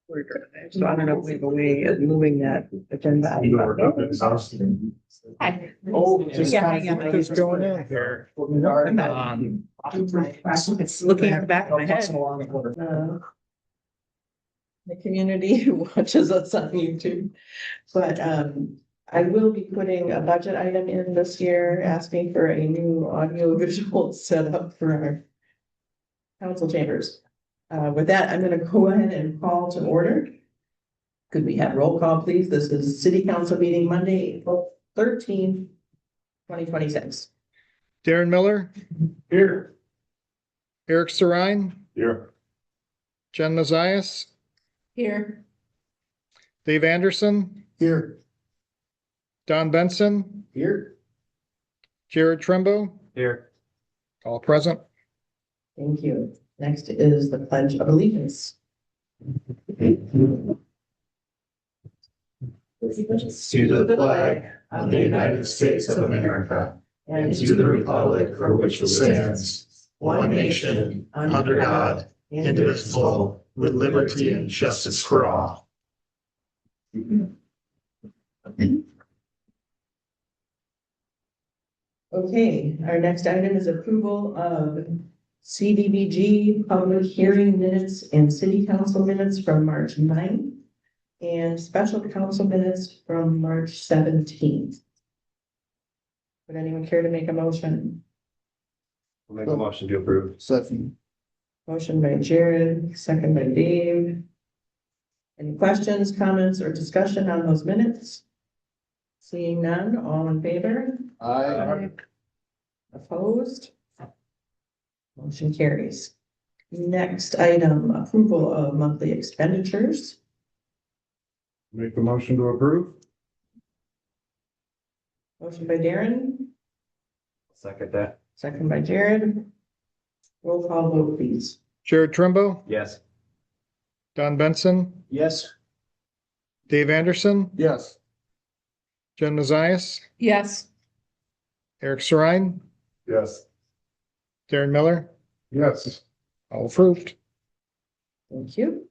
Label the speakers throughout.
Speaker 1: So I don't know if we have a way of moving that agenda.
Speaker 2: Just going in here.
Speaker 1: It's looking at the back of my head. The community who watches us on YouTube. But I will be putting a budget item in this year, asking for a new audio visual setup for our council chambers. With that, I'm gonna go ahead and call to order. Could we have roll call, please? This is city council meeting Monday, April 13th, 2026.
Speaker 2: Darren Miller,
Speaker 3: Here.
Speaker 2: Eric Sarine,
Speaker 3: Here.
Speaker 2: Jen Mazias,
Speaker 1: Here.
Speaker 2: Dave Anderson,
Speaker 3: Here.
Speaker 2: Don Benson,
Speaker 3: Here.
Speaker 2: Jared Trembo,
Speaker 3: Here.
Speaker 2: all present.
Speaker 1: Thank you. Next is the Pledge of Allegiance.
Speaker 3: To the flag of the United States of America and to the republic for which it stands, one nation, under God, indivisible, with liberty and justice for all.
Speaker 1: Okay, our next item is approval of CDBG public hearing minutes and city council minutes from March 9th and special council minutes from March 17th. Would anyone care to make a motion?
Speaker 3: I'll make a motion to approve. Second.
Speaker 1: Motion by Jared, second by Dave. Any questions, comments, or discussion on those minutes? Seeing none, all in favor?
Speaker 3: Aye.
Speaker 1: Opposed? Motion carries. Next item, approval of monthly expenditures.
Speaker 3: Make the motion to approve.
Speaker 1: Motion by Darren,
Speaker 3: Second that.
Speaker 1: second by Jared. Roll call vote, please.
Speaker 2: Jared Trembo,
Speaker 3: Yes.
Speaker 2: Don Benson,
Speaker 3: Yes.
Speaker 2: Dave Anderson,
Speaker 3: Yes.
Speaker 2: Jen Mazias,
Speaker 1: Yes.
Speaker 2: Eric Sarine,
Speaker 3: Yes.
Speaker 2: Darren Miller,
Speaker 3: Yes.
Speaker 2: all approved.
Speaker 1: Thank you.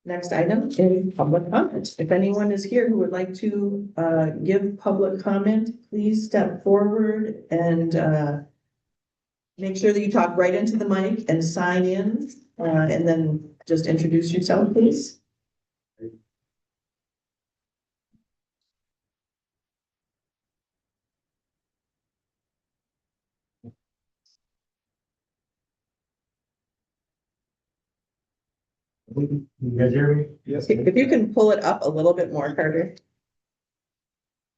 Speaker 1: Next item is public comment. If anyone is here who would like to give public comment, please step forward and make sure that you talk right into the mic and sign in, and then just introduce yourself, please.
Speaker 3: You guys hear me? Yes.
Speaker 1: If you can pull it up a little bit more, Carter.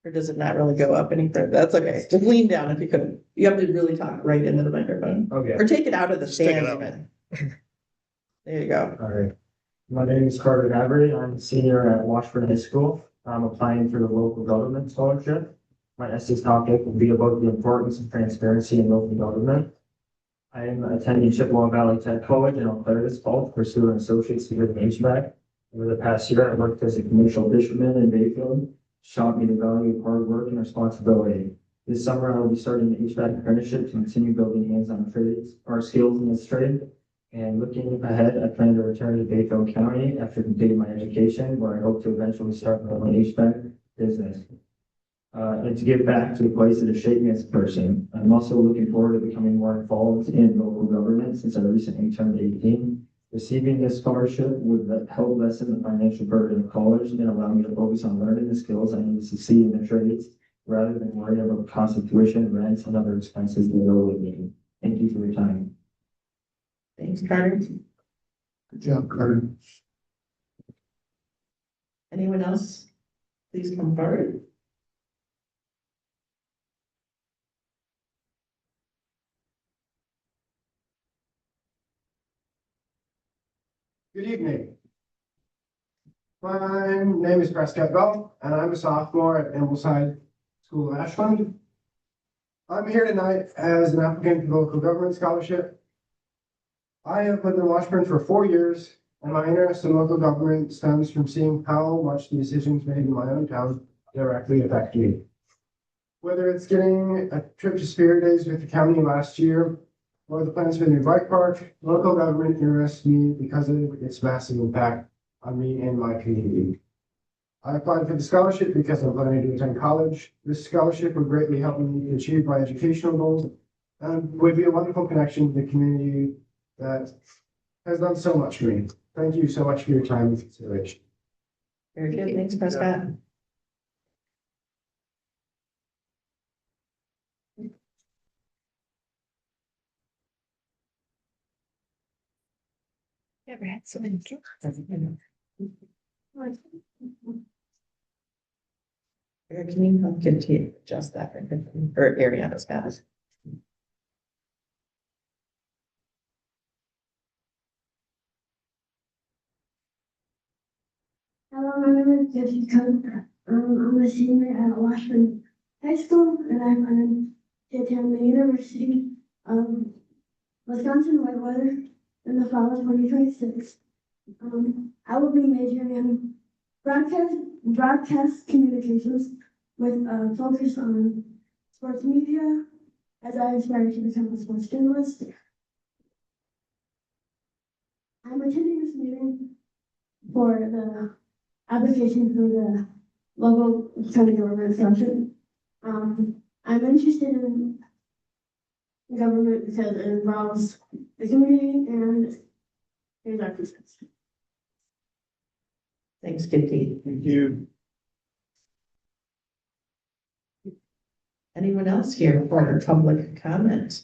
Speaker 1: Or does it not really go up any further? That's okay. Just lean down if you could. You have to really talk right into the microphone.
Speaker 3: Okay.
Speaker 1: Or take it out of the
Speaker 2: Stick it
Speaker 1: stand
Speaker 2: out.
Speaker 1: even. There you go.
Speaker 4: All right. My name is Carter Navarrete. I'm a senior at Washburn High School. I'm applying for the local government scholarship. My essay topic will be about the importance of transparency in local government. I am attending Chippewa Valley Tech College in Eau Claire this fall to pursue an associate's degree in HVAC. Over the past year, I worked as a commercial fisherman in Bayfield, taught me the value of hard work and responsibility. This summer, I will be starting an HVAC apprenticeship to continue building hands-on trades or skills in this trade. And looking ahead, I plan to return to Bayfield County after completing my education, where I hope to eventually start my own HVAC business. And to give back to the place that has shaped me as a person. I'm also looking forward to becoming more involved in local government since I recently turned 18. Receiving this scholarship would help lessen the financial burden of college and allow me to focus on learning the skills I need to succeed in the trades rather than worry about the cost of tuition, rent, and other expenses that go with me. Thank you for your time.
Speaker 1: Thanks, Carter.
Speaker 3: Good job, Carter.
Speaker 1: Anyone else? Please come forward.
Speaker 5: Good evening. My name is Prescott Bell, and I'm a sophomore at Ambleside School of Ashland. I'm here tonight as an applicant for the local government scholarship. I have lived in Washburn for 4 years, and my interest in local government stems from seeing how much the decisions made in my own town directly affect me. Whether it's getting a trip to Spirit Days with the county last year, or the plans for the new bike park, local government interests me because of its massive impact on me and my community. I applied for the scholarship because I'm planning to attend college. This scholarship would greatly help me achieve my educational goals and would be a wonderful connection to the community that has done so much for me. Thank you so much for your time and consideration.
Speaker 1: Very good, thanks, Prescott. Never had so many kids. Eric, can you help continue to adjust that, or Ariana's got it?
Speaker 6: Hello, my name is Jessica. I'm a senior at Washburn High School, and I plan to attend the University of Wisconsin-Whitewater in the fall of 2026. I will be majoring in broadcast communications with a focus on sports media as I aspire to become a sports journalist. I'm attending this meeting for the application for the local county government function. I'm interested in government because it involves the community and here's our business.
Speaker 1: Thanks, Kitty.
Speaker 2: Thank you.
Speaker 1: Anyone else here for public comment?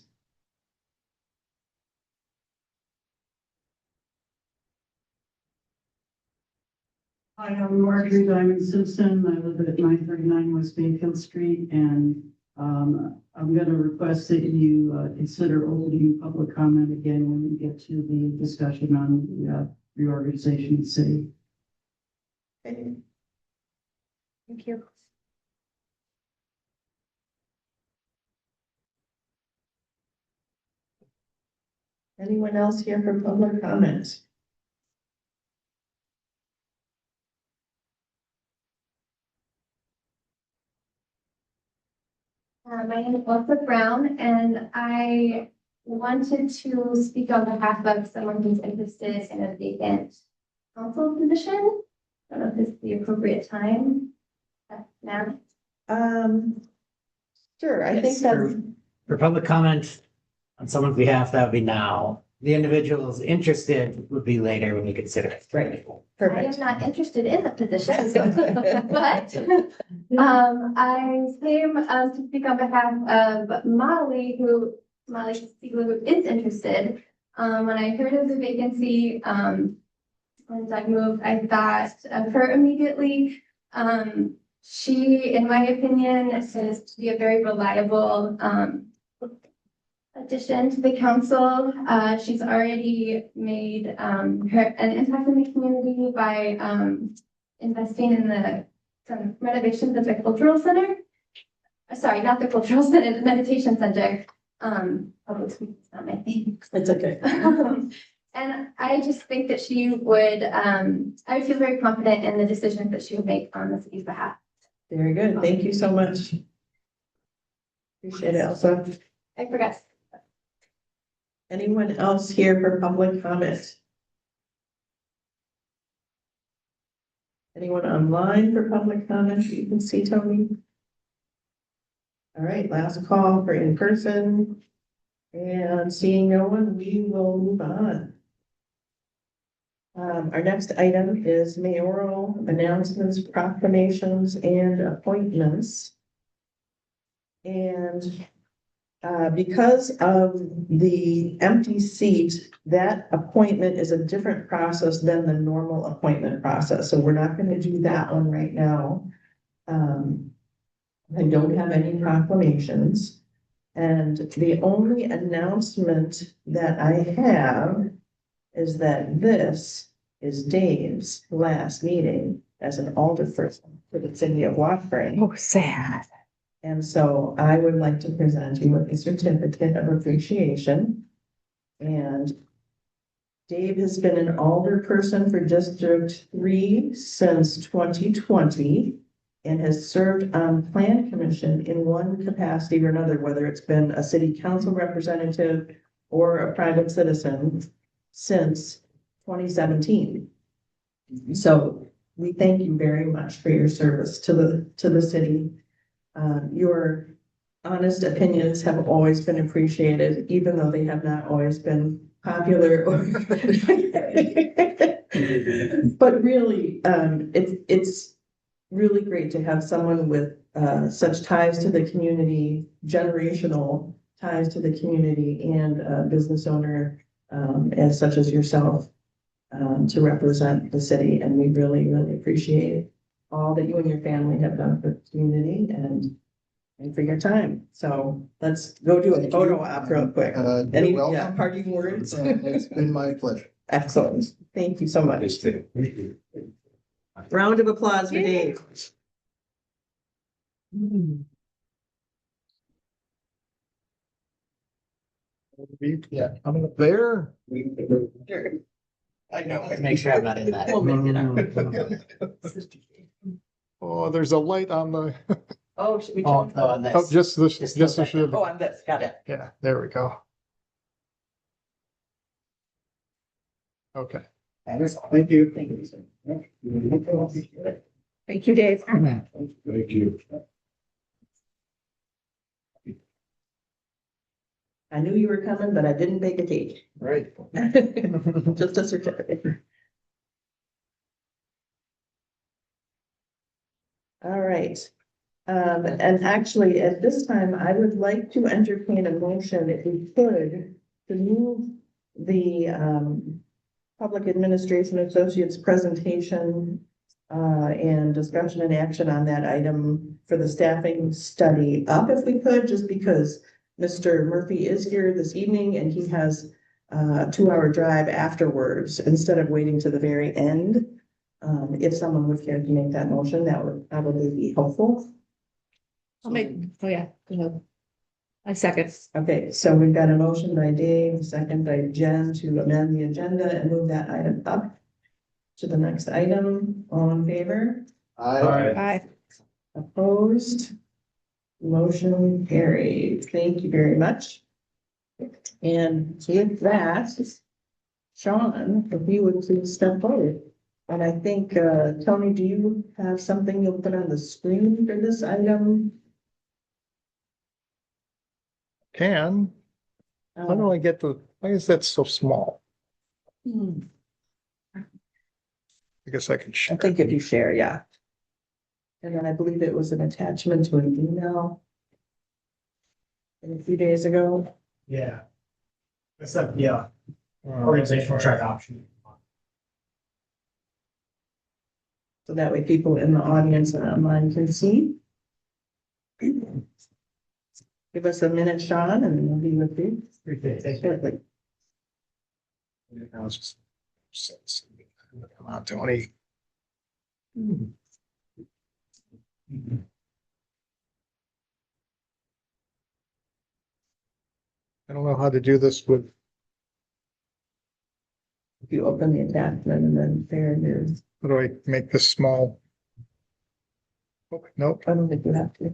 Speaker 7: Hi, I'm Marjorie Diamond Simpson. I live at 939 West Bayfield Street, and I'm going to request that you consider opening public comment again when we get to the discussion on the reorganization of the city.
Speaker 1: Okay. Thank you. Anyone else here for public comment?
Speaker 8: My name is Elizabeth Brown, and I wanted to speak on behalf of someone who's interested in a vacant council position. I don't know if this is the appropriate time. Now,
Speaker 1: Sure, I think
Speaker 3: Yes,
Speaker 1: that's,
Speaker 3: For public comment on someone's behalf, that would be now. The individuals interested would be later when you consider it.
Speaker 1: right,
Speaker 8: I am
Speaker 1: perfect.
Speaker 8: not interested in the position, but I came to speak on behalf of Molly Siegler, who is interested. When I heard of the vacancy, and I thought of her immediately. She, in my opinion, seems to be a very reliable addition to the council. She's already made an impact in the community by investing in some renovations of the cultural center. Sorry, not the cultural center, the meditation center. Public speaking is not my thing.
Speaker 1: It's okay.
Speaker 8: And I just think that she would, I feel very confident in the decisions that she would make on the city's behalf.
Speaker 1: Very good. Thank you so much. Appreciate it, Elsa.
Speaker 8: I forgot.
Speaker 1: Anyone else here for public comment? Anyone online for public comment? You can see Tony. All right, last call for in person. And seeing no one, we will move on. Our next item is mayoral announcements, proclamations, and appointments. And because of the empty seat, that appointment is a different process than the normal appointment process. So we're not going to do that one right now. I don't have any proclamations. And the only announcement that I have is that this is Dave's last meeting as an alderperson for the city of Washburn.
Speaker 9: Oh, sad.
Speaker 1: And so I would like to present you with a certificate of appreciation. And Dave has been an alderperson for District 3 since 2020 and has served on Plan Commission in one capacity or another, whether it's been a city council representative or a private citizen since 2017. So we thank you very much for your service to the city. Your honest opinions have always been appreciated, even though they have not always been popular. But really, it's really great to have someone with such ties to the community, generational ties to the community, and a business owner as such as yourself to represent the city. And we really, really appreciate all that you and your family have done for the community and for your time. So let's go do a photo op real quick. Any
Speaker 3: You're welcome.
Speaker 1: parting words?
Speaker 3: It's been my pleasure.
Speaker 1: Excellent. Thank you so much. Round of applause for Dave.
Speaker 2: Yeah, I'm up there.
Speaker 1: I know.
Speaker 9: Make sure I'm not in that.
Speaker 1: We'll make it up.
Speaker 2: Oh, there's a light on the,
Speaker 1: Oh, should we?
Speaker 9: Oh,
Speaker 1: change
Speaker 9: no, on
Speaker 1: that?
Speaker 2: oh,
Speaker 9: this.
Speaker 2: just this,
Speaker 9: Just
Speaker 2: just
Speaker 9: go
Speaker 2: this should,
Speaker 1: Oh, on this, got it.
Speaker 2: yeah, there we go. Okay.
Speaker 3: Thank you.
Speaker 1: Thank you. Thank you, Dave.
Speaker 3: Thank you.
Speaker 1: I knew you were coming, but I didn't bake a cake.
Speaker 3: Right.
Speaker 1: Just a certificate. All right. And actually, at this time, I would like to entertain a motion, if we could, to move the Public Administration Associates presentation and discussion and action on that item for the staffing study up, if we could, just because Mr. Murphy is here this evening and he has a 2-hour drive afterwards instead of waiting to the very end. If someone would care to make that motion, that would probably be helpful.
Speaker 10: I'll make, oh yeah, you know. I second.
Speaker 1: Okay, so we've got a motion by Dave, second by Jen to amend the agenda and move that item up to the next item. All in favor?
Speaker 10: Aye.
Speaker 1: Opposed? Motion carried. Thank you very much. And with that, Sean, if you would please step forward. And I think, Tony, do you have something you'll put on the screen for this item?
Speaker 2: Can, how do I get the, why is that so small? I guess I can
Speaker 1: I
Speaker 2: share.
Speaker 1: think if you share, yeah. And then I believe it was an attachment to an email a few days ago.
Speaker 4: Yeah. It's a, yeah, organizational chart option.
Speaker 1: So that way people in the audience and online can see. Give us a minute, Sean, and we'll be with you.
Speaker 4: Thank you.
Speaker 1: Shortly.
Speaker 2: I'll just- Come on, Tony. I don't know how to do this with,
Speaker 1: If you open the attachment and then there it is.
Speaker 2: how do I make this small? Oh, nope.
Speaker 1: I don't think you have to.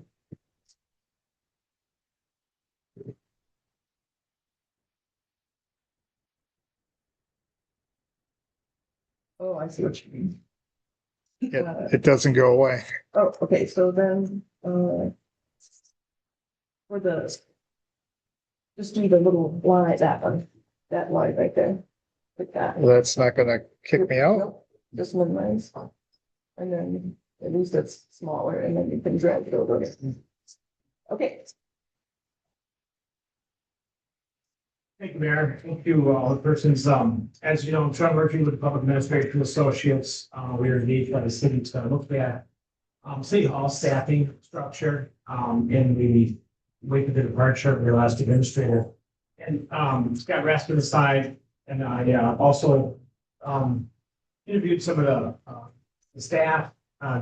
Speaker 1: Oh, I see what you mean.
Speaker 2: It doesn't go away.
Speaker 1: Oh, okay, so then, for the, just do the little line, that one, that line right there. Like that.
Speaker 2: Well, that's not gonna kick me out.
Speaker 1: Nope, just minimize. And then at least it's smaller and then you can drag it over. Okay,
Speaker 4: Thank you, Mayor. Thank you, all the persons. As you know, I'm Sean Murphy with the Public Administration Associates. We are engaged by the city to look at city hall staffing structure in the wake of the departure of your last administrator. And Scott Raskin aside, and I also interviewed some of the staff,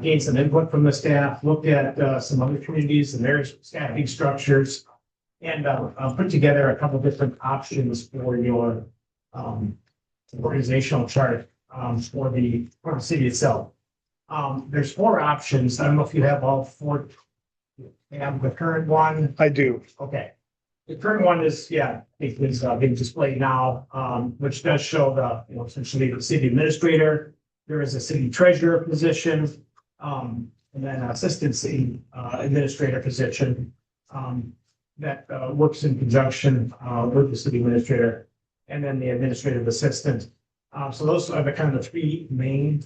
Speaker 4: gained some input from the staff, looked at some other communities and their staffing structures. And put together a couple different options for your organizational chart for the city itself. There's 4 options. I don't know if you have all 4. You have the current one.
Speaker 2: I do.
Speaker 4: Okay.
Speaker 9: The current one is, yeah, it is being displayed now, which does show the, essentially the city administrator. There is a city treasurer position, and then assistant city administrator position that works in conjunction with the city administrator, and then the administrative assistant. So those are the kind of the three main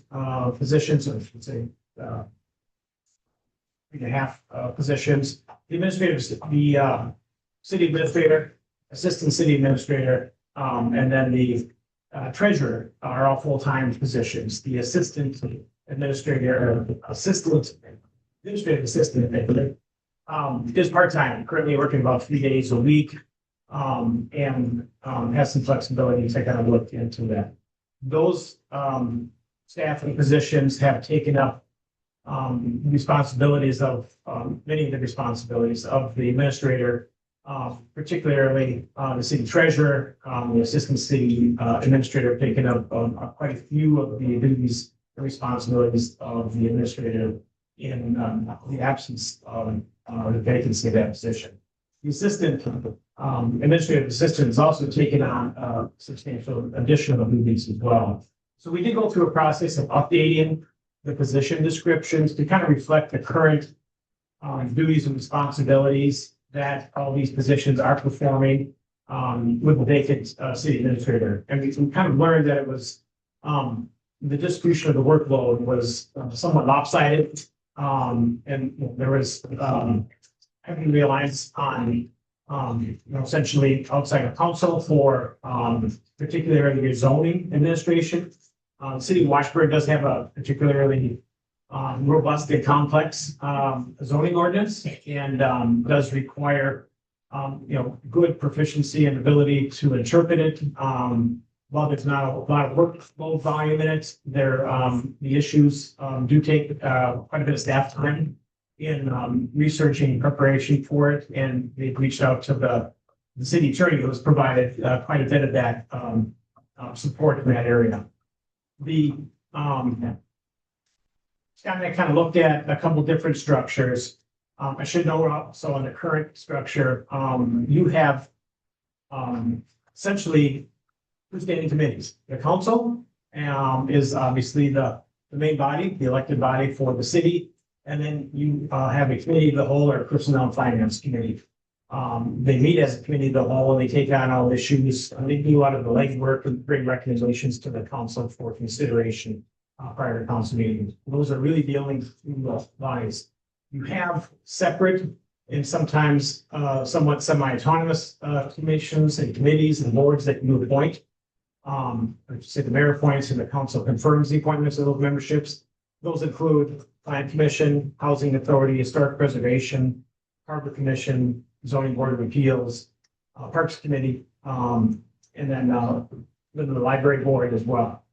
Speaker 9: positions, or I should say, 3.5 positions. The administrative, the city administrator, assistant city administrator, and then the treasurer are all full-time positions. The assistant administrator, assistant administrative assistant, is part-time, currently working about 3 days a week, and has some flexibility to kind of look into that. Those staffing positions have taken up responsibilities of many of the responsibilities of the administrator, particularly the city treasurer, the assistant city administrator, taking up quite a few of the duties and responsibilities of the administrator in the absence of the vacancy of that position. The assistant administrative assistant is also taken on substantial additional duties as well. So we did go through a process of updating the position descriptions to kind of reflect the current duties and responsibilities that all these positions are performing with the vacant city administrator. And we kind of learned that it was the distribution of the workload was somewhat lopsided, and there was heavy reliance on essentially outside of council for particularly the zoning administration. The city of Washburn does have a particularly robust and complex zoning ordinance, and does require good proficiency and ability to interpret it. While there's not a lot of workload volume in it, the issues do take quite a bit of staff time in researching preparation for it, and they've reached out to the city attorney, who has provided quite a bit of that support in that area. The Scott and I kind of looked at a couple different structures. I should note also on the current structure, you have essentially two standing committees. The council is obviously the main body, the elected body for the city. And then you have a committee of the whole, or personnel and finance committee. They meet as a committee of the whole, and they take on all issues. They do a lot of the legwork and bring recommendations to the council for consideration prior to council meetings. Those are really the only two bodies. You have separate and sometimes somewhat semi-autonomous commissions and committees and boards that you appoint. Say the mayor appoints and the council confirms the appointments of those memberships. Those include Plan Commission, Housing Authority, Historic Preservation, Harbor Commission, Zoning Board of Appeals, Parks Committee, and then the Library Board as well.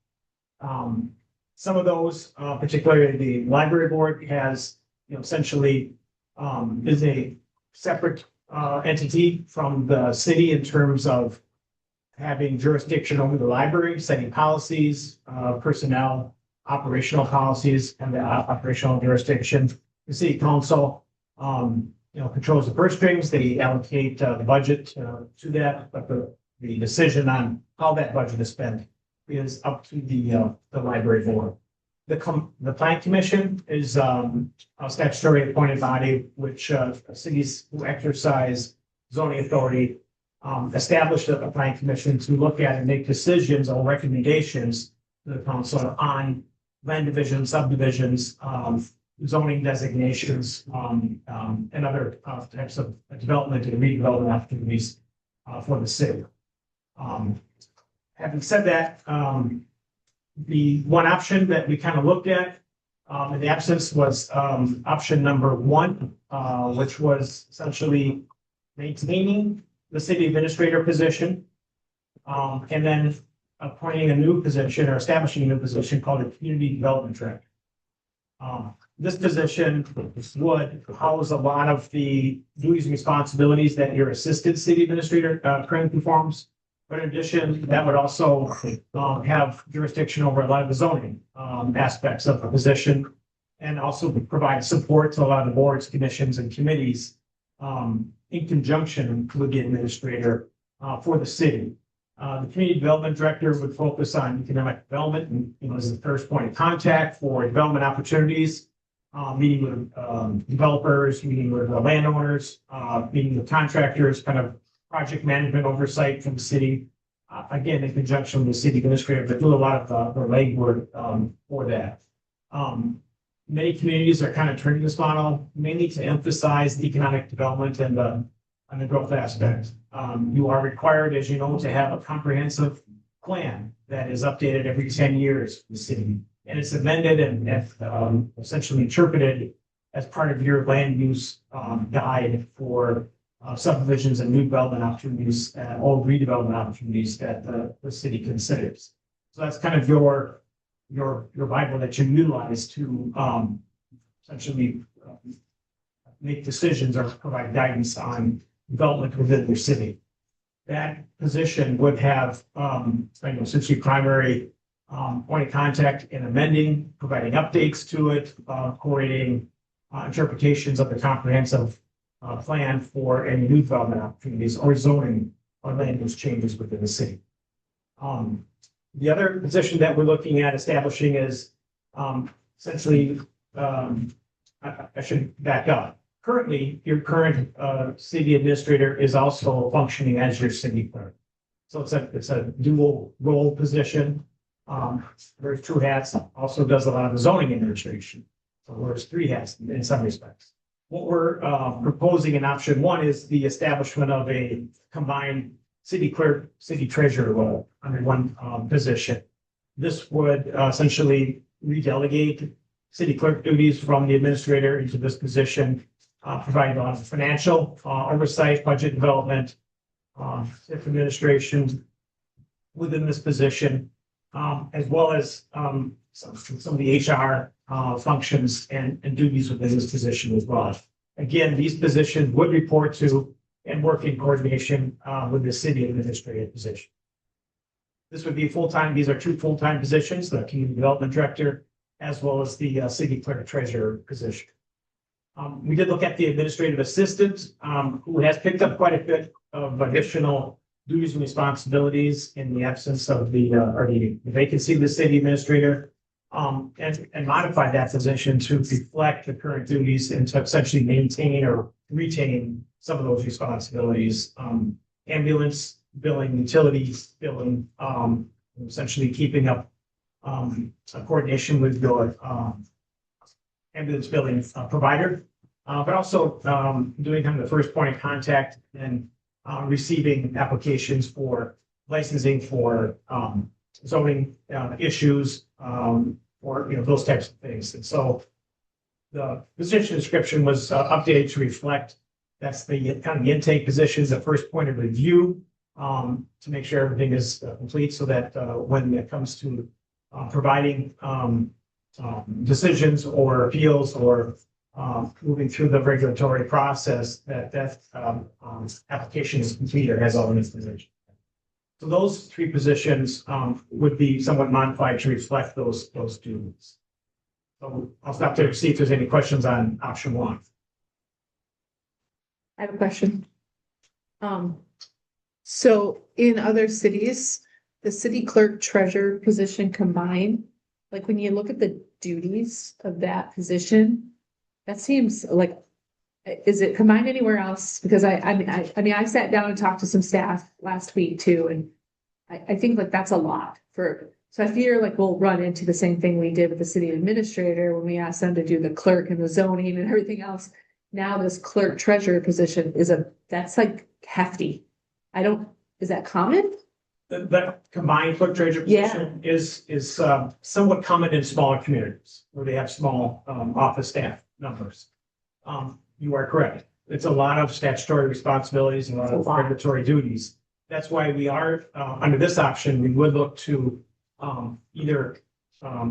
Speaker 9: Some of those, particularly the Library Board, has essentially is a separate entity from the city in terms of having jurisdiction over the library, setting policies, personnel, operational policies, and the operational jurisdiction. The city council, controls the purse strings. They allocate the budget to that, but the decision on how that budget is spent is up to the library board. The Plan Commission is a statutory appointed body, which cities who exercise zoning authority established a Plan Commission to look at and make decisions or recommendations to the council on land divisions, subdivisions, zoning designations, and other types of development and redevelopment opportunities for the city. Having said that, the one option that we kind of looked at in the absence was option number 1, which was essentially maintaining the city administrator position, and then appointing a new position or establishing a new position called a community development director. This position would house a lot of the duties and responsibilities that your assistant city administrator currently performs. But in addition, that would also have jurisdiction over a lot of the zoning aspects of the position, and also provide support to a lot of the boards, commissions, and committees in conjunction with the administrator, for the city. The community development director would focus on economic development and, as the first point of contact for development opportunities, meeting with, developers, meeting with the landowners, meeting with contractors, kind of project management oversight from the city. Again, in conjunction with the city administrator, but do a lot of the legwork, for that. Many communities are kind of turning this model mainly to emphasize the economic development and the growth aspect. You are required, as you know, to have a comprehensive plan that is updated every 10 years in the city. And it's amended and essentially interpreted as part of your land use guide for subdivisions and new development opportunities, or redevelopment opportunities that the city considers. So that's kind of your Bible that you utilize to essentially make decisions or provide guidance on development within your city. That position would have essentially primary point of contact in amending, providing updates to it, coordinating interpretations of the comprehensive plan for any new development opportunities or zoning or land use changes within the city. The other position that we're looking at establishing is essentially, I should back up. Currently, your current city administrator is also functioning as your city clerk. So it's a dual role position. There's two hats, also does a lot of the zoning administration. So there's three hats in some respects. What we're proposing in option one is the establishment of a combined city clerk, city treasurer role under one position. This would essentially redelegate city clerk duties from the administrator into this position, provide a lot of financial oversight, budget development, administration within this position, as well as some of the HR functions and duties within this position as well. Again, these positions would report to and work in coordination with the city administrative position. This would be full-time. These are two full-time positions, the community development director, as well as the city clerk treasurer position. We did look at the administrative assistant, who has picked up quite a bit of additional duties and responsibilities in the absence of the vacancy of the city administrator, and modify that position to reflect the current duties and to essentially maintain or retain some of those responsibilities. Ambulance billing, utilities billing, essentially keeping up a coordination with your ambulance billing provider, but also doing kind of the first point of contact and receiving applications for licensing for zoning issues, or those types of things. And so the position description was updated to reflect that's the kind of the intake positions, the first point of review, to make sure everything is complete, so that when it comes to providing decisions or appeals or moving through the regulatory process, that application is complete or has all of its positions. So those three positions would be somewhat modified to reflect those duties. So I'll stop there to see if there's any questions on option one.
Speaker 10: I have a question. So in other cities, the city clerk treasurer position combined, like when you look at the duties of that position, that seems like, is it combined anywhere else? Because I mean, I sat down and talked to some staff last week too, and I think like that's a lot so I fear like we'll run into the same thing we did with the city administrator when we asked them to do the clerk and the zoning and everything else. Now this clerk treasurer position that's like hefty. Is that common?
Speaker 9: The combined clerk treasurer position is somewhat common in smaller communities where they have small office staff numbers. You are correct. It's a lot of statutory responsibilities and a lot of regulatory duties. That's why we are under this option. We would look to either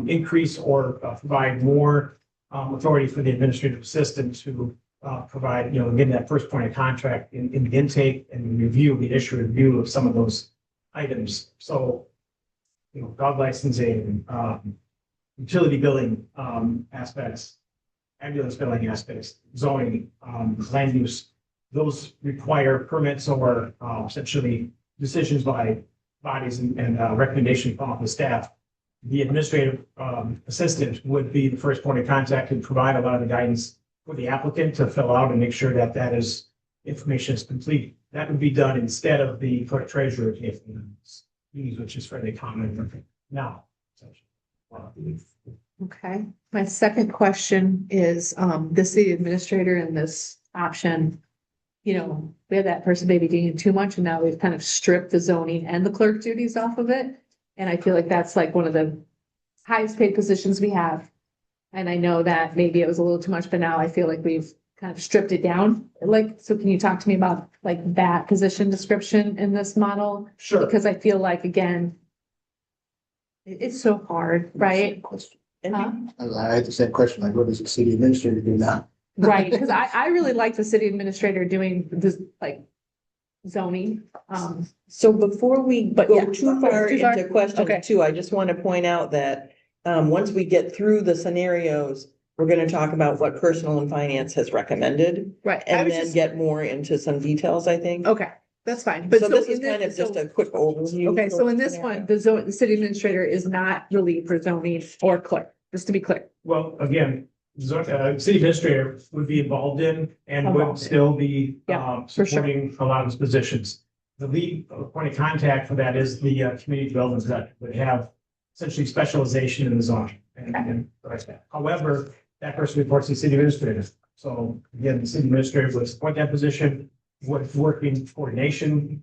Speaker 9: increase or provide more authority for the administrative assistant to provide, again, that first point of contact in the intake and review, the initial review of some of those items. So, dog licensing, utility billing aspects, ambulance billing aspects, zoning, land use those require permits or essentially decisions by bodies and recommendation from the staff. The administrative assistant would be the first point of contact and provide a lot of the guidance for the applicant to fill out and make sure that information is complete. That would be done instead of the clerk treasurer, which is fairly common now.
Speaker 10: Okay, my second question is, the city administrator in this option. You know, we had that person maybe doing too much and now we've kind of stripped the zoning and the clerk duties off of it. And I feel like that's like one of the highest paid positions we have. And I know that maybe it was a little too much, but now I feel like we've kind of stripped it down. Like, so can you talk to me about like that position description in this model?
Speaker 9: Sure.
Speaker 10: Because I feel like, again, it's so hard, right? Huh?
Speaker 3: I had the same question, like, what does the city administrator do now?
Speaker 10: Right, because I really like the city administrator doing this, like, zoning.
Speaker 1: So before we
Speaker 10: But
Speaker 1: go
Speaker 10: yeah.
Speaker 1: too far
Speaker 10: Too far?
Speaker 1: into question
Speaker 10: Okay.
Speaker 1: two, I just want to point out that once we get through the scenarios, we're going to talk about what personal and finance has recommended
Speaker 10: Right. I
Speaker 1: and
Speaker 10: was
Speaker 1: then
Speaker 10: just,
Speaker 1: get more into some details, I think.
Speaker 10: okay, that's fine.
Speaker 1: So this is
Speaker 10: in
Speaker 1: kind of just
Speaker 10: so-
Speaker 1: a quick overview.
Speaker 10: Okay, so in this one, the city administrator is not the lead for zoning or clerk, just to be clear.
Speaker 9: Well, again, city administrator would be involved in and
Speaker 10: Involved in.
Speaker 9: would still be
Speaker 10: Yeah, for sure.
Speaker 9: supporting a lot of those positions. The lead point of contact for that is the community development that would have essentially specialization in the zone. And like that. However, that person reports to the city administrator. So again, the city administrator would support that position, would work in coordination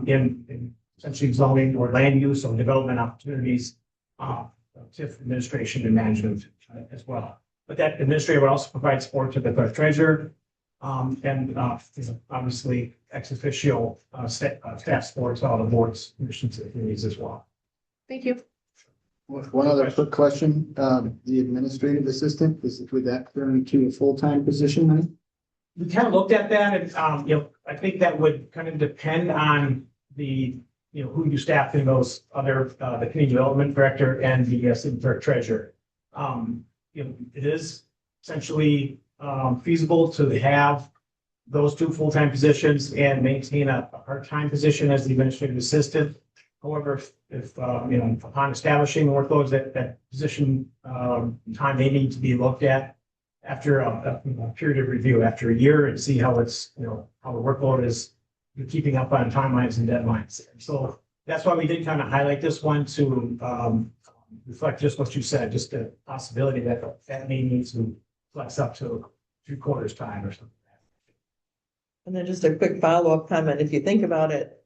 Speaker 9: in essentially zoning or land use or development opportunities, TIF administration and management as well. But that administrator would also provide support to the clerk treasurer and obviously ex officio staff supports all the boards, commissions, and committees as well.
Speaker 10: Thank you.
Speaker 3: One other quick question, the administrative assistant, would that turn into a full-time position then?
Speaker 9: We kind of looked at that and, I think that would kind of depend on the, who you staff in those other, the community development director and the city clerk treasurer. It is essentially feasible to have those two full-time positions and maintain a part-time position as the administrative assistant. However, if upon establishing workloads, that position time may need to be looked at after a period of review, after a year, and see how it's, how the workload is keeping up on timelines and deadlines. So that's why we did kind of highlight this one to reflect just what you said, just the possibility that may need to flex up to 3/4 time or something.
Speaker 1: And then just a quick follow-up comment. If you think about it,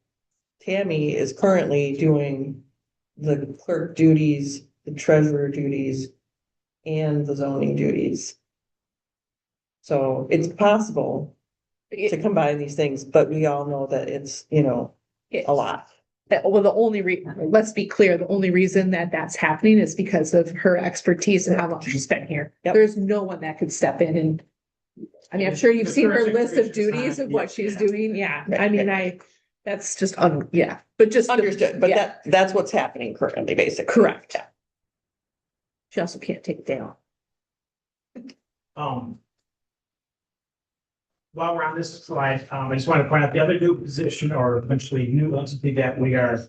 Speaker 1: Tammy is currently doing the clerk duties, the treasurer duties, and the zoning duties. So it's possible to combine these things, but we all know that it's, a lot.
Speaker 10: Well, let's be clear, the only reason that that's happening is because of her expertise and how long she's been here.
Speaker 1: Yep.
Speaker 10: There's no one that could step in and, I mean, I'm sure you've
Speaker 9: The
Speaker 10: seen her
Speaker 9: first
Speaker 10: list of
Speaker 9: information
Speaker 10: duties
Speaker 9: sign,
Speaker 10: of what
Speaker 9: yeah,
Speaker 10: she's
Speaker 9: yeah.
Speaker 10: doing. Yeah, I mean, that's just, but just.
Speaker 1: Understood, but
Speaker 10: yeah,
Speaker 1: that's what's happening currently, basically.
Speaker 10: Correct. She also can't take a day off.
Speaker 9: While we're on this slide, I just want to point out the other new position or eventually new entity that we are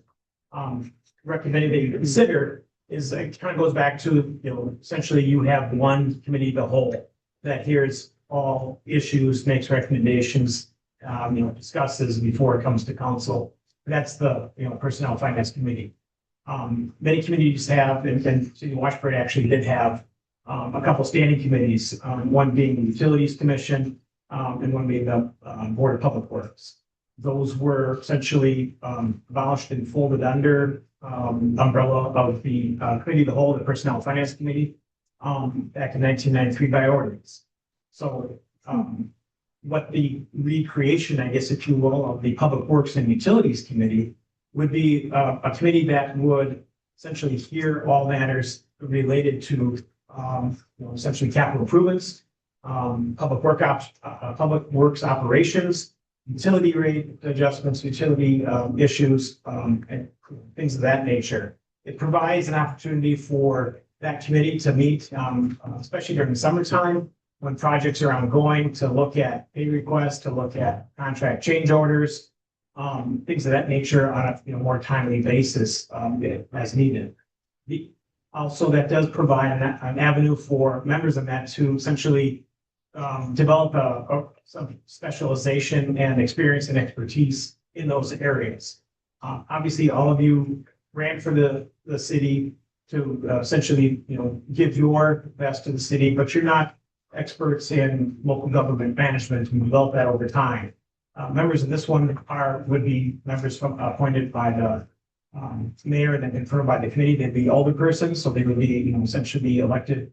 Speaker 9: recommending that you consider is, it kind of goes back to, essentially you have one committee, the whole, that hears all issues, makes recommendations, discusses before it comes to council. That's the, Personnel Finance Committee. Many communities have, and City of Washburn actually did have a couple standing committees, one being the Utilities Commission, and one being the Board of Public Works. Those were essentially abolished and folded under umbrella of the Committee of the Whole, the Personnel Finance Committee, back in 1993 by ordinance. So what the recreation, I guess, if you will, of the Public Works and Utilities Committee would be a committee that would essentially hear all matters related to essentially capital improvements, public works operations, utility rate adjustments, utility issues, and things of that nature. It provides an opportunity for that committee to meet, especially during the summertime, when projects are ongoing, to look at pay requests, to look at contract change orders, things of that nature on a, more timely basis, as needed. Also, that does provide an avenue for members of that to essentially develop some specialization and experience and expertise in those areas. Obviously, all of you ran for the city to essentially, give your best to the city, but you're not experts in local government management and develop that over time. Members of this one would be members appointed by the mayor and then confirmed by the committee. They'd be alderpersons, so they would be, essentially elected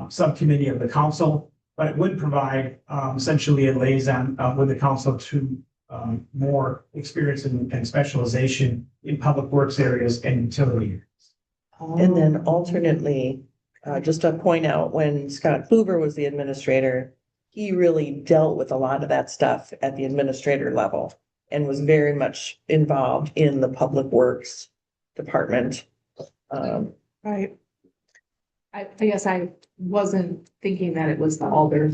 Speaker 9: subcommittee of the council. But it would provide essentially a liaison with the council to more experience and specialization in public works areas and utility.
Speaker 1: And then alternately, just to point out, when Scott Kluber was the administrator, he really dealt with a lot of that stuff at the administrator level and was very much involved in the public works department.
Speaker 10: Right. I guess I wasn't thinking that it was the alder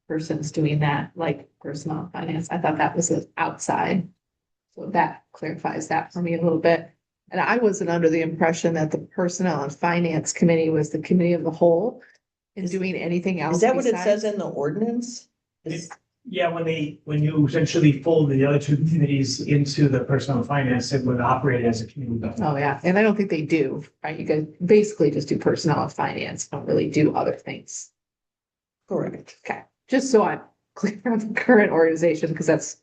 Speaker 10: persons doing that, like personnel and finance. I thought that was outside. So that clarifies that for me a little bit. And I wasn't under the impression that the personnel and finance committee was the committee of the whole in doing anything else.
Speaker 1: Is that what it
Speaker 10: besides-
Speaker 1: says in the ordinance?
Speaker 9: Yeah, when you essentially fold the other two committees into the personnel and finance, it would operate as a committee.
Speaker 10: Oh, yeah. And I don't think they do, right? You guys basically just do personnel and finance, don't really do other things.
Speaker 1: Correct.
Speaker 10: Okay, just so I'm clear on the current organization, because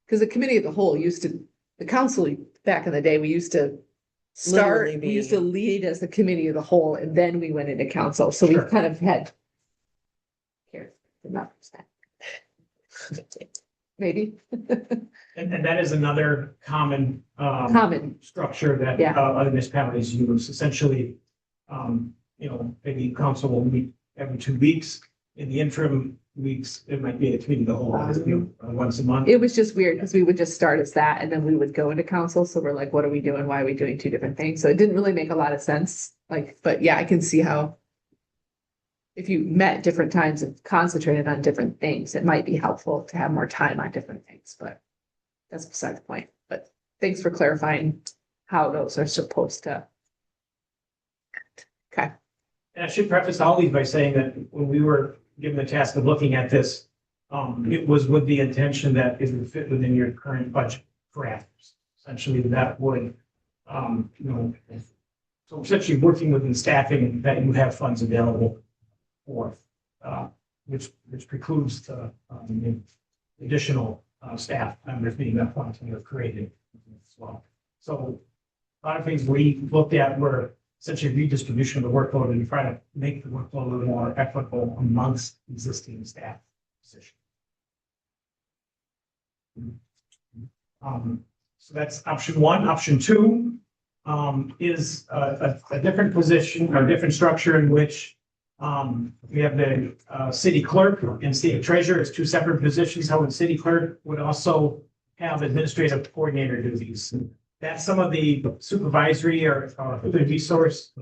Speaker 10: the committee of the whole the council back in the day, we used to
Speaker 1: Literally
Speaker 10: we used to lead as the committee of the whole, and then we went into council, so we
Speaker 9: Sure.
Speaker 10: kind of had. Here, enough. Maybe.
Speaker 9: And that is another common
Speaker 10: Common,
Speaker 9: structure that
Speaker 10: Yeah.
Speaker 9: other municipalities use. Essentially, maybe council will meet every 2 weeks. In the interim weeks, it might be a committee of the whole, once a month.
Speaker 10: it was just weird, because we would just start as that, and then we would go into council, so we're like, what are we doing, why are we doing two different things? So it didn't really make a lot of sense, but yeah, I can see how. If you met different times and concentrated on different things, it might be helpful to have more time on different things, but that's beside the point. But thanks for clarifying how those are supposed to. Okay,
Speaker 9: And I should preface all these by saying that when we were given the task of looking at this, it was with the intention that it would fit within your current budget parameters. Essentially, that would, so essentially working within staffing that you have funds available for, which precludes the additional staff members being appointed or created as well. So a lot of things we looked at were essentially redistribution of the workload and try to make the workload a little more equitable amongst existing staff positions. So that's option one. Option two is a different position or different structure in which we have the city clerk and city treasurer as two separate positions. How the city clerk would also have administrative coordinator duties. That's some of the supervisory or the resource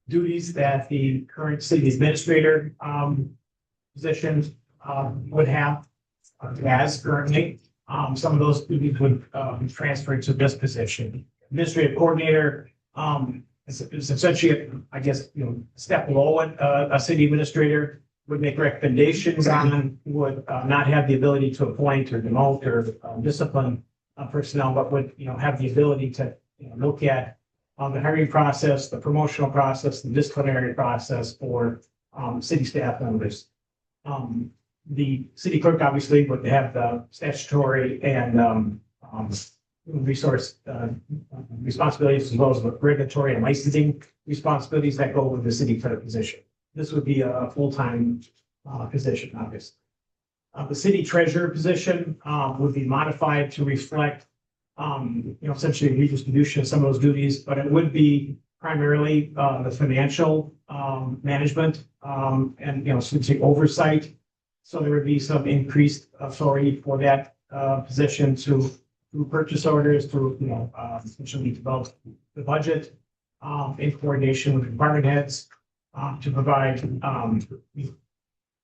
Speaker 9: duties that the current city administrator position would have as currently. Some of those duties would be transferred to this position. Administrative coordinator is essentially, I guess, a step below it. A city administrator would make recommendations on, would not have the ability to appoint or demote or discipline personnel, but would, have the ability to look at the hiring process, the promotional process, the disciplinary process for city staff members. The city clerk obviously would have the statutory and resource responsibilities, as well as the regulatory and licensing responsibilities that go with the city clerk position. This would be a full-time position, obviously. The city treasurer position would be modified to reflect, essentially redistribution of some of those duties, but it would be primarily the financial management and, essentially oversight. So there would be some increased authority for that position to purchase orders, to, essentially develop the budget in coordination with department heads to provide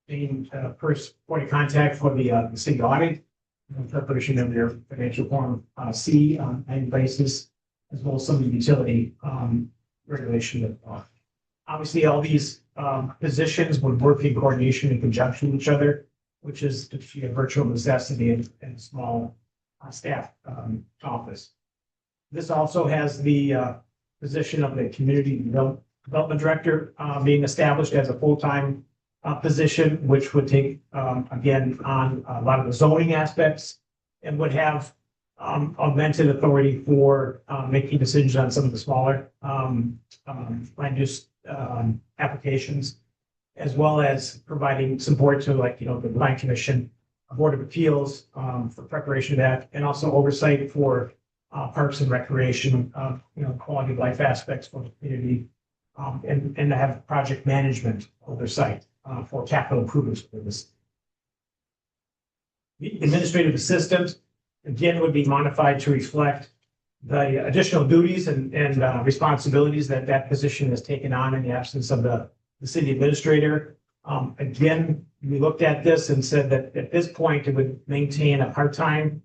Speaker 9: being first point of contact for the city audit, preparation of their financial form C on any basis, as well as some of the utility regulation. Obviously, all these positions would work in coordination and conjunction with each other, which is a virtual necessity in a small staff office. This also has the position of the community development director being established as a full-time position, which would take again on a lot of the zoning aspects and would have augmented authority for making decisions on some of the smaller land use applications, as well as providing support to, like, the Plan Commission, Board of Appeals for preparation of that, and also oversight for parks and recreation, quality of life aspects for the community, and to have project management oversight for capital improvements for this. The administrative assistant, again, would be modified to reflect the additional duties and responsibilities that position has taken on in the absence of the city administrator. Again, we looked at this and said that at this point, it would maintain a part-time,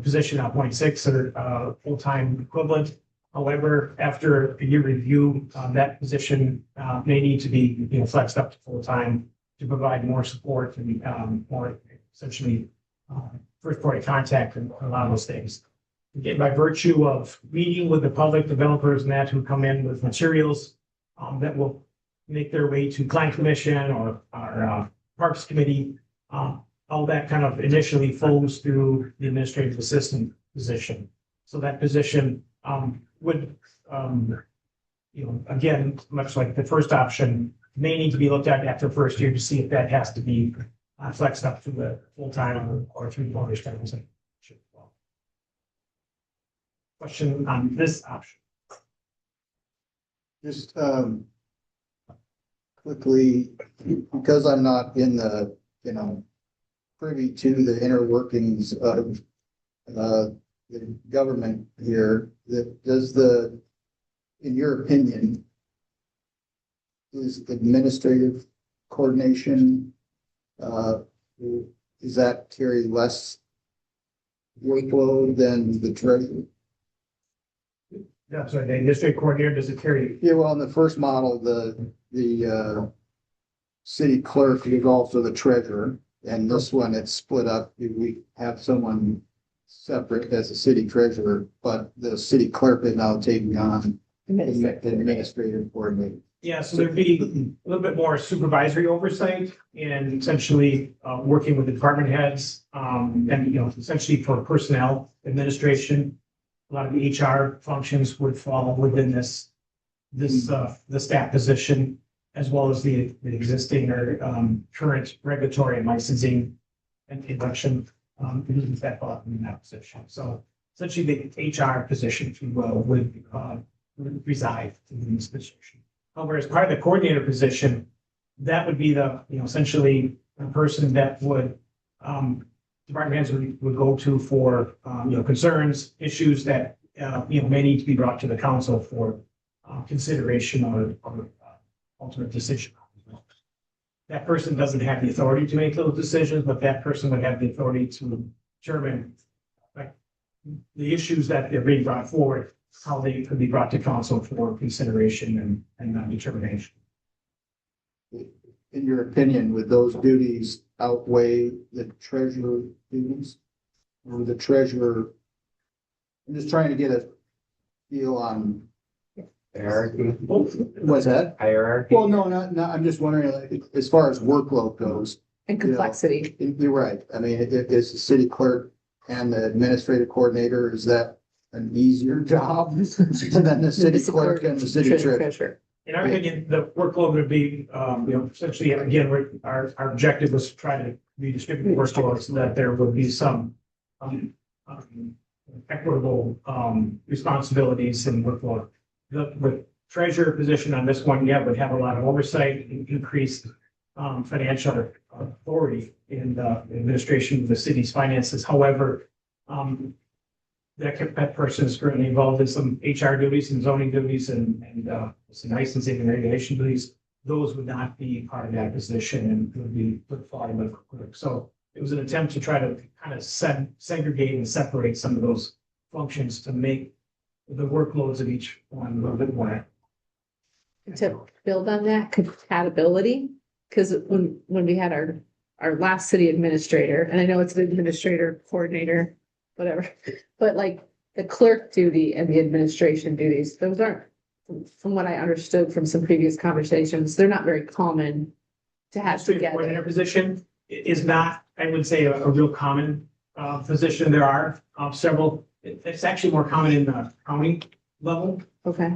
Speaker 9: position at 0.6 or full-time equivalent. However, after a year review, that position may need to be, flexed up to full-time to provide more support and more essentially first point of contact and a lot of those things. Again, by virtue of meeting with the public developers and that who come in with materials that will make their way to Plan Commission or our Parks Committee, all that kind of initially flows through the administrative assistant position. So that position would, again, much like the first option, may need to be looked at after first year to see if that has to be flexed up to the full-time or 3/4 terms. Question on this option?
Speaker 2: Just quickly, because I'm not in the, privy to the inner workings of the government here, in your opinion, is administrative coordination, does that carry less workload than the treasurer?
Speaker 9: Yeah, sorry, the administrative coordinator, does it carry?
Speaker 2: Yeah, well, in the first model, the city clerk is also the treasurer, and this one, it's split up. We have someone separate as a city treasurer, but the city clerk is now taking on administrative coordinator.
Speaker 9: Yeah, so there'd be a little bit more supervisory oversight and essentially working with the department heads, and, essentially for personnel administration. A lot of the HR functions would fall within the staff position, as well as the existing or current regulatory and licensing and election that fall in that position. So essentially, the HR position, if you will, would reside in this position. However, as part of the coordinator position, that would be the essentially a person that would department heads would go to for concerns, issues that may need to be brought to the council for consideration or ultimate decision. That person doesn't have the authority to make those decisions, but that person would have the authority to determine the issues that they're being brought forward, how they could be brought to council for consideration and determination.
Speaker 2: In your opinion, would those duties outweigh the treasurer duties? Or the treasurer, I'm just trying to get a feel on
Speaker 3: Hierarchy.
Speaker 2: what's that?
Speaker 3: Hierarchy.
Speaker 2: Well, no, not, I'm just wondering, like, as far as workload goes.
Speaker 10: And complexity.
Speaker 2: You're right. I mean, is the city clerk and the administrative coordinator, is that an easier job than the city clerk and the city treasurer?
Speaker 9: In our opinion, the workload would be, essentially, again, our objective was to try to redistribute the workload so that there would be some equitable responsibilities and workload. The treasurer position on this one, would have a lot of oversight and increased financial authority in the administration of the city's finances. However, that person is currently involved in some HR duties and zoning duties and some licensing and regulation duties. those would not be part of that position and would be put forward by the clerk. So it was an attempt to try to kind of segregate and separate some of those functions to make the workloads of each one a little bit more.
Speaker 10: To build on that compatibility, because when we had our last city administrator, and I know it's an administrator, coordinator, whatever, but like the clerk duty and the administration duties, those aren't, from what I understood from some previous conversations, they're not very common to have
Speaker 9: Administrative coordinator
Speaker 10: together.
Speaker 9: position is not, I would say, a real common position. There are several, it's actually more common in the county level,
Speaker 10: Okay,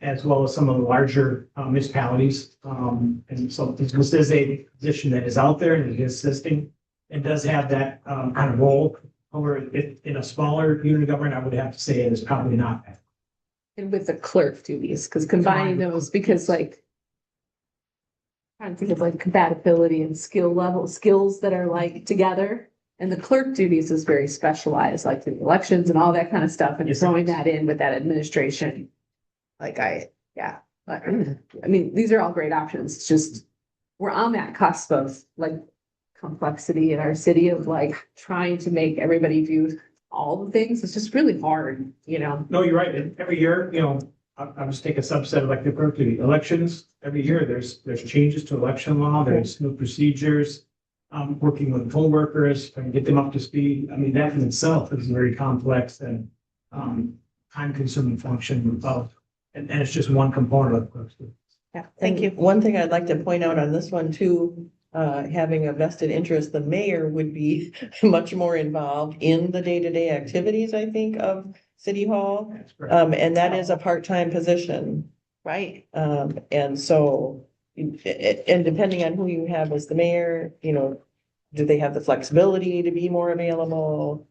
Speaker 9: as well as some of the larger municipalities. And so this is a position that is out there and is assisting and does have that kind of role. However, in a smaller unit of government, I would have to say it is probably not that.
Speaker 10: and with the clerk duties, because combining those, because like trying to think of like compatibility and skills that are like together. And the clerk duties is very specialized, like the elections and all that kind of stuff, and
Speaker 9: Yes,
Speaker 10: throwing that in with that administration. Like but, I mean, these are all great options. It's just, we're on that cusp of like complexity in our city of like trying to make everybody do all the things. It's just really hard, you know?
Speaker 9: No, you're right. And every year, I'll just take a subset of like the clerk duty elections. Every year, there's changes to election law, there's new procedures. Working with poll workers, trying to get them up to speed. I mean, that in itself is very complex and time consuming function of, and it's just one component of the clerk's duty.
Speaker 10: Yeah, thank you.
Speaker 1: One thing I'd like to point out on this one too, having a vested interest, the mayor would be much more involved in the day-to-day activities, I think, of City Hall.
Speaker 9: That's correct.
Speaker 1: And that is a part-time position.
Speaker 10: Right.
Speaker 1: And so, and depending on who you have as the mayor, do they have the flexibility to be more available?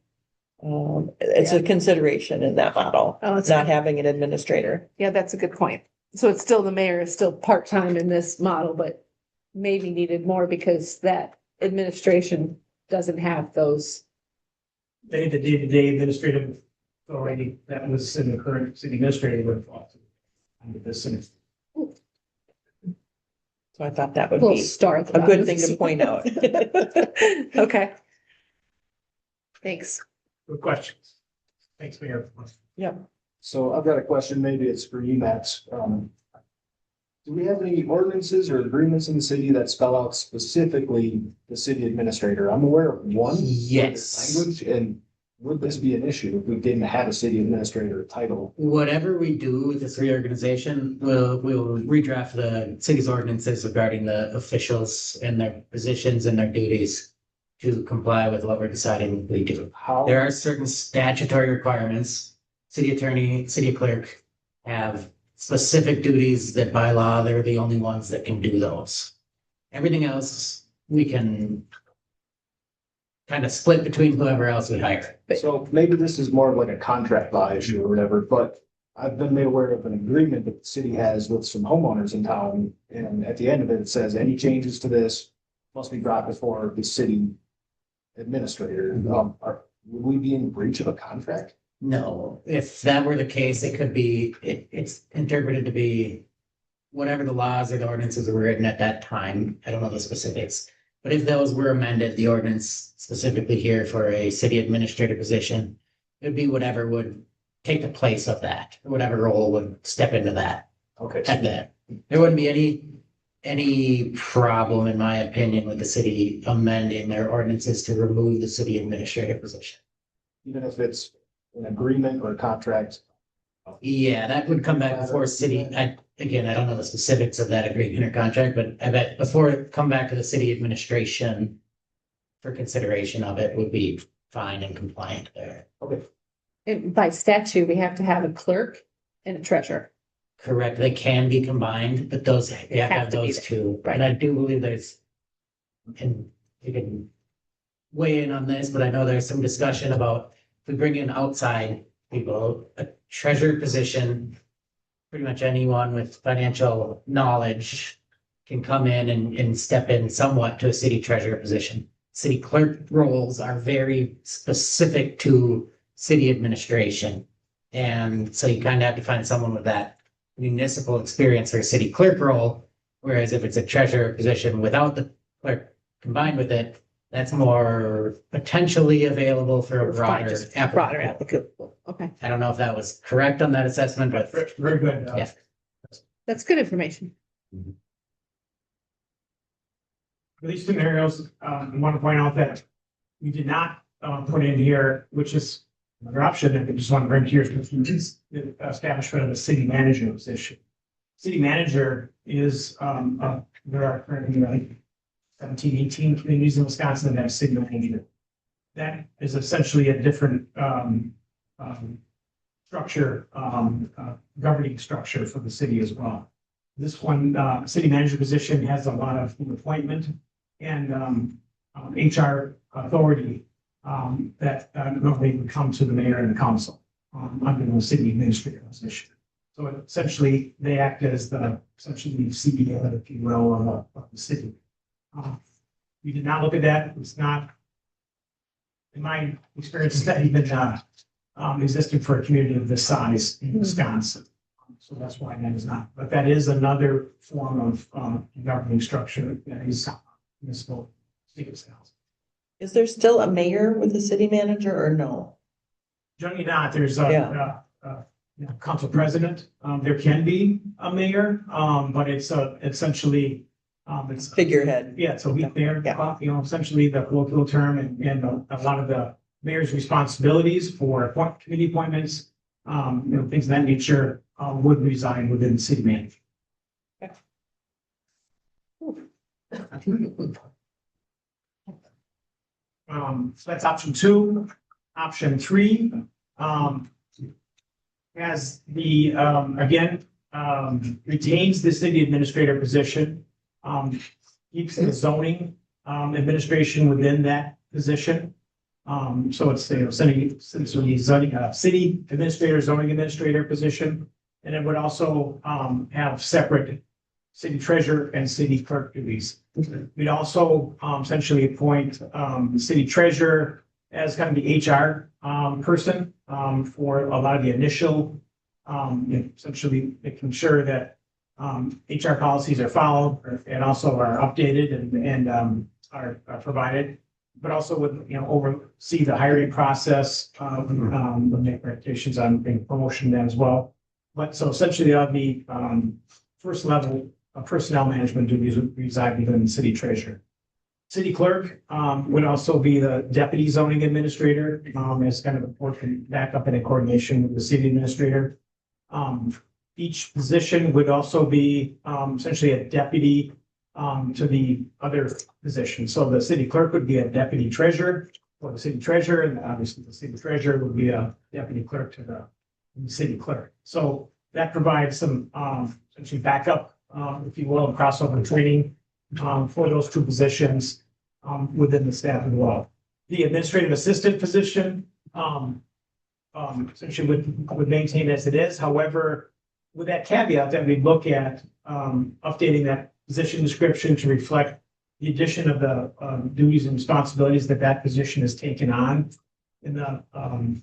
Speaker 1: It's a consideration in that model,
Speaker 10: Oh, it's
Speaker 1: not having an administrator.
Speaker 10: Yeah, that's a good point. So it's still, the mayor is still part-time in this model, but maybe needed more because that administration doesn't have those.
Speaker 9: The day-to-day administrative authority that was in the current city administrator would fall to under this. And
Speaker 1: So I thought that would
Speaker 10: Little
Speaker 1: be
Speaker 10: star at the
Speaker 1: a good
Speaker 10: bottom.
Speaker 1: thing to point out.
Speaker 10: Okay. Thanks.
Speaker 9: good questions. Thanks, Mayor.
Speaker 3: So I've got a question, maybe it's for you, Max. Do we have any ordinances or agreements in the city that spell out specifically the city administrator? I'm aware of one.
Speaker 11: Yes.
Speaker 3: Language, and would this be an issue if we didn't have a city administrator title?
Speaker 11: Whatever we do with this reorganization, we'll redraft the city's ordinances regarding the officials and their positions and their duties to comply with what we're deciding we do.
Speaker 3: How?
Speaker 11: There are certain statutory requirements. City attorney, city clerk have specific duties that by law, they're the only ones that can do those. Everything else, we can kind of split between whoever else we hire.
Speaker 3: So maybe this is more of like a contract law issue or whatever, but I've been made aware of an agreement that the city has with some homeowners in town. And at the end of it, it says any changes to this must be brought before the city administrator. Would we be in breach of a contract?
Speaker 11: No, if that were the case, it could be, it's interpreted to be whatever the laws or the ordinances were written at that time. I don't know the specifics. But if those were amended, the ordinance specifically here for a city administrator position, it would be whatever would take the place of that, or whatever role would step into that.
Speaker 3: Okay.
Speaker 11: At that. There wouldn't be any problem, in my opinion, with the city amending their ordinances to remove the city administrator position.
Speaker 3: Even if it's an agreement or a contract.
Speaker 11: Yeah, that would come back before city, I don't know the specifics of that agreement or contract, but I bet before it come back to the city administration for consideration of it would be fine and compliant there.
Speaker 10: And by statute, we have to have a clerk and a treasurer.
Speaker 11: Correct, they can be combined, but those, you have to
Speaker 10: have
Speaker 11: have
Speaker 10: to be
Speaker 11: those
Speaker 10: there.
Speaker 11: two.
Speaker 10: Right.
Speaker 11: And I do believe and you can weigh in on this, but I know there's some discussion about if we bring in outside people, a treasurer position, pretty much anyone with financial knowledge can come in and step in somewhat to a city treasurer position. City clerk roles are very specific to city administration. And so you kind of have to find someone with that municipal experience for a city clerk role. Whereas if it's a treasurer position without the clerk combined with it, that's more potentially available for a
Speaker 10: Fine,
Speaker 11: broader
Speaker 10: just
Speaker 11: applicant.
Speaker 10: broader applicable, okay,
Speaker 11: I don't know if that was correct on that assessment, but
Speaker 9: Very good.
Speaker 11: Yeah.
Speaker 10: that's good information.
Speaker 9: For these scenarios, I want to point out that we did not put in here, which is another option, and I just want to bring to your attention, is the establishment of a city manager position. City manager is, there are currently like 17, 18 communities in Wisconsin that have a city manager. That is essentially a different structure, governing structure for the city as well. This one, city manager position has a lot of appointment and HR authority that normally would come to the mayor and the council under the city administrator position. So essentially, they act as essentially the CEO, if you will, of the city. We did not look at that. It's not, in my experience, it's not even existed for a community of this size in Wisconsin. So that's why that is not, but that is another form of governing structure that is municipal state styles.
Speaker 1: Is there still a mayor with the city manager or no?
Speaker 9: Generally not, there's
Speaker 1: Yeah.
Speaker 9: council president, there can be a mayor, but it's essentially, it's.
Speaker 1: Figurehead.
Speaker 9: Yeah, so they're,
Speaker 1: Yeah.
Speaker 9: Essentially the colloquial term and a lot of the mayor's responsibilities for committee appointments, things of that nature, would reside within the city manager. So that's option 2. Option 3, has the, again, retains the city administrator position, keeps the zoning, administration within that position. So it's, city administrator, zoning administrator position. And it would also, have separate city treasurer and city clerk duties. We'd also, essentially appoint, the city treasurer as kind of the HR, person, for a lot of the initial, essentially making sure that, HR policies are followed and also are updated and are provided, but also would, oversee the hiring process, would make recommendations on promotion then as well. But so essentially on the first level of personnel management duties would reside within the city treasurer. City clerk would also be the deputy zoning administrator, as kind of important backup and in coordination with the city administrator. Each position would also be essentially a deputy to the other position. So the city clerk would be a deputy treasurer for the city treasurer, and obviously the city treasurer would be a deputy clerk to the city clerk. So that provides some essentially backup, if you will, and crossover training for those two positions within the staff as well. The administrative assistant position essentially would maintain as it is. However, with that caveat that we look at updating that position description to reflect the addition of the duties and responsibilities that position has taken on in the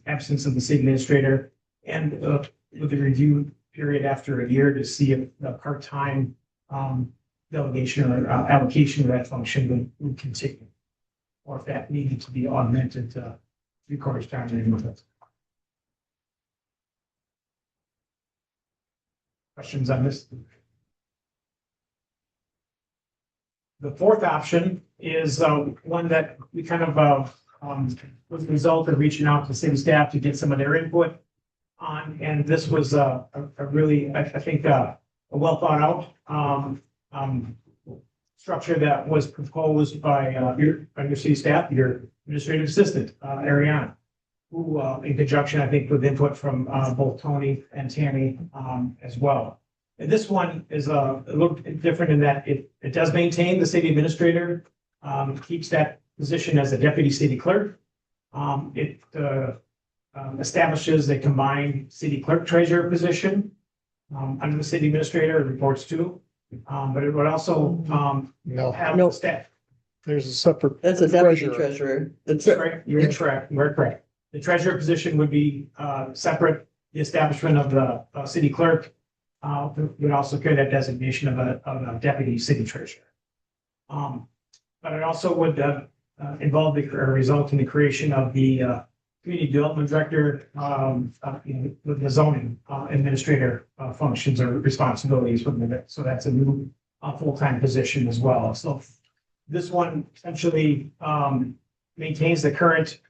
Speaker 9: absence of the city administrator, and with the review period after a year to see if the part-time delegation or allocation of that function would continue, or if that needed to be augmented to record time with it. Questions on this? The fourth option is one that we kind of was the result of reaching out to city staff to get some of their input on, and this was a really, I think, a well thought out structure that was proposed by your city staff, your administrative assistant, Ariana, who in conjunction, I think, with input from both Tony and Tammy as well. And this one is a little bit different in that it does maintain the city administrator, keeps that position as a deputy city clerk. It establishes a combined city clerk treasurer position under the city administrator, it reports to. But it would also have
Speaker 1: No.
Speaker 9: staff.
Speaker 3: There's a separate.
Speaker 1: That's a deputy treasurer.
Speaker 9: That's right. You're correct. You're correct. The treasurer position would be separate. The establishment of the city clerk would also carry that designation of a deputy city treasurer. But it also would involve or result in the creation of the community development director, with the zoning administrator functions or responsibilities within it. So that's a new full-time position as well. So this one essentially maintains the current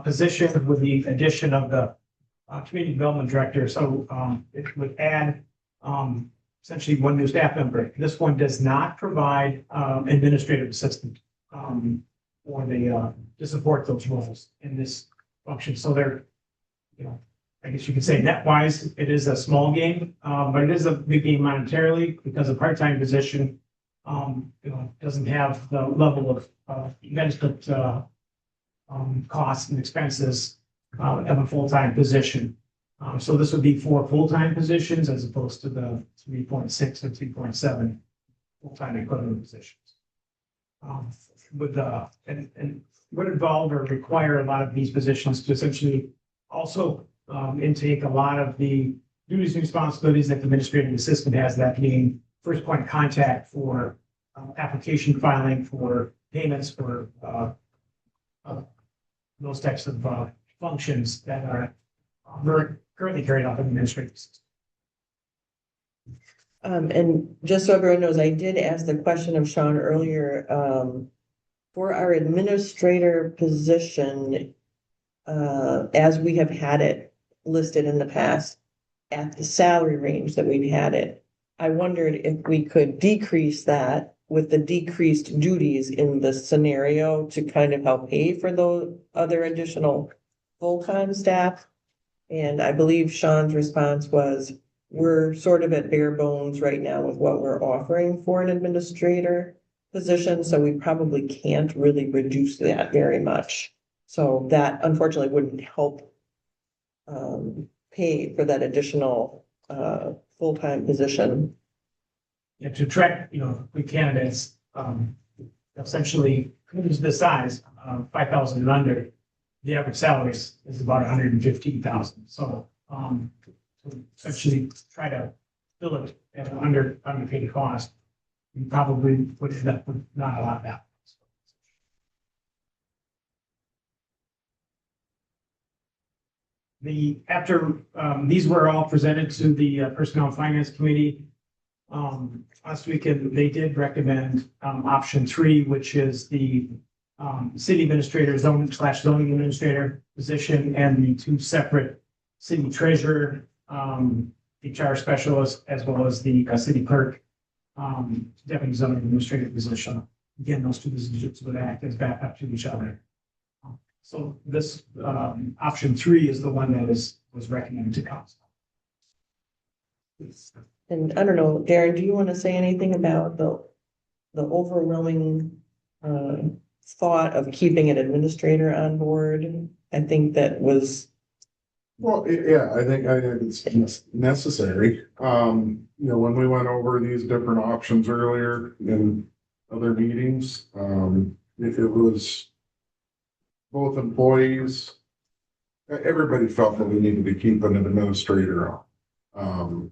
Speaker 9: position with the addition of the community development director. So it would add essentially one new staff member. This one does not provide administrative assistant for the to support those roles in this function. So they're, I guess you could say net wise, it is a small game, but it is a big game monetarily because a part-time position doesn't have the level of management costs and expenses of a full-time position. So this would be 4 full-time positions as opposed to the 3.6 or 3.7 full-time equivalent positions. And would involve or require a lot of these positions to essentially also intake a lot of the duties and responsibilities that the administrative assistant has, that being first point of contact for application filing, for payments, for those types of functions that are currently carried out in the administrative system.
Speaker 1: And just so everyone knows, I did ask the question of Sean earlier, for our administrator position, as we have had it listed in the past at the salary range that we've had it, I wondered if we could decrease that with the decreased duties in the scenario to kind of help pay for those other additional full-time staff. And I believe Sean's response was, we're sort of at bare bones right now with what we're offering for an administrator position, so we probably can't really reduce that very much. So that unfortunately wouldn't help pay for that additional full-time position.
Speaker 9: Yeah, to attract, the candidates, essentially, who's the size, 5,000 and under, the average salary is about 115,000. So, essentially try to fill it at an underpaid cost. You probably would end up with not a lot of that. These were all presented to the Personnel and Finance Committee last week, and they did recommend option 3, which is the city administrator, zoning administrator position, and the 2 separate city treasurer, HR specialist, as well as the city clerk, deputy zoning administrator position. Again, those 2 positions would act as backup to each other. So this option 3 is the one that was recommended to council.
Speaker 1: And I don't know, Darren, do you want to say anything about the overwhelming thought of keeping an administrator on board? I think that was.
Speaker 3: Well, yeah, I think it's necessary. When we went over these different options earlier in other meetings, it was both employees, everybody felt that we needed to keep an administrator on,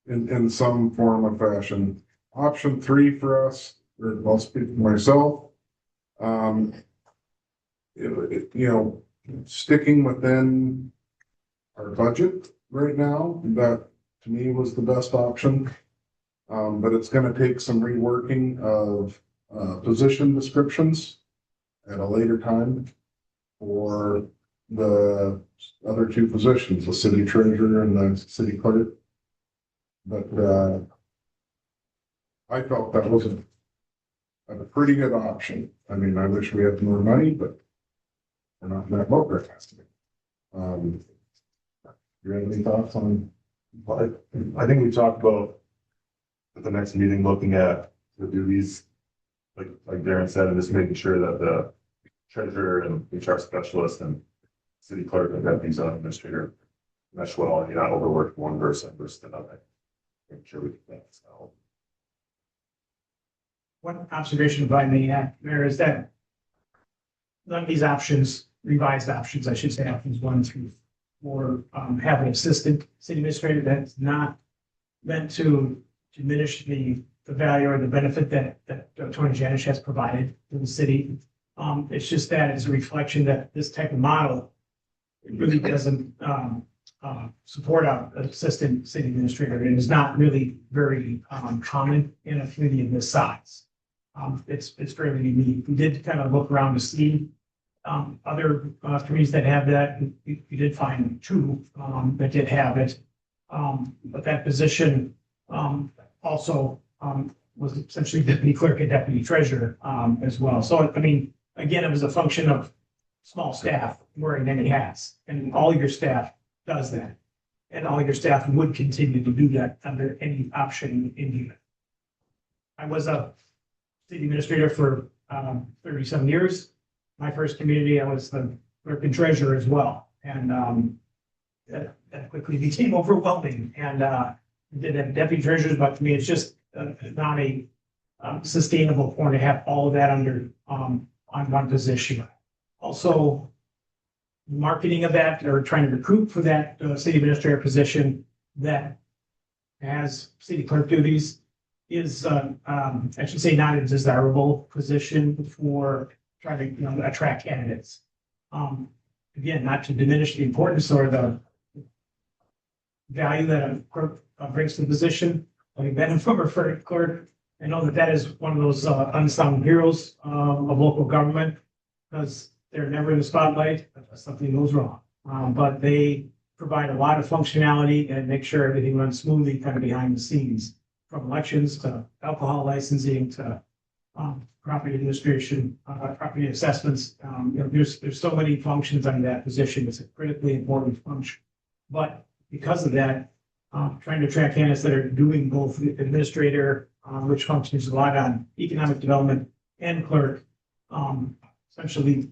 Speaker 3: in some form or fashion. Option 3 for us, or I'll speak for myself, sticking within our budget right now, that to me was the best option. But it's going to take some reworking of position descriptions at a later time for the other 2 positions, the city treasurer and the city clerk. But I felt that was a pretty good option. I mean, I wish we had more money, but we're not in that boat right now. You have any thoughts on?
Speaker 12: I think we talked about at the next meeting, looking at the duties, like Darren said, and just making sure that the treasurer and HR specialist and city clerk and deputy zone administrator mesh well, and you're not overworking one person versus another. Make sure we can that. So.
Speaker 9: One observation if I may add there is that none of these options, revised options, I should say, options 1 through 4, have an assistant city administrator. That's not meant to diminish the value or the benefit that Tony Janish has provided to the city. It's just that it's a reflection that this type of model really doesn't support our assistant city administrator, and is not really very common in a community of this size. It's fairly unique. We did kind of look around to see other communities that have that. We did find two that did have it. But that position also was essentially deputy clerk and deputy treasurer as well. So, I mean, again, it was a function of small staff wearing many hats, and all your staff does that. And all your staff would continue to do that under any option in here. I was a city administrator for 37 years. My first community, I was the clerk and treasurer as well. And that quickly became overwhelming, and did have deputy treasurers, but to me, it's just not a sustainable form to have all of that under on one position. Also, marketing of that, or trying to recruit for that city administrator position that has city clerk duties is, I should say, not a desirable position for trying to, attract candidates. Again, not to diminish the importance or the value that a clerk brings to the position. I've been a former clerk. I know that is one of those unsung heroes of local government, because they're never in the spotlight if something goes wrong. But they provide a lot of functionality and make sure everything runs smoothly kind of behind the scenes, from elections to alcohol licensing to property administration, property assessments. There's so many functions under that position. It's a critically important function. But because of that, trying to attract candidates that are doing both administrator, which functions a lot on economic development, and clerk, essentially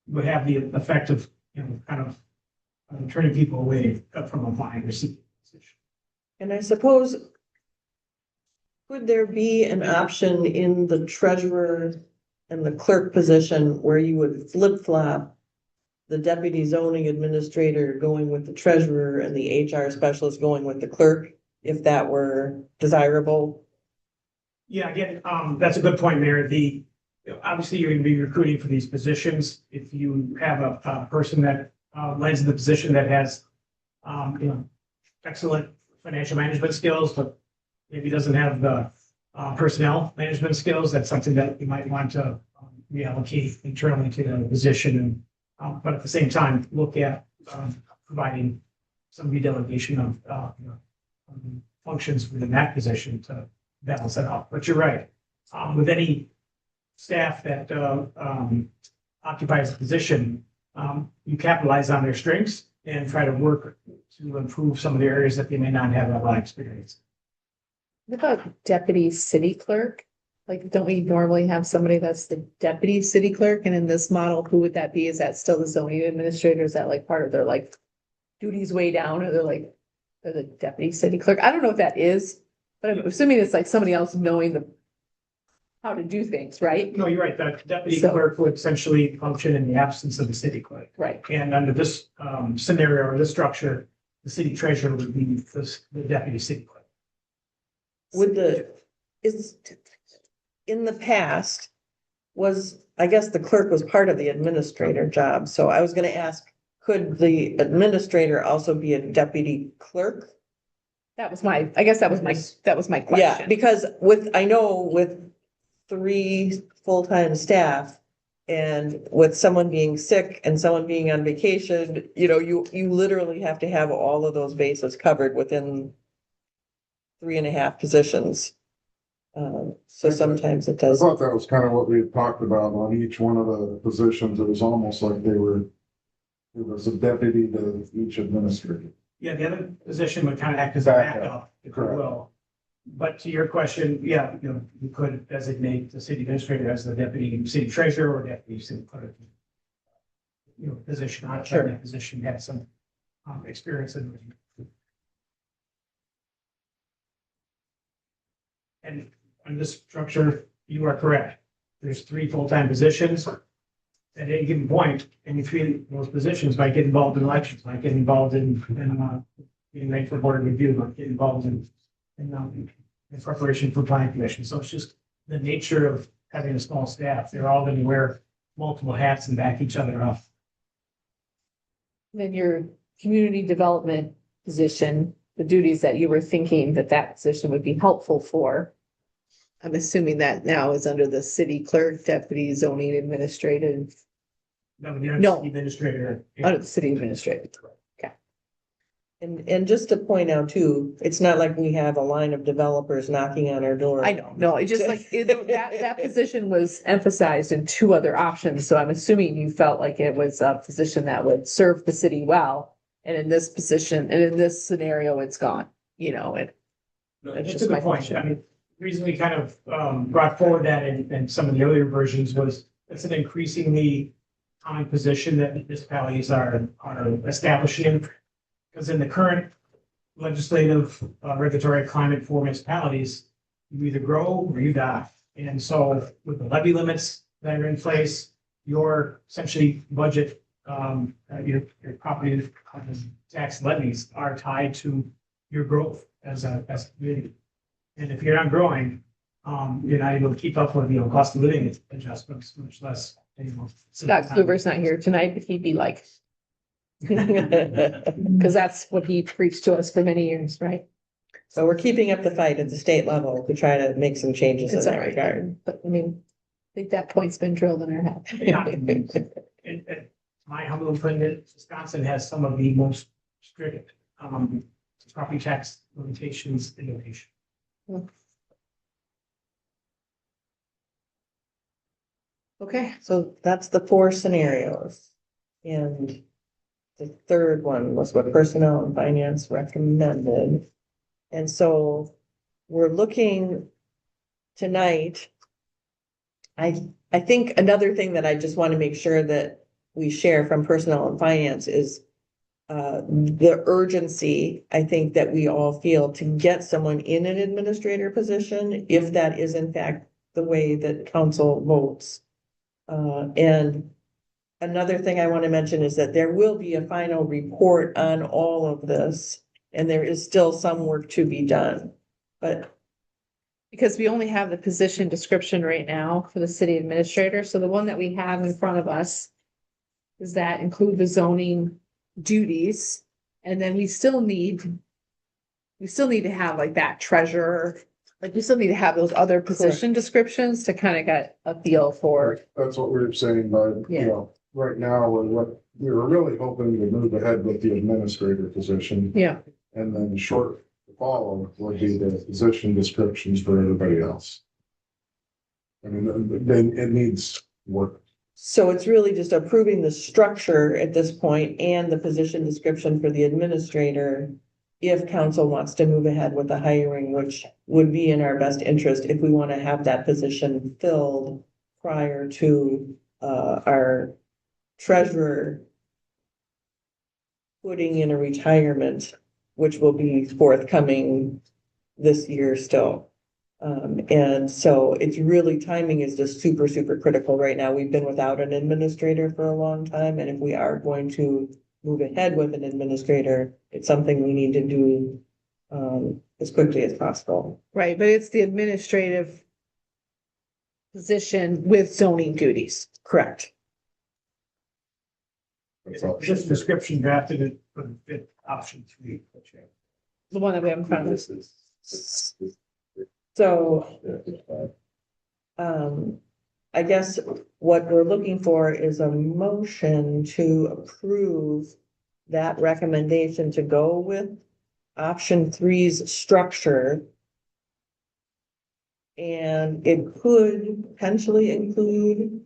Speaker 9: would have the effect of, kind of turning people away from applying or seeking position.
Speaker 1: And I suppose, could there be an option in the treasurer and the clerk position where you would flip-flop the deputy zoning administrator going with the treasurer and the HR specialist going with the clerk, if that were desirable?
Speaker 9: Yeah, again, that's a good point, Mayor. Obviously, you're going to be recruiting for these positions. If you have a person that lands in the position that has, excellent financial management skills, but maybe doesn't have the personnel management skills, that's something that you might want to reallocate internally to the position. And but at the same time, look at providing some redelegation of functions within that position to balance that out. But you're right. With any staff that occupies a position, you capitalize on their strengths and try to work to improve some of the areas that they may not have a lot of experience.
Speaker 10: What about deputy city clerk? Like, don't we normally have somebody that's the deputy city clerk? And in this model, who would that be? Is that still the zoning administrator? Is that like part of their duties way down, or they're the deputy city clerk? I don't know if that is, but I'm assuming it's like somebody else knowing how to do things, right?
Speaker 9: No, you're right. The deputy clerk would essentially function in the absence of the city clerk.
Speaker 10: Right.
Speaker 9: And under this scenario or this structure, the city treasurer would be the deputy city clerk.
Speaker 1: In the past, I guess the clerk was part of the administrator job, so I was gonna ask, could the administrator also be a deputy clerk?
Speaker 10: That was my question.
Speaker 1: Yeah, because I know with 3 full-time staff and with someone being sick and someone being on vacation, you literally have to have all of those bases covered within 3.5 positions. So sometimes it
Speaker 13: I
Speaker 1: does.
Speaker 13: thought that was kind of what we had talked about on each one of the positions. It was almost like it was a deputy to each administrator.
Speaker 9: Yeah, the other position would kind of act as a backup, if you
Speaker 13: Correct.
Speaker 9: will. But to your question, yeah, you could designate the city administrator as the deputy city treasurer or deputy city clerk. Position, not sure that position had some experience in. And on this structure, you are correct. There's 3 full-time positions. At any given point, any 3 of those positions might get involved in elections, might get involved in being made for board review, might get involved in in preparation for planning commission. So it's just the nature of having a small staff. They're all gonna wear multiple hats and back each other up.
Speaker 10: Then your community development position, the duties that you were thinking that that position would be helpful for. I'm assuming that now is under the city clerk, deputy zoning administrative, No.
Speaker 9: Administrator.
Speaker 10: under the city administrative.
Speaker 1: And just to point out too, it's not like we have a line of developers knocking on our door.
Speaker 10: I know, no, it's just like, that position was emphasized in two other options, so I'm assuming you felt like it was a position that would serve the city well. And in this position, and in this scenario, it's gone, you know, and
Speaker 9: That's
Speaker 10: just
Speaker 9: a good
Speaker 10: my
Speaker 9: point.
Speaker 10: question.
Speaker 9: I mean, the reason we kind of brought forward that in some of the earlier versions was it's an increasingly common position that municipalities are establishing. Because in the current legislative regulatory climate for municipalities, you either grow or you die. And so with the levy limits that are in place, your essentially budget, your property tax levies are tied to your growth as a community. And if you're not growing, you're not able to keep up with, cost of living adjustments, much less.
Speaker 10: Scott Kluger's not here tonight, but he'd be like, because that's what he preached to us for many years, right?
Speaker 1: So we're keeping up the fight at the state level to try to make some changes in
Speaker 10: It's
Speaker 1: that
Speaker 10: all right.
Speaker 1: regard.
Speaker 10: But I mean, I think that point's been drilled in our head.
Speaker 9: Yeah. And my humble opinion, Wisconsin has some of the most strict property tax limitations in the nation.
Speaker 10: Okay,
Speaker 1: So that's the 4 scenarios. And the third one was what personnel and finance recommended. And so we're looking tonight. I think another thing that I just want to make sure that we share from personnel and finance is the urgency, I think, that we all feel to get someone in an administrator position, if that is in fact the way that council votes. And another thing I want to mention is that there will be a final report on all of this, and there is still some work to be done. But
Speaker 10: because we only have the position description right now for the city administrator, so the one that we have in front of us does that include the zoning duties, and then we still need to have like that treasurer, like we still need to have those other position descriptions to kind of get a feel for.
Speaker 13: That's what we were saying, by,
Speaker 10: Yeah.
Speaker 13: right now, what we were really hoping to move ahead with the administrator position.
Speaker 10: Yeah.
Speaker 13: And then short to follow would be the position descriptions for everybody else. I mean, then it needs work.
Speaker 1: so it's really just approving the structure at this point and the position description for the administrator. If council wants to move ahead with the hiring, which would be in our best interest if we want to have that position filled prior to our treasurer putting in a retirement, which will be forthcoming this year still. And so it's really, timing is just super, super critical right now. We've been without an administrator for a long time, and if we are going to move ahead with an administrator, it's something we need to do as quickly as possible.
Speaker 10: Right, but it's the administrative position with zoning duties.
Speaker 1: Correct.
Speaker 9: This description drafted it for the option 3.
Speaker 10: The one that we have in front of us.
Speaker 1: So I guess what we're looking for is a motion to approve that recommendation to go with option 3's structure. And it could potentially include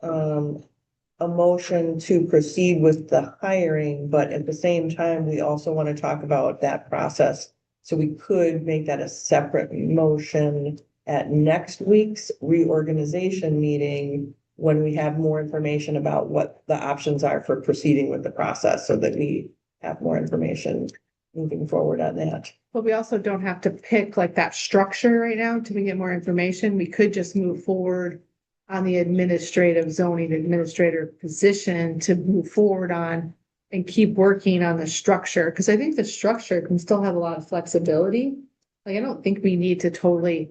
Speaker 1: a motion to proceed with the hiring, but at the same time, we also want to talk about that process. So we could make that a separate motion at next week's reorganization meeting when we have more information about what the options are for proceeding with the process, so that we have more information moving forward on that.
Speaker 10: But we also don't have to pick like that structure right now till we get more information. We could just move forward on the administrative zoning administrator position to move forward on and keep working on the structure. Because I think the structure can still have a lot of flexibility Like, I don't think we need to totally,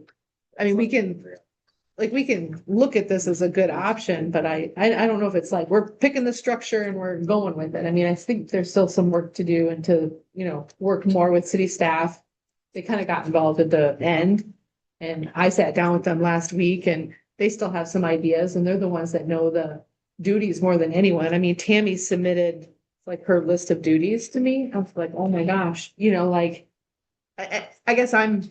Speaker 10: I mean, we can look at this as a good option, but I don't know if it's like, we're picking the structure and we're going with it. I mean, I think there's still some work to do and to, work more with city staff. They kind of got involved at the end. And I sat down with them last week and they still have some ideas and they're the ones that know the duties more than anyone. I mean, Tammy submitted like her list of duties to me. I was like, oh my gosh, like, I guess I'm.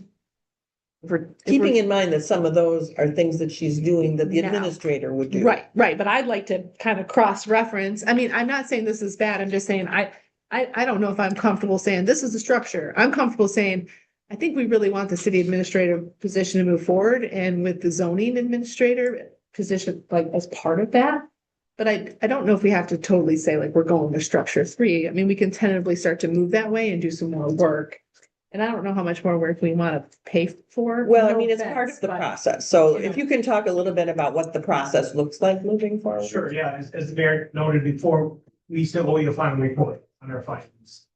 Speaker 1: Keeping in mind that some of those are things that she's doing that the
Speaker 10: Now.
Speaker 1: administrator would do.
Speaker 10: Right, but I'd like to kind of cross-reference. I mean, I'm not saying this is bad. I'm just saying, I don't know if I'm comfortable saying this is the structure. I'm comfortable saying, I think we really want the city administrator position to move forward and with the zoning administrator position, like as part of that. But I don't know if we have to totally say like, we're going to structure 3. I mean, we can tentatively start to move that way and do some more work. And I don't know how much more work we want to pay for.
Speaker 1: Well, I
Speaker 10: No
Speaker 1: mean, it's
Speaker 10: offense,
Speaker 1: part of the
Speaker 10: but-
Speaker 1: process. So
Speaker 10: Yeah.
Speaker 1: if you can talk a little bit about what the process looks like moving forward.
Speaker 9: Sure, yeah, as the mayor noted before, we still owe you a final report on our findings,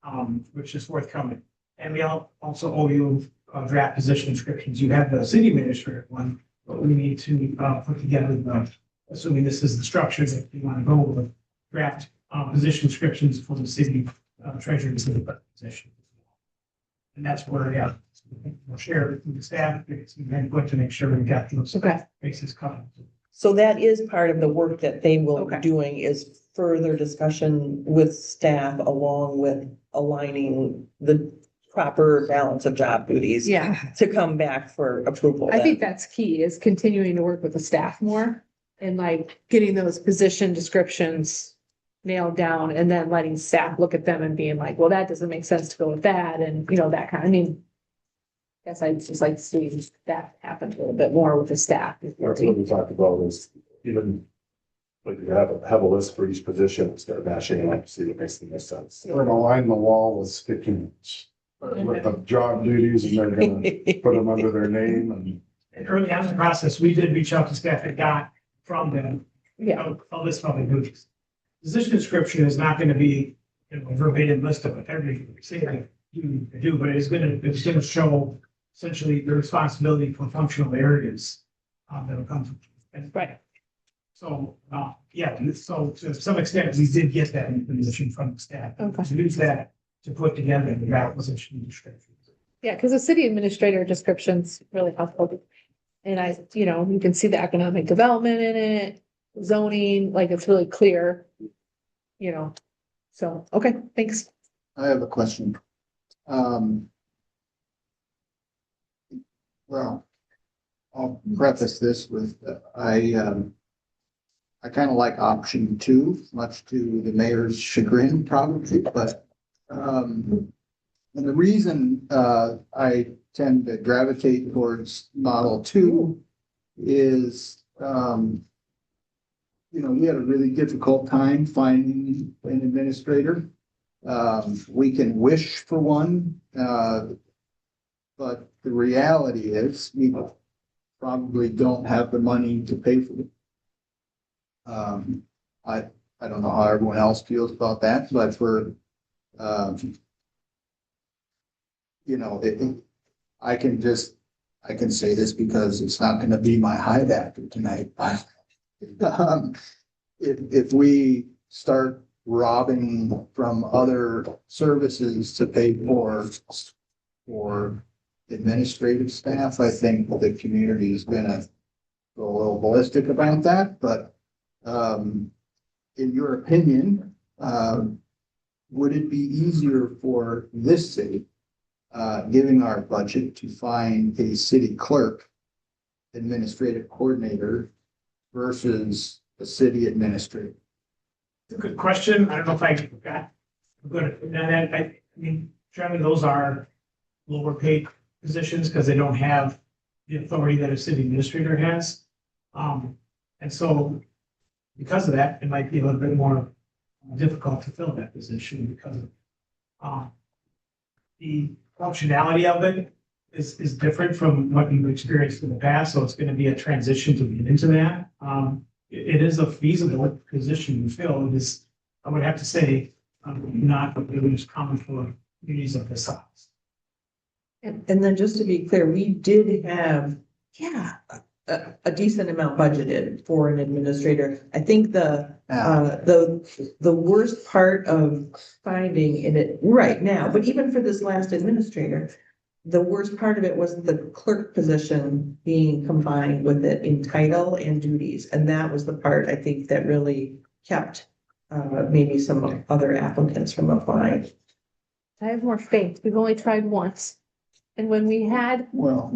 Speaker 9: which is forthcoming. And we also owe you draft position descriptions. You have the city administrator one, but we need to put together assuming this is the structure that you want to go with, draft position descriptions for the city treasurer and city position. And that's where, yeah, we'll share it with the staff, get some input to make sure we got those
Speaker 10: Okay.
Speaker 9: bases covered.
Speaker 1: So that is part of the work that they will be
Speaker 10: Okay.
Speaker 1: doing is further discussion with staff along with aligning the proper balance of job duties.
Speaker 10: Yeah.
Speaker 1: To come back for approval.
Speaker 10: I think that's key is continuing to work with the staff more and like getting those position descriptions nailed down and then letting staff look at them and being like, well, that doesn't make sense to go with that. And that kind of, I mean, I guess I'd just like to see that happen a little bit more with the staff.
Speaker 12: That's what we talked about is even like you have a list for each position, instead of mashing it up to see what makes the most sense.
Speaker 13: They're gonna line the wall with sticky notes with the job duties and they're gonna put them under their name and.
Speaker 9: And early on in the process, we did reach out to staff and got from them
Speaker 10: Yeah.
Speaker 9: a list of the duties. Position description is not going to be a verbatim list of every single you do, but it's going to show essentially the responsibility for functional areas that'll come from.
Speaker 10: Right.
Speaker 9: So, so to some extent, we did get that information from the staff.
Speaker 10: Okay.
Speaker 9: To use that to put together the draft position description.
Speaker 10: Yeah, because the city administrator description's really helpful. And you can see the economic development in it, zoning, like it's really clear. So, okay, thanks.
Speaker 2: I have a question. Well, I'll preface this with, I kind of like option 2, much to the mayor's chagrin probably, but, and the reason, I tend to gravitate towards model 2 is, we had a really difficult time finding an administrator. We can wish for one, but the reality is we probably don't have the money to pay for it. I don't know how everyone else feels about that, but for, I can say this because it's not gonna be my hive after tonight. If we start robbing from other services to pay for administrative staff, I think the community is gonna go a little ballistic about that, but in your opinion, would it be easier for this city, giving our budget, to find a city clerk, administrative coordinator versus a city administrator?
Speaker 9: It's a good question. I don't know if I got good. I mean, generally those are lower paid positions because they don't have the authority that a city administrator has. And so because of that, it might be a little bit more difficult to fill that position because of the functionality of it is different from what you've experienced in the past. So it's going to be a transition to get into that. It is a feasible position to fill. It is, I would have to say, not what is common for communities of this size.
Speaker 1: And then just to be clear, we did have, yeah, a decent amount budgeted for an administrator. I think the worst part of finding in it right now, but even for this last administrator, the worst part of it was the clerk position being combined with it in title and duties. And that was the part I think that really kept maybe some other applicants from applying.
Speaker 10: I have more faith. We've only tried once. And when we had,
Speaker 2: Well,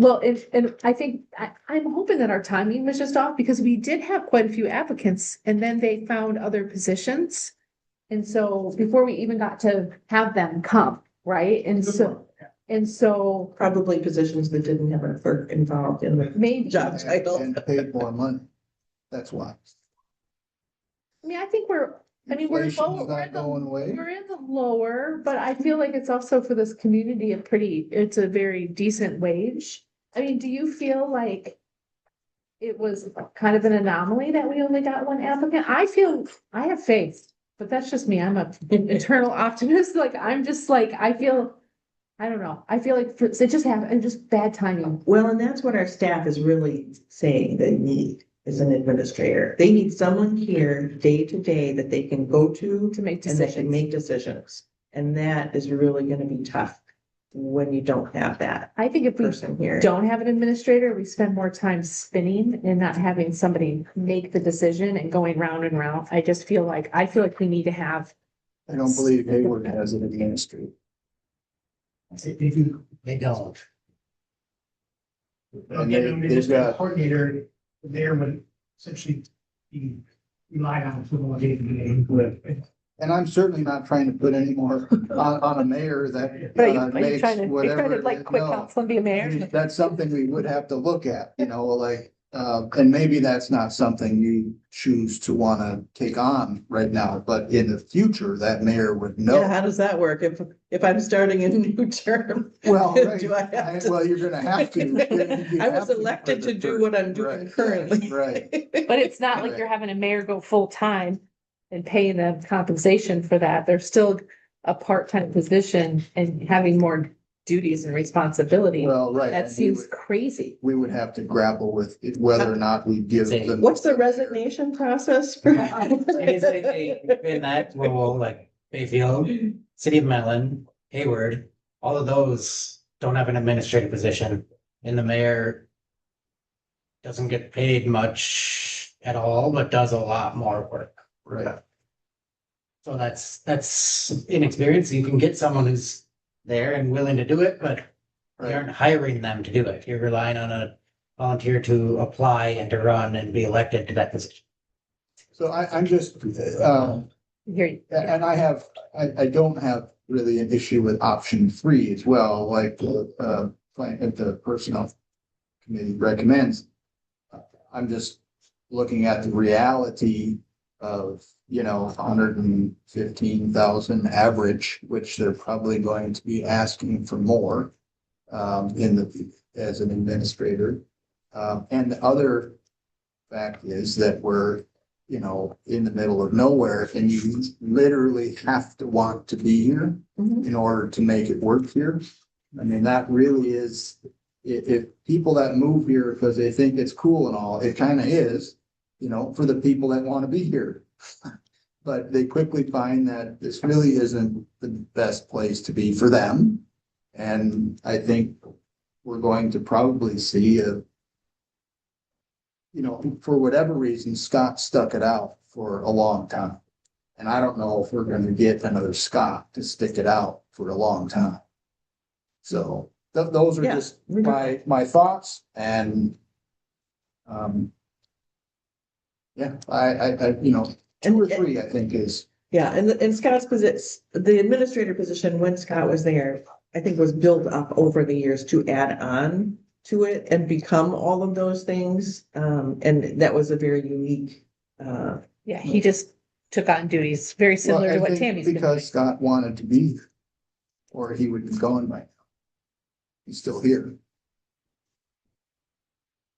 Speaker 10: and I think, I'm hoping that our timing was just off because we did have quite a few applicants and then they found other positions. And so before we even got to have them come, right? And so
Speaker 1: Probably positions that didn't have a clerk involved in the
Speaker 10: maybe,
Speaker 1: job title.
Speaker 2: and paid more money. That's why.
Speaker 10: I mean, I think we're
Speaker 2: Inflation's
Speaker 10: lower,
Speaker 2: not going away.
Speaker 10: we're in the lower, but I feel like it's also for this community it's a very decent wage. I mean, do you feel like it was kind of an anomaly that we only got one applicant? I have faith, but that's just me. I'm an internal optimist. Like, I'm just like, I don't know. I feel like it just happened, just bad timing.
Speaker 1: Well, and that's what our staff is really saying they need is an administrator. They need someone here day to day that they can go to
Speaker 10: make
Speaker 1: and they can
Speaker 10: decisions.
Speaker 1: make decisions. And that is really gonna be tough when you don't have that
Speaker 10: I think if we
Speaker 1: person here.
Speaker 10: don't have an administrator, we spend more time spinning and not having somebody make the decision and going round and round. I feel like we need to have.
Speaker 2: I don't believe Hayward has an administrator.
Speaker 11: They don't.
Speaker 2: And they've got,
Speaker 9: Coordinator, there would essentially be relied on for more day-to-day.
Speaker 2: and I'm certainly not trying to put any more on a mayor that
Speaker 10: Are you
Speaker 2: makes
Speaker 10: trying to
Speaker 2: whatever.
Speaker 10: like quit
Speaker 2: No.
Speaker 10: council and be a
Speaker 2: I
Speaker 10: mayor?
Speaker 2: mean, that's something we would have to look at, like, and maybe that's not something you choose to wanna take on right now, but in the future, that mayor would
Speaker 1: Yeah,
Speaker 2: know.
Speaker 1: how does that work? If I'm starting a new term?
Speaker 2: Well, right.
Speaker 1: Do I have to?
Speaker 2: Well, you're gonna have to. You
Speaker 1: I was
Speaker 2: have to
Speaker 1: elected
Speaker 2: for
Speaker 1: to
Speaker 2: the
Speaker 1: do
Speaker 2: first-
Speaker 1: what I'm doing
Speaker 2: right,
Speaker 1: currently.
Speaker 2: Right.
Speaker 10: But it's not like you're having a mayor go full-time and paying them compensation for that. They're still a part-time position and having more duties and responsibility.
Speaker 2: Well, right.
Speaker 10: That
Speaker 2: and
Speaker 10: seems crazy.
Speaker 2: we would have to grapple with it, whether or not we give them.
Speaker 1: What's the resignation process for?
Speaker 11: In that role, like Bayfield, City of Mellon, Hayward, all of those don't have an administrative position. And the mayor doesn't get paid much at all, but does a lot more work.
Speaker 2: Right.
Speaker 11: So that's inexperience. You can get someone who's there and willing to do it, but you
Speaker 2: Right.
Speaker 11: aren't hiring them to do it. You're relying on a volunteer to apply and to run and be elected to that position.
Speaker 2: So I'm just,
Speaker 10: Here,
Speaker 2: and I don't have really an issue with option 3 as well, like the personnel committee recommends. I'm just looking at the reality of, 115,000 average, which they're probably going to be asking for more as an administrator. And the other fact is that we're, in the middle of nowhere and you literally have to want to be here
Speaker 1: Mhm.
Speaker 2: in order to make it work here. I mean, that really is, if people that move here because they think it's cool and all, it kind of is, for the people that want to be here. But they quickly find that this really isn't the best place to be for them. And I think we're going to probably see for whatever reason, Scott stuck it out for a long time. And I don't know if we're gonna get another Scott to stick it out for a long time. So those are
Speaker 1: Yeah.
Speaker 2: just my thoughts and yeah, I 2 or 3, I think is,
Speaker 1: Yeah, and Scott's position, the administrator position when Scott was there, I think was built up over the years to add on to it and become all of those things. And that was a very unique,
Speaker 10: yeah, he just took on duties very similar
Speaker 2: well,
Speaker 10: to
Speaker 2: I
Speaker 10: what
Speaker 2: think
Speaker 10: Tammy's been doing.
Speaker 2: because Scott wanted to be here. Or he would be gone by now. He's still here.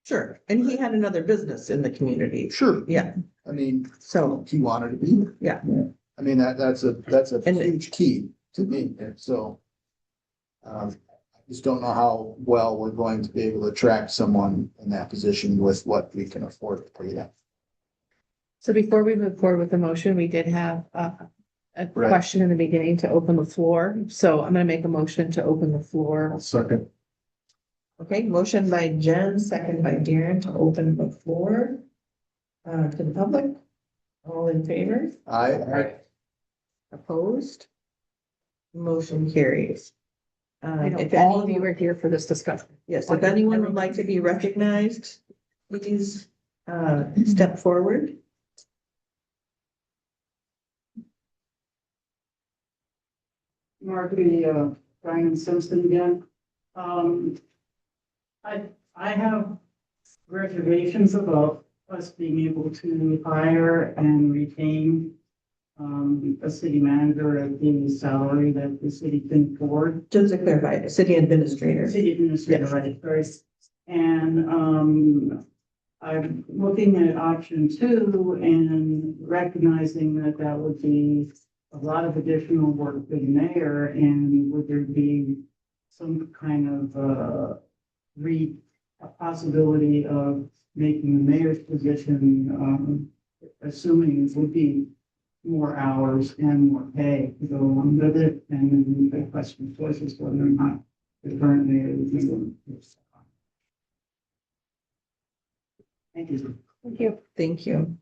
Speaker 1: sure, and he had another business in the community.
Speaker 2: Sure.
Speaker 1: Yeah,
Speaker 2: I mean,
Speaker 1: so,
Speaker 2: he wanted to be here.
Speaker 1: yeah.
Speaker 2: I mean, that's a
Speaker 1: And-
Speaker 2: huge key to me, and so. Just don't know how well we're going to be able to attract someone in that position with what we can afford to pay them.
Speaker 10: So before we move forward with the motion, we did have a
Speaker 2: Right.
Speaker 10: question in the beginning to open the floor. So I'm gonna make a motion to open the floor.
Speaker 13: Second.
Speaker 1: Okay, motion by Jen, second by Darren to open the floor to the public. All in favor? Opposed? Motion carries.
Speaker 10: I know
Speaker 1: If
Speaker 10: all of you
Speaker 1: anyone,
Speaker 10: are here for this discussion.
Speaker 1: yes, if anyone would like to be recognized, please step forward.
Speaker 7: Marty, Brian Simpson again. I have reservations about us being able to hire and retain a city manager at the salary that the city can afford.
Speaker 1: Just to clarify, city administrator.
Speaker 7: City administrator, right, sorry. And I'm looking at option 2 and recognizing that that would be a lot of additional work for the mayor, and would there be some kind of a possibility of making the mayor's position, assuming it would be more hours and more pay to go along with it, and then the question of choice is whether or not the current mayor would be willing to. Thank you.
Speaker 10: Thank you.
Speaker 1: Thank you.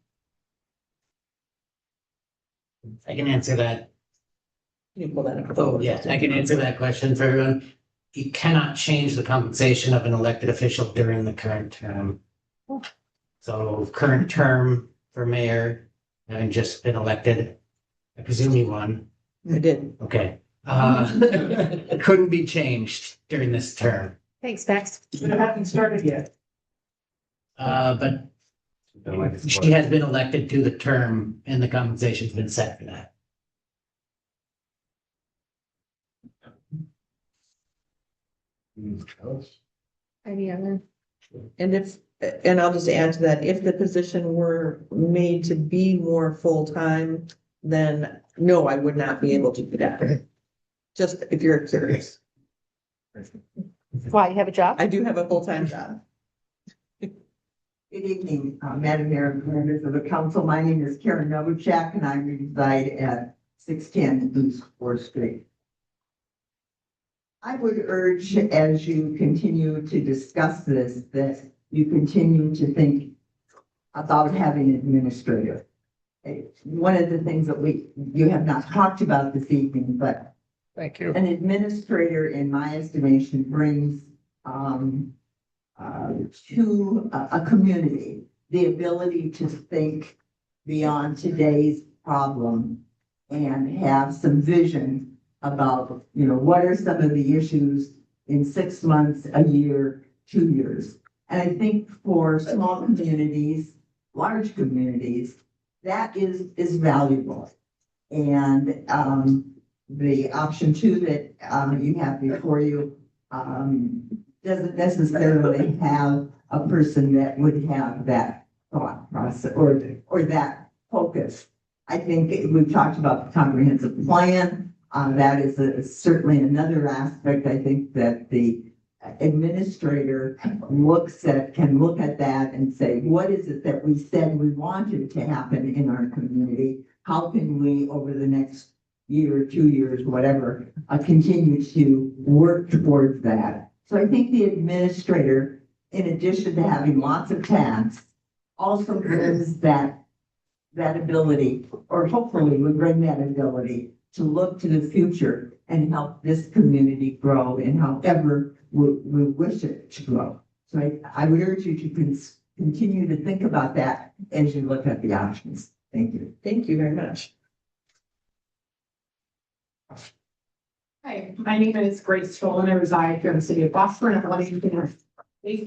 Speaker 11: I can answer that.
Speaker 1: Can you pull that up?
Speaker 11: Oh, yeah, I can answer that question for everyone. You cannot change the compensation of an elected official during the current term. So current term for mayor, having just been elected, I presume you won.
Speaker 1: I did.
Speaker 11: Okay. Couldn't be changed during this term.
Speaker 10: Thanks, Max.
Speaker 7: But it hasn't started yet.
Speaker 11: But she has been elected to the term and the compensation's been set for that.
Speaker 10: Any other?
Speaker 1: And I'll just add to that, if the position were made to be more full-time, then no, I would not be able to do that. Just if you're curious,
Speaker 10: Why, you have a job?
Speaker 1: I do have a full-time job.
Speaker 14: Good evening, Madam Mayor and members of the council. My name is Karen Novacek and I reside at 610 East 4th Street. I would urge, as you continue to discuss this, that you continue to think about having an administrator. One of the things that you have not talked about this evening, but
Speaker 3: Thank you.
Speaker 14: an administrator, in my estimation, brings to a community the ability to think beyond today's problem and have some vision about, what are some of the issues in 6 months, a year, 2 years. And I think for small communities, large communities, that is valuable. And the option 2 that you have before you doesn't necessarily have a person that would have that thought process or that focus. I think we've talked about the comprehensive plan. That is certainly another aspect. I think that the administrator can look at that and say, what is it that we said we wanted to happen in our community? How can we, over the next year, 2 years, whatever, continue to work towards that? So I think the administrator, in addition to having lots of tasks, also brings that ability, or hopefully would bring that ability to look to the future and help this community grow in however we wish it to grow. So I would urge you to continue to think about that as you look at the options. Thank you.
Speaker 1: Thank you very much.
Speaker 15: Hi, my name is Grace Stoll and I reside here in the city of Boston. I'm wanting to make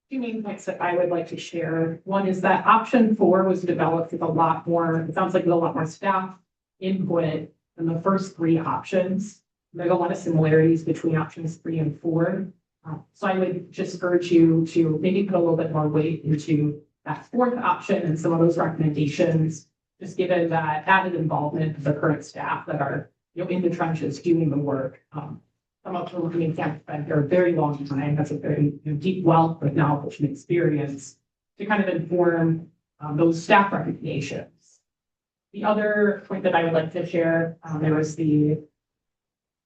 Speaker 15: two main points that I would like to share. One is that option 4 was developed with a lot more, it sounds like with a lot more staff input than the first 3 options. There's a lot of similarities between options 3 and 4. So I would just urge you to maybe put a little bit more weight into that 4th option and some of those recommendations, just given that added involvement of the current staff that are in the trenches doing the work. some of whom have been here a very long time, has a very deep wealth of knowledge and experience to kind of inform those staff recommendations. The other point that I would like to share, there was the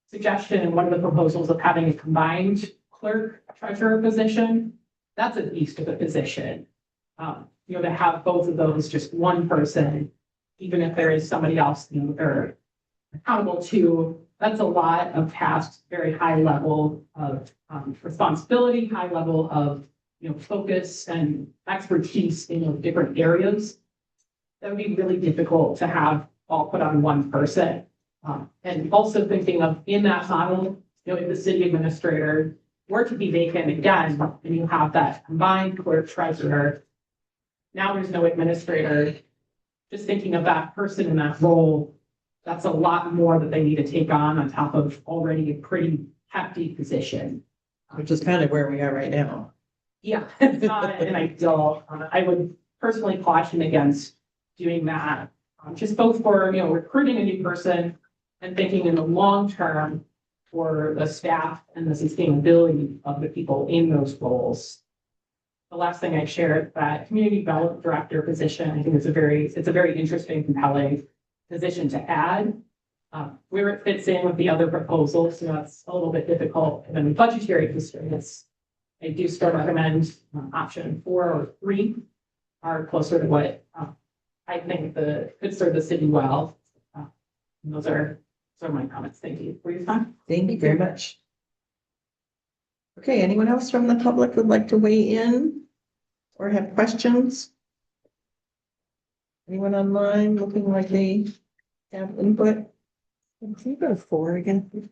Speaker 15: suggestion in one of the proposals of having a combined clerk treasurer position. That's a beast of a position. To have both of those, just one person, even if there is somebody else, they're accountable to, that's a lot of tasks, very high level of responsibility, high level of, focus and expertise in different areas. That would be really difficult to have all put on one person. And also thinking of in that model, if the city administrator were to be vacant again, and you have that combined clerk treasurer, now there's no administrator. Just thinking of that person in that role, that's a lot more that they need to take on top of already a pretty hefty position.
Speaker 1: Which is kind of where we are right now.
Speaker 15: Yeah, it's not an ideal. I would personally caution against doing that, just both for, recruiting a new person and thinking in the long term for the staff and the sustainability of the people in those roles. The last thing I shared, that community development director position, I think it's a very interesting, compelling position to add. Where it fits in with the other proposals, it's a little bit difficult and then budgetary constraints. I do still recommend option 4 or 3 are closer to what I think could serve the city well. Those are my comments. Thank you for your time.
Speaker 1: Thank you very much. Okay, anyone else from the public would like to weigh in or have questions? Anyone online looking like they have input? Can you go to 4 again?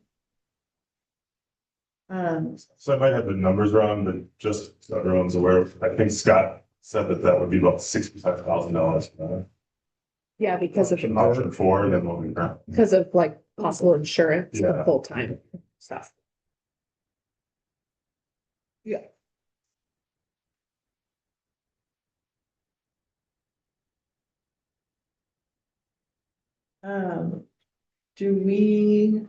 Speaker 12: So I might have the numbers wrong, but just so everyone's aware, I think Scott said that would be about $65,000.
Speaker 10: Yeah, because of,
Speaker 12: Option 4, then what we got.
Speaker 10: because of like possible insurance for
Speaker 12: Yeah.
Speaker 10: full-time stuff. Yeah.
Speaker 1: Do we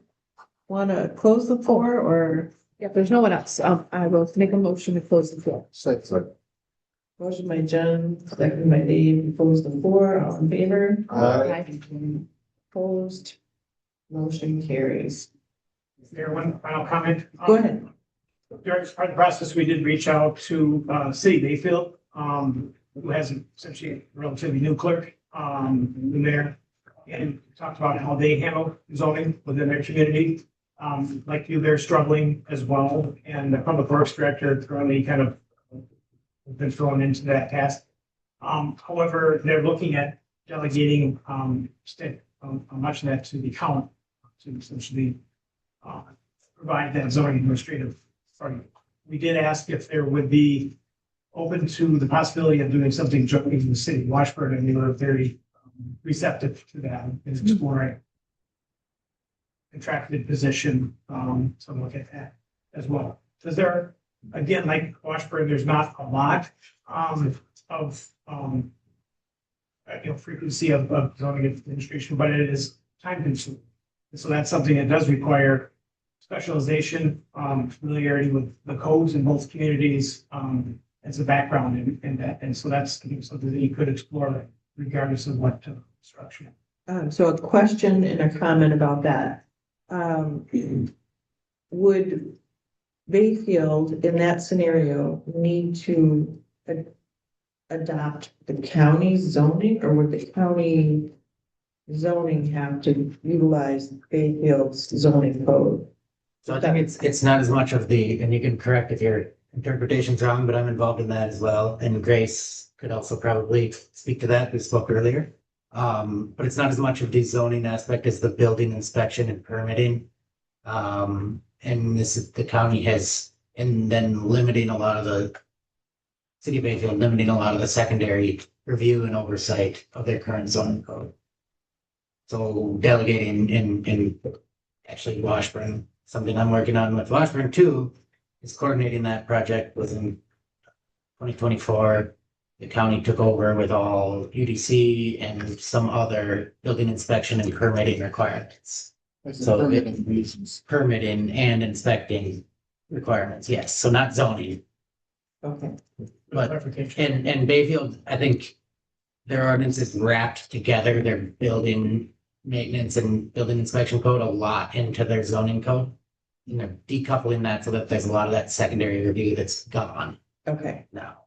Speaker 1: want to close the floor or?
Speaker 10: Yeah, if there's no one else, I will make a motion to close the floor.
Speaker 2: Second.
Speaker 1: Motion by Jen, second by Dave, to close the floor, all in favor?
Speaker 2: Aye.
Speaker 1: Opposed? Motion carries.
Speaker 9: Is there one final comment?
Speaker 1: Go ahead.
Speaker 9: During this part of the process, we did reach out to City Bayfield, who has essentially a relatively new clerk, new mayor, and talked about how they handle zoning within their community. Like you, they're struggling as well, and the public works director currently kind of been thrown into that task. However, they're looking at delegating much of that to the county to essentially provide that zoning administrative. Sorry, we did ask if there would be open to the possibility of doing something jointly in the city of Washburn, and they were very receptive to that and exploring contracted position, so look at that as well. Because there, again, like Washburn, there's not a lot of frequency of zoning administration, but it is time consuming. And so that's something that does require specialization, familiarity with the codes in both communities, as a background in that. And so that's something that you could explore regardless of what structure.
Speaker 1: So a question and a comment about that. Would Bayfield in that scenario need to adopt the county zoning, or would the county zoning have to utilize Bayfield's zoning code?
Speaker 11: So I think it's not as much of the, and you can correct if your interpretation's wrong, but I'm involved in that as well. And Grace could also probably speak to that, who spoke earlier. But it's not as much of the zoning aspect as the building inspection and permitting. And this is, the county has, and then limiting a lot of the city of Bayfield, limiting a lot of the secondary review and oversight of their current zoning code. So delegating in actually Washburn, something I'm working on with Washburn too, is coordinating that project within 2024. The county took over with all UDC and some other building inspection and permitting requirements. So
Speaker 2: Permitting reasons.
Speaker 11: permitting and inspecting requirements, yes, so not zoning.
Speaker 1: Okay,
Speaker 11: But in Bayfield, I think their ordinance is wrapped together, their building maintenance and building inspection code a lot into their zoning code. You know, decoupling that so that there's a lot of that secondary review that's gone
Speaker 1: okay.
Speaker 11: now.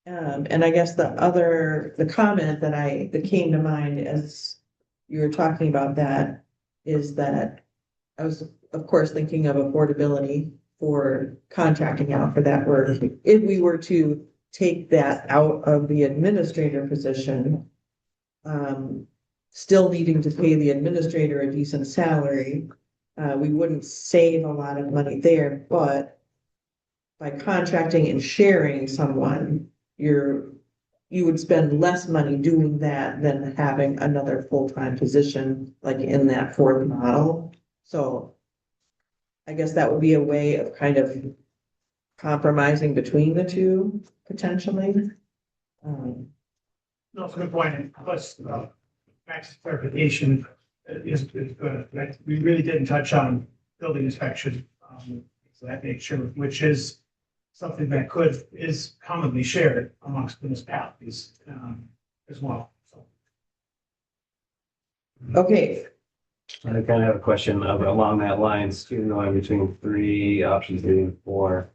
Speaker 1: And I guess the comment that came to mind as you were talking about that is that I was, of course, thinking of affordability for contracting out for that work. If we were to take that out of the administrator position, still needing to pay the administrator a decent salary, we wouldn't save a lot of money there, but by contracting and sharing someone, you would spend less money doing that than having another full-time position like in that fourth model. So I guess that would be a way of kind of compromising between the two potentially.
Speaker 9: No, it's a good point, and plus, Max's clarification is good. We really didn't touch on building inspection, so that nature, which is something that is commonly shared amongst municipalities, as well, so.
Speaker 1: Okay,
Speaker 3: I kind of have a question along that lines, even though I'm between option 3 and 4.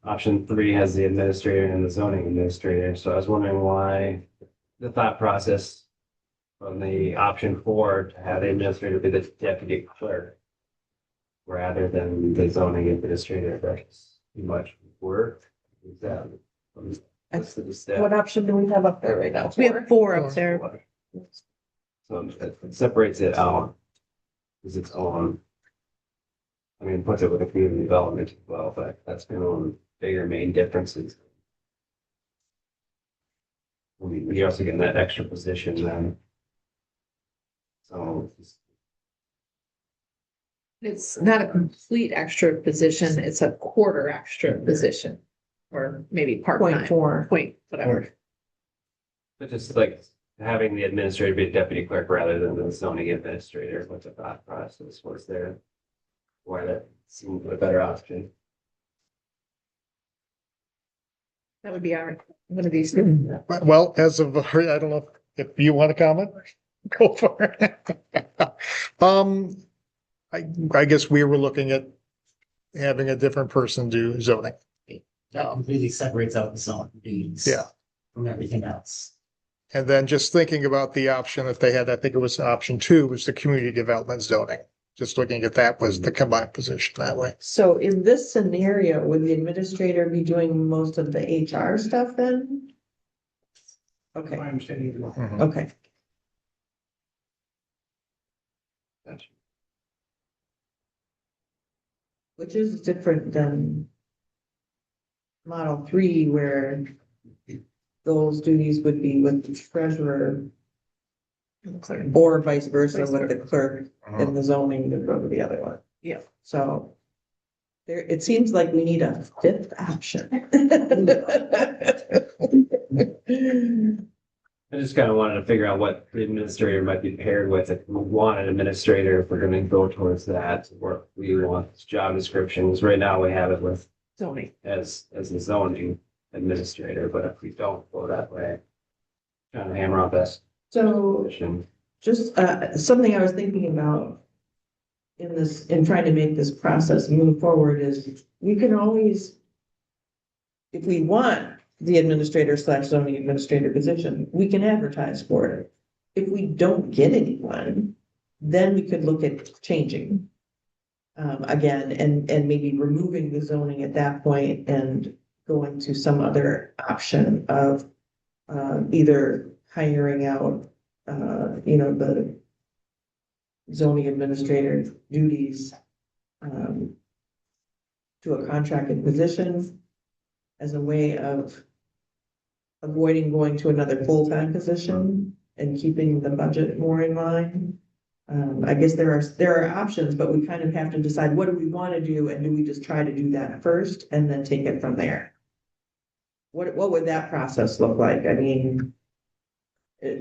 Speaker 3: Option 3 has the administrator and the zoning administrator, so I was wondering why the thought process on the option 4 to have the administrator be the deputy clerk rather than the zoning administrator. That's too much work. Is that? What's the step?
Speaker 1: what option do we have up there right now?
Speaker 10: We have 4 up there.
Speaker 3: So it separates it out as its own. I mean, puts it with a community development as well, but that's been one of the bigger main differences. I mean, you're also getting that extra position then. So
Speaker 10: It's not a complete extra position, it's a quarter extra position. Or maybe part-time.
Speaker 1: 0.4.
Speaker 10: Point, whatever.
Speaker 3: but just like having the administrator be a deputy clerk rather than the zoning administrator, what's the thought process? Was there? Why that seemed a better option?
Speaker 10: That would be one of these two.
Speaker 16: Well, as of, I don't know if you want to comment, go for it. I guess we were looking at having a different person do zoning.
Speaker 11: That completely separates out the zone duties.
Speaker 16: Yeah.
Speaker 11: From everything else.
Speaker 16: And then just thinking about the option that they had, I think it was option 2, was the community development zoning. Just looking at that was the combined position that way.
Speaker 1: So in this scenario, would the administrator be doing most of the HR stuff then? Okay,
Speaker 9: My understanding is.
Speaker 1: okay.
Speaker 3: Gotcha.
Speaker 1: Which is different than Model 3, where those duties would be with the treasurer or vice versa with the clerk, and the zoning would go to the other one.
Speaker 10: Yeah.
Speaker 1: So there, it seems like we need a fifth option.
Speaker 3: I just kind of wanted to figure out what the administrator might be paired with. If we want an administrator, if we're going to go towards that, or we want job descriptions. Right now, we have it with
Speaker 10: Zoning.
Speaker 3: as the zoning administrator, but if we don't go that way, trying to hammer out that
Speaker 1: So
Speaker 3: position.
Speaker 1: just something I was thinking about in trying to make this process move forward is we can always, if we want the administrator / zoning administrator position, we can advertise for it. If we don't get anyone, then we could look at changing again and maybe removing the zoning at that point and going to some other option of either hiring out, the zoning administrator duties to a contracted position as a way of avoiding going to another full-time position and keeping the budget more in line. I guess there are options, but we kind of have to decide what do we want to do, and do we just try to do that first and then take it from there? What would that process look like? I mean,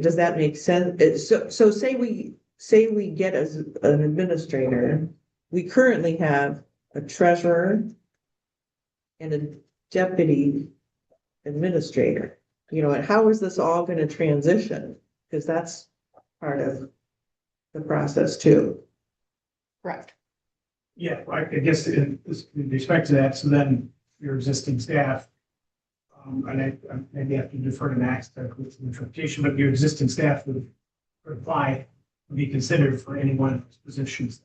Speaker 1: does that make sense? So say we say we get as an administrator, we currently have a treasurer and a deputy administrator, you know, and how is this all gonna transition? Because that's part of the process too.
Speaker 10: Correct.
Speaker 9: Yeah, I guess in respect to that, so then your existing staff, and I maybe have to defer to Max to with some interpretation, but your existing staff would apply, would be considered for any one of those positions.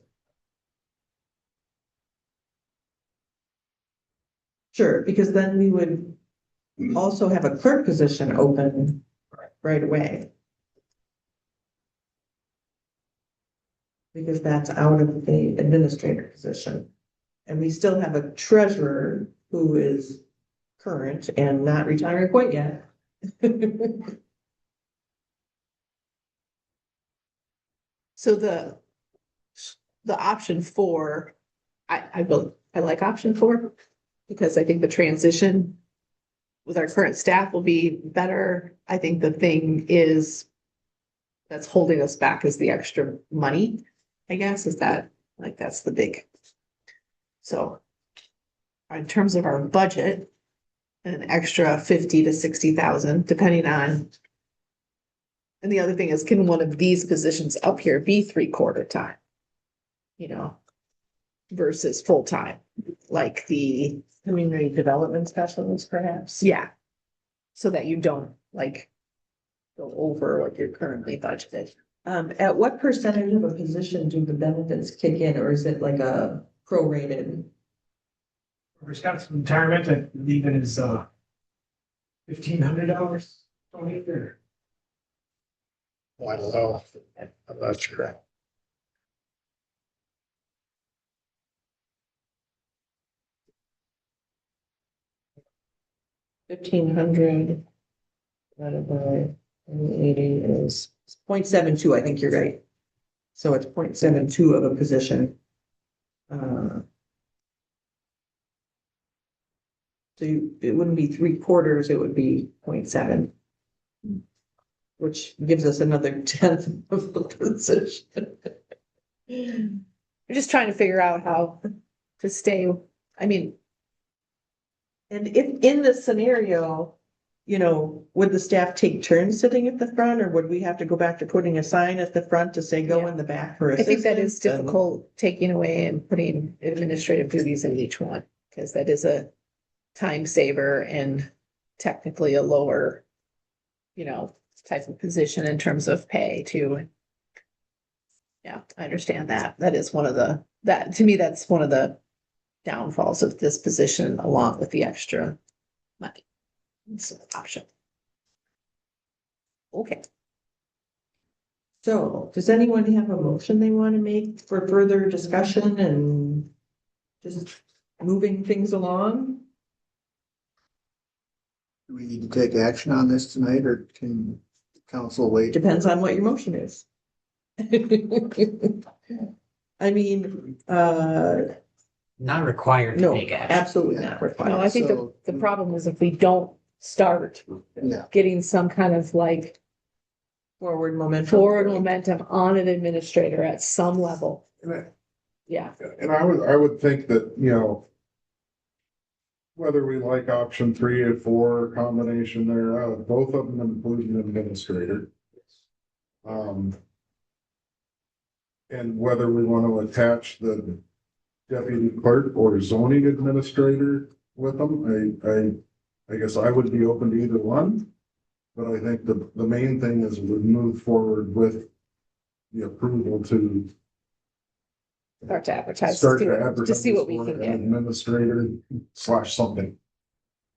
Speaker 1: Sure, because then we would also have a clerk position open right away. Because that's out of the administrator position. And we still have a treasurer who is current and not retired quite yet.
Speaker 10: So the option 4, I like option 4 because I think the transition with our current staff will be better. I think the thing is that's holding us back is the extra money, I guess, is that like that's the big. So in terms of our budget, an extra 50 to 60,000, depending on. And the other thing is, can one of these positions up here be 3/4 time? You know, versus full time, like the
Speaker 1: Community development specialist, perhaps.
Speaker 10: yeah. So that you don't like go over what you're currently budgeted.
Speaker 1: At what percentage of a position do the benefits kick in, or is it like a prorated?
Speaker 9: Wisconsin retirement, I believe it is $1,500 a year.
Speaker 16: I don't know. I'm not sure.
Speaker 1: $1,500 divided by 80 is 0.72. I think you're right. So it's 0.72 of a position. So it wouldn't be 3/4, it would be 0.7. Which gives us another 1/10 of the position.
Speaker 10: We're just trying to figure out how to stay, I mean.
Speaker 1: And if in this scenario, you know, would the staff take turns sitting at the front, or would we have to go back to putting a sign at the front to say go in the back for
Speaker 10: I
Speaker 1: assistance?
Speaker 10: think that is difficult, taking away and putting administrative duties in each one, because that is a time saver and technically a lower, you know, type of position in terms of pay too. Yeah, I understand that. That is one of the, that, to me, that's one of the downfalls of this position, along with the extra money. It's an option. Okay.
Speaker 1: So, does anyone have a motion they want to make for further discussion and just moving things along?
Speaker 2: Do we need to take action on this tonight, or can council wait?
Speaker 1: Depends on what your motion is. I mean,
Speaker 11: Not required to
Speaker 1: no,
Speaker 11: take action.
Speaker 1: absolutely not required.
Speaker 10: No, I think the problem is if we don't start
Speaker 2: Yeah.
Speaker 10: getting some kind of like
Speaker 1: Forward
Speaker 10: momentum on an administrator at some level. Yeah,
Speaker 13: And I would think that, you know, whether we like option 3 or 4 combination thereof, both of them include an administrator. And whether we want to attach the deputy clerk or zoning administrator with them, I guess I would be open to either one. But I think the main thing is we move forward with the approval to
Speaker 10: start to advertise,
Speaker 13: start to advertise
Speaker 10: to see what we
Speaker 13: for
Speaker 10: can
Speaker 13: an
Speaker 10: get.
Speaker 13: administrator / something.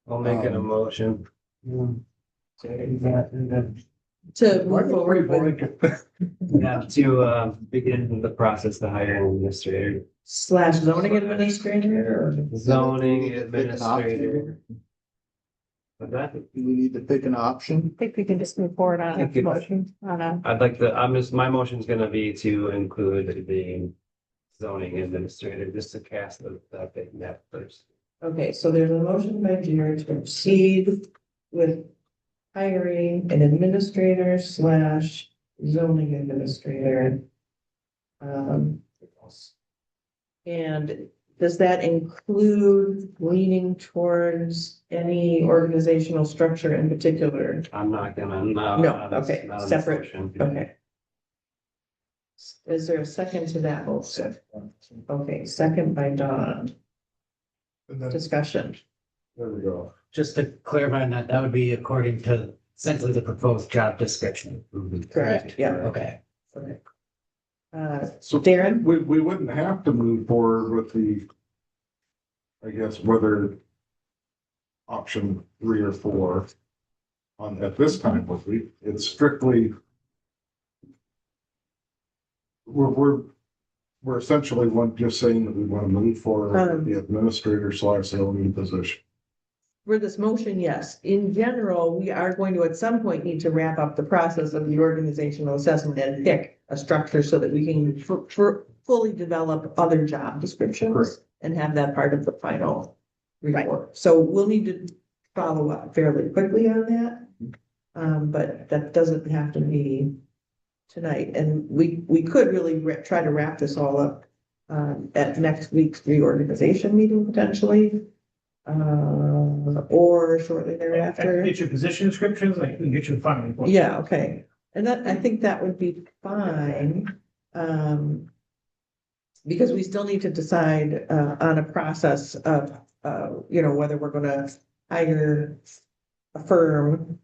Speaker 3: I'll make an emotion.
Speaker 1: To move forward with
Speaker 3: Yeah, to begin the process to hire an administrator.
Speaker 1: / zoning administrator or?
Speaker 3: Zoning administrator. But that,
Speaker 2: Do we need to pick an option?
Speaker 10: I think we can just move forward on
Speaker 3: Thank
Speaker 10: a
Speaker 3: you.
Speaker 10: motion, on a,
Speaker 3: I'd like to, my motion's gonna be to include the zoning administrator, just to cast that big net first.
Speaker 1: Okay, so there's a motion by Jared to proceed with hiring an administrator / zoning administrator And does that include leaning towards any organizational structure in particular?
Speaker 3: I'm not gonna,
Speaker 1: No, okay,
Speaker 3: not on this
Speaker 1: separate,
Speaker 3: motion.
Speaker 1: okay. Is there a second to that motion? Okay, second by Don,
Speaker 13: And then,
Speaker 1: discussion.
Speaker 13: there we go.
Speaker 11: Just to clarify on that, that would be according to essentially the proposed job description.
Speaker 1: Correct, yeah.
Speaker 11: Okay.
Speaker 1: Okay.
Speaker 13: So
Speaker 1: Darren?
Speaker 13: we wouldn't have to move forward with the, I guess, whether option 3 or 4 on, at this time, would we? It's strictly we're essentially just saying that we want to move forward with the administrator / zoning position.
Speaker 1: For this motion, yes. In general, we are going to at some point need to wrap up the process of the organizational assessment and pick a structure so that we can fully develop other job descriptions.
Speaker 13: Correct.
Speaker 1: And have that part of the final report. So we'll need to follow up fairly quickly on that. But that doesn't have to be tonight. And we could really try to wrap this all up at next week's reorganization meeting potentially. Or shortly thereafter.
Speaker 9: Get your position descriptions, like, we can get your funding.
Speaker 1: Yeah, okay. And that, I think that would be fine. Because we still need to decide, on a process of, whether we're gonna hire a firm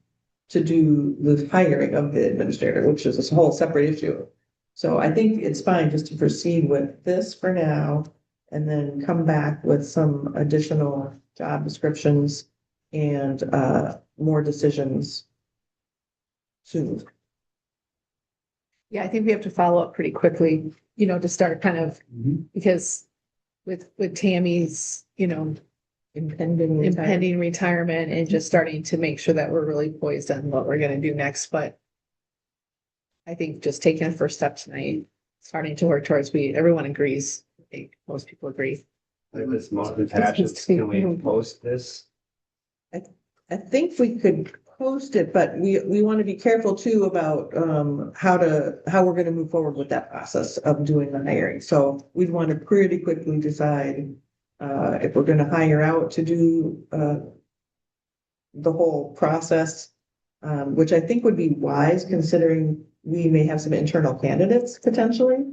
Speaker 1: to do the hiring of the administrator, which is a whole separate issue. So I think it's fine just to proceed with this for now and then come back with some additional job descriptions and more decisions soon.
Speaker 10: Yeah, I think we have to follow up pretty quickly, to start kind of, because with Tammy's, impending retirement and just starting to make sure that we're really poised on what we're gonna do next, but I think just taking a first step tonight, starting to work towards, everyone agrees, I think most people agree.
Speaker 3: If this motion passes, can we post this?
Speaker 1: I think we could post it, but we want to be careful too about how we're going to move forward with that process of doing the hiring. So we'd want to pretty quickly decide if we're going to hire out to do the whole process, which I think would be wise considering we may have some internal candidates potentially.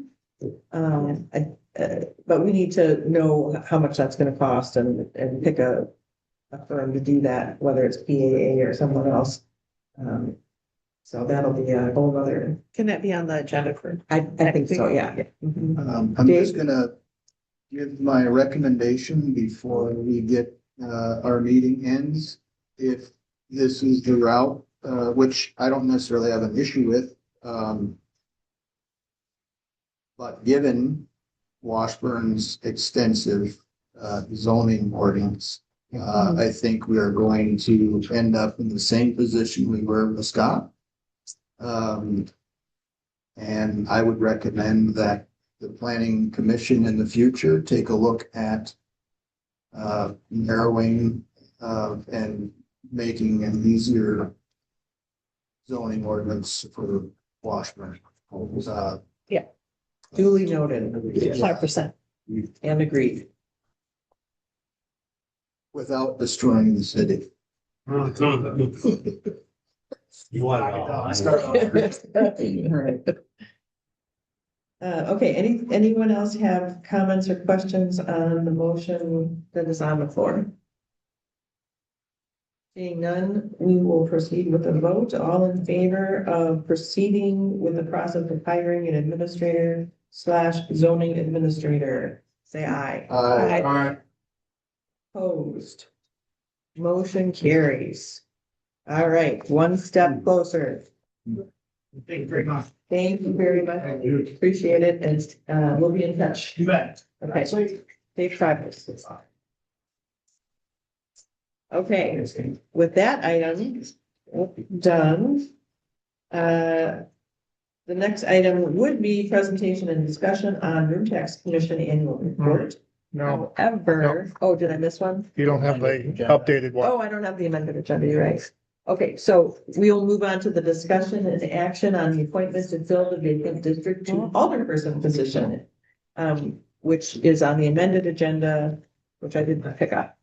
Speaker 1: But we need to know how much that's gonna cost and pick a firm to do that, whether it's PAA or someone else. So that'll be a whole other.
Speaker 10: Can that be on the agenda for?
Speaker 1: I think so, yeah. Mhm.
Speaker 2: I'm just gonna give my recommendation before we get, our meeting ends. If this is the route, which I don't necessarily have an issue with, but given Washburn's extensive zoning ordinance, I think we are going to end up in the same position we were with Scott. And I would recommend that the planning commission in the future take a look at narrowing and making an easier zoning ordinance for Washburn.
Speaker 1: Yeah. Duly noted.
Speaker 10: 5%.
Speaker 1: And agreed.
Speaker 2: Without destroying the city.
Speaker 3: You want it all.
Speaker 1: Okay, anyone else have comments or questions on the motion that is on the floor? Seeing none, we will proceed with the vote. All in favor of proceeding with the process of hiring an administrator / zoning administrator, say aye.
Speaker 2: Aye.
Speaker 1: Opposed. Motion carries. All right, one step closer.
Speaker 9: Thank you very much.
Speaker 1: Thank you very much. Appreciate it, and we'll be in touch.
Speaker 9: You bet.
Speaker 1: Okay, safe travels. Okay, with that item done. The next item would be presentation and discussion on room tax commission annual report.
Speaker 16: No,
Speaker 1: However, oh, did I miss one?
Speaker 16: you don't have the updated one.
Speaker 1: Oh, I don't have the amended agenda, you're right. Okay, so we'll move on to the discussion and action on the appointment to fill the vacant District Two alderperson position. Which is on the amended agenda, which I didn't pick up.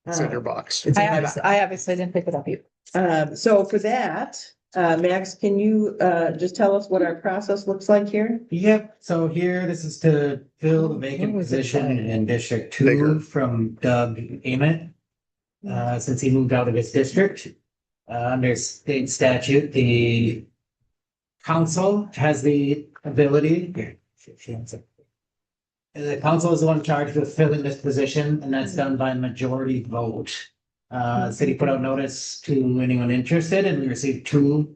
Speaker 16: It's in your box.
Speaker 1: It's in my box.
Speaker 10: I obviously didn't pick it up either.
Speaker 1: So for that, Max, can you just tell us what our process looks like here?
Speaker 11: Yep, so here, this is to fill the vacant position in District Two from Doug Ament. Since he moved out of his district, under state statute, the council has the ability. The council is the one charged with filling this position, and that's done by majority vote. City put out notice to anyone interested, and we received two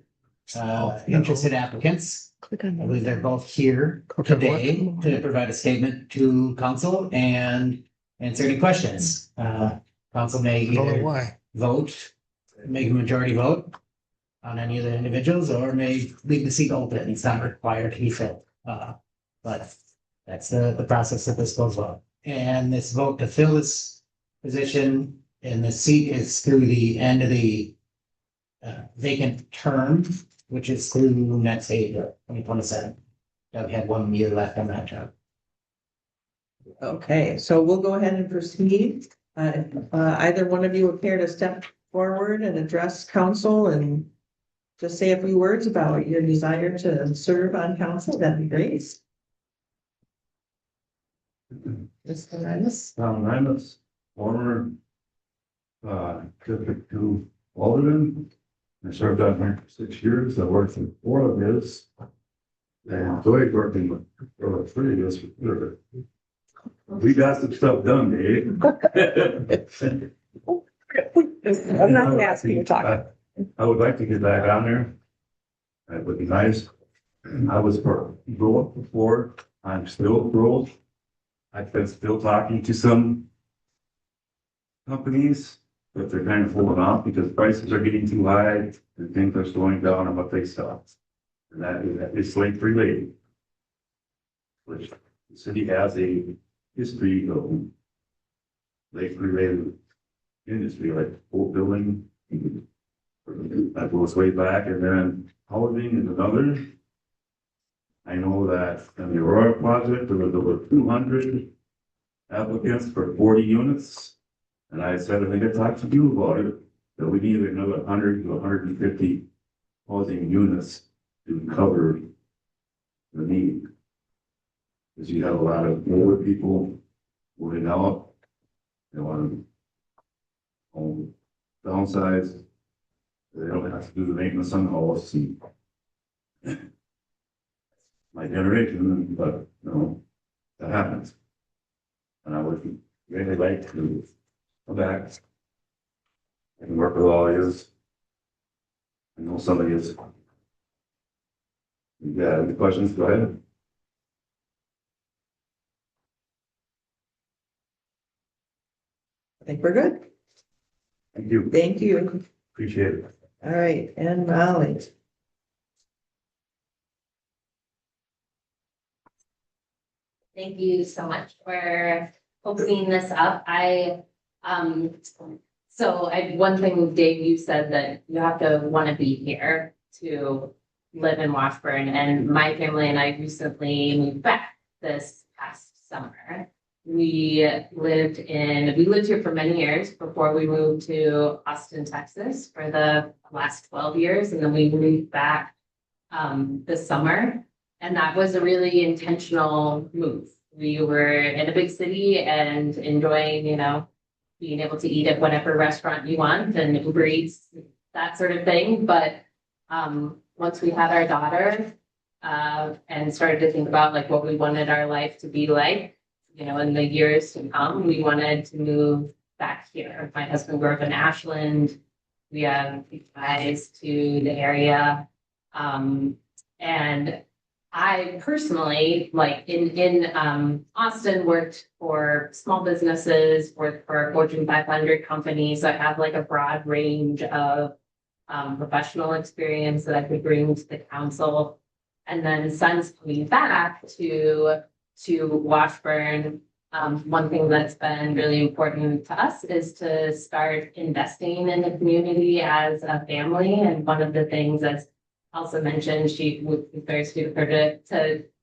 Speaker 11: interested applicants. I believe they're both here today to provide a statement to council and answer any questions. Council may either vote, make a majority vote on any of the individuals, or may leave the seat open. It's not required to be filled. But that's the process that this goes on. And this vote to fill this position and the seat is through the end of the vacant term, which is through next April, 2027. Doug had 1 year left on that job.
Speaker 1: Okay, so we'll go ahead and proceed. Either one of you would care to step forward and address council and just say a few words about your desire to serve on council, that'd be great. Mr. Reines?
Speaker 17: Tom Reines, former District Two Alderman. I served on here for 6 years. I worked in 4 of his. And enjoyed working with 3 of his. We got some stuff done, Dave.
Speaker 10: I'm not gonna ask you to talk.
Speaker 17: I would like to get back on there. That would be nice. I was for growth before. I'm still growth. I've been still talking to some companies, but they're kind of holding off because prices are getting too high and things are slowing down on what they sell. And that is slate related. Which the city has a history of lake related industry, like boat building. That goes way back, and then housing is another. I know that in the Aurora project, there was over 200 applicants for 40 units. And I said, I think I talked to you about it, that we need another 100 to 150 housing units to cover the need. Because you have a lot of older people moving out. They want to downsize. They don't have to do the maintenance on the house. My generation, but no, that happens. And I would really like to come back and work with all of you. I know somebody is. You got any questions? Go ahead.
Speaker 1: I think we're good.
Speaker 17: Thank you.
Speaker 1: Thank you.
Speaker 17: Appreciate it.
Speaker 1: All right, and Molly.
Speaker 18: Thank you so much for opening this up. One thing, Dave, you said that you have to want to be here to live in Washburn, and my family and I recently moved back this past summer. We lived here for many years before we moved to Austin, Texas for the last 12 years. And then we moved back this summer. And that was a really intentional move. We were in a big city and enjoying, being able to eat at whatever restaurant you want and Uber Eats, that sort of thing. But once we had our daughter and started to think about like what we wanted our life to be like, in the years to come, we wanted to move back here. My husband grew up in Ashland. We have ties to the area. And I personally, like in Austin, worked for small businesses, worked for Fortune 500 companies. I have like a broad range of professional experience that I could bring to the council. And then since coming back to Washburn, One thing that's been really important to us is to start investing in the community as a family. And one of the things that's also mentioned, she would be very sweet of her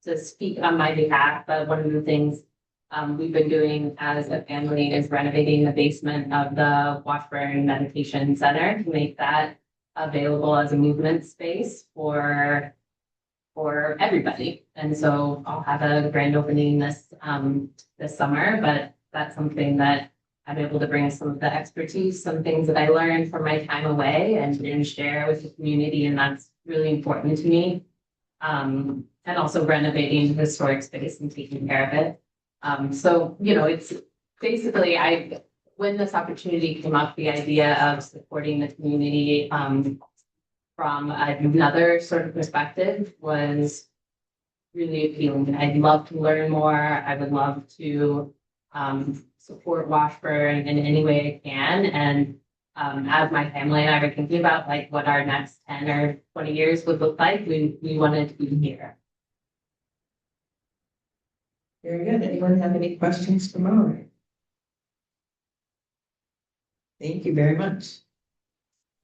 Speaker 18: to speak on my behalf, but one of the things we've been doing as a family is renovating the basement of the Washburn Meditation Center to make that available as a movement space for everybody. And so I'll have a grand opening this summer, but that's something that I'm able to bring some of the expertise, some things that I learned from my time away and share with the community. And that's really important to me. And also renovating the historic space and taking care of it. So, you know, it's basically, when this opportunity came up, the idea of supporting the community from another sort of perspective was really appealing. I'd love to learn more. I would love to support Washburn in any way I can. And as my family and I were thinking about like what our next 10 or 20 years would look like, we wanted to be here.
Speaker 1: Very good. Anyone have any questions for Mallory? Thank you very much.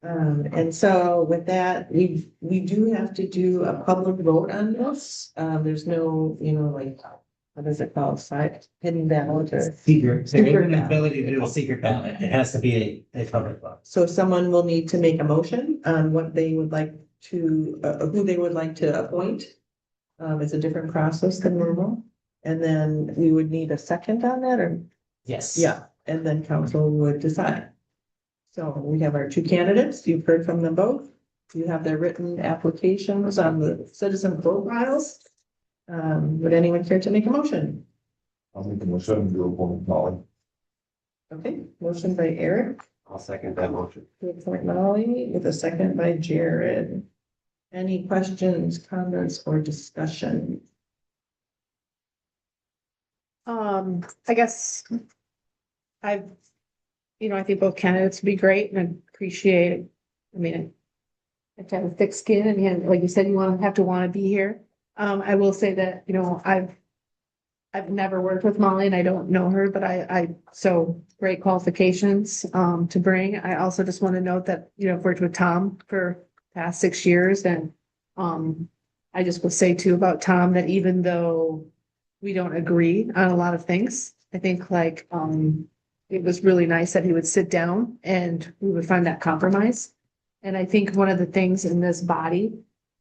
Speaker 1: And so with that, we do have to do a public vote on this. There's no, you know, like, what is it called? Hidden ballot or?
Speaker 11: Secret. There
Speaker 1: Secret
Speaker 11: isn't an
Speaker 1: ballot.
Speaker 11: ability to do a secret ballot. It has to be a public vote.
Speaker 1: So someone will need to make a motion on what they would like to, who they would like to appoint. It's a different process than normal. And then we would need a second on that, or?
Speaker 11: Yes.
Speaker 1: Yeah, and then council would decide. So we have our two candidates. You've heard from them both. You have their written applications on the citizen profiles. Would anyone care to make a motion?
Speaker 12: I'll make a motion to appoint Molly.
Speaker 1: Okay, motion by Eric
Speaker 3: I'll second that motion.
Speaker 1: to appoint Molly with a second by Jared. Any questions, comments, or discussion?
Speaker 10: I guess I think both candidates would be great and I appreciate, I mean, I have to have a thick skin and like you said, you want to be here. I will say that, you know, I've never worked with Molly and I don't know her, but so great qualifications, to bring. I also just want to note that, you know, I've worked with Tom for the past 6 years and, I just will say too about Tom that even though we don't agree on a lot of things, I think like, it was really nice that he would sit down and we would find that compromise. And I think one of the things in this body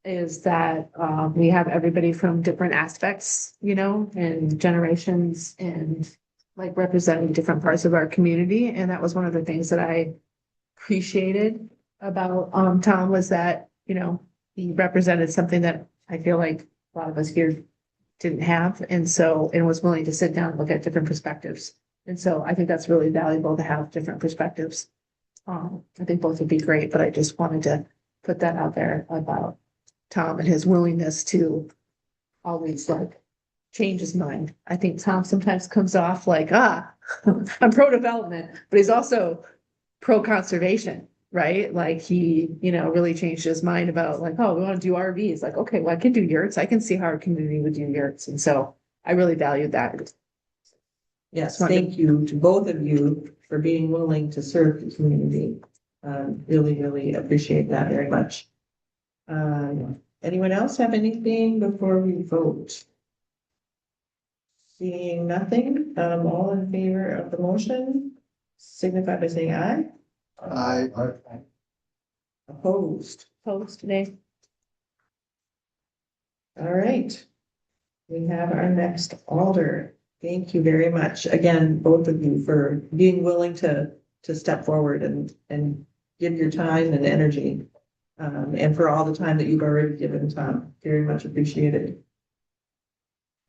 Speaker 10: is that we have everybody from different aspects, you know, and generations and like representing different parts of our community. And that was one of the things that I appreciated about Tom was that, you know, he represented something that I feel like a lot of us here didn't have. And was willing to sit down and look at different perspectives. And so I think that's really valuable to have different perspectives. I think both would be great, but I just wanted to put that out there about Tom and his willingness to always like change his mind. I think Tom sometimes comes off like, I'm pro-development, but he's also pro-conservation, right? Like he, you know, really changed his mind about like, oh, we want to do RVs. Like, okay, well, I can do yurts. I can see how our community would do yurts. And so I really valued that.
Speaker 1: Yes, thank you to both of you for being willing to serve the community. Really, really appreciate that very much. Anyone else have anything before we vote? Seeing nothing, all in favor of the motion, signify by saying aye.
Speaker 2: Aye.
Speaker 1: Opposed?
Speaker 10: Opposed today.
Speaker 1: All right. We have our next alder. Thank you very much, again, both of you for being willing to step forward and give your time and energy. And for all the time that you've already given Tom, very much appreciated.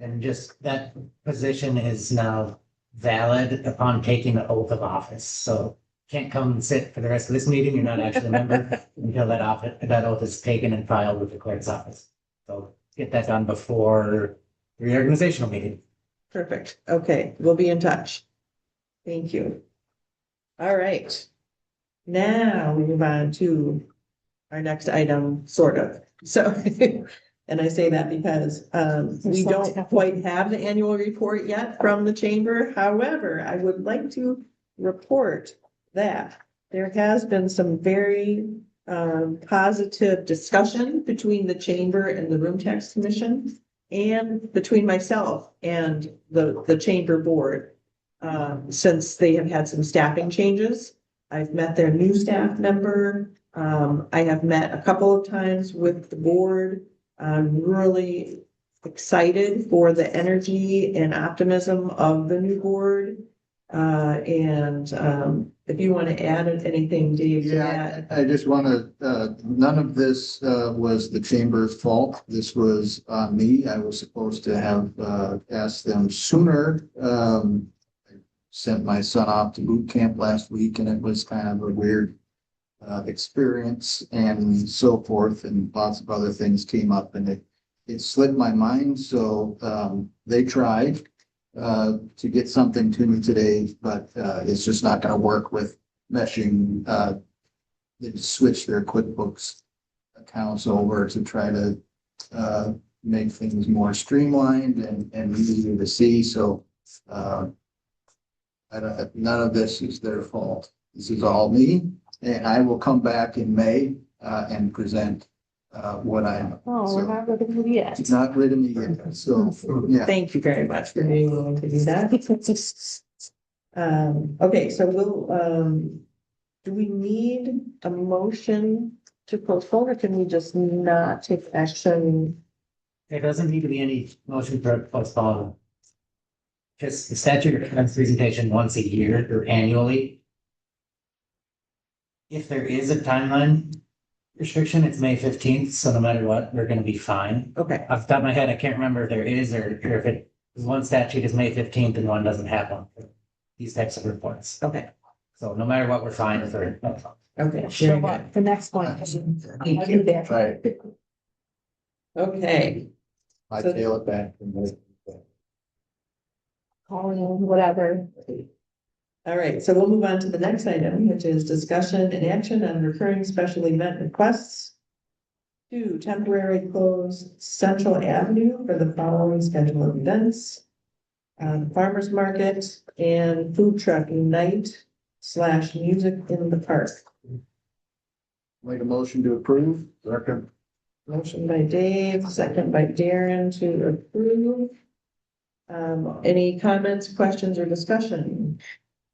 Speaker 11: And just that position is now valid upon taking the oath of office. So can't come and sit for the rest of this meeting. You're not actually a member until that oath is taken and filed with the clerk's office. So get that done before the reorganizational meeting.
Speaker 1: Perfect. Okay, we'll be in touch. Thank you. All right. Now we move on to our next item, sort of. So And I say that because we don't quite have the annual report yet from the chamber. However, I would like to report that there has been some very positive discussion between the chamber and the room tax commission and between myself and the chamber board since they have had some staffing changes. I've met their new staff member. I have met a couple of times with the board. I'm really excited for the energy and optimism of the new board. If you want to add anything, Dave, to that.
Speaker 2: I just want to, none of this was the chamber's fault. This was me. I was supposed to have asked them sooner. I sent my son off to boot camp last week, and it was kind of a weird experience and so forth, and lots of other things came up, and it slipped my mind. So they tried to get something to me today, but it's just not going to work with meshing. They switched their QuickBooks accounts over to try to make things more streamlined and easier to see. So none of this is their fault. This is all me. And I will come back in May and present what I know.
Speaker 10: Oh, we're not rid of it yet.
Speaker 2: It's not rid of me yet. So, yeah.
Speaker 1: Thank you very much for being willing to do that. Okay, so we'll, do we need a motion to postpone, or can we just not take action?
Speaker 11: There doesn't need to be any motion for postpone. Just the statute recommends presentation once a year or annually. If there is a timeline restriction, it's May 15th, so no matter what, we're gonna be fine.
Speaker 1: Okay.
Speaker 11: Off the top of my head, I can't remember if there is or if it, because one statute is May 15th and one doesn't have one for these types of reports.
Speaker 1: Okay.
Speaker 11: So no matter what, we're fine if we're.
Speaker 1: Okay.
Speaker 10: Show up the next one. I'll do that.
Speaker 2: Right.
Speaker 1: Okay.
Speaker 2: I
Speaker 1: So-
Speaker 2: tail it back.
Speaker 10: Calling in, whatever.
Speaker 1: All right, so we'll move on to the next item, which is discussion and action on recurring special event requests. 2, temporary close Central Avenue for the following scheduled events. Farmers market and food truck night / music in the park.
Speaker 2: Make a motion to approve. Second.
Speaker 1: Motion by Dave, second by Darren to approve. Any comments, questions, or discussion?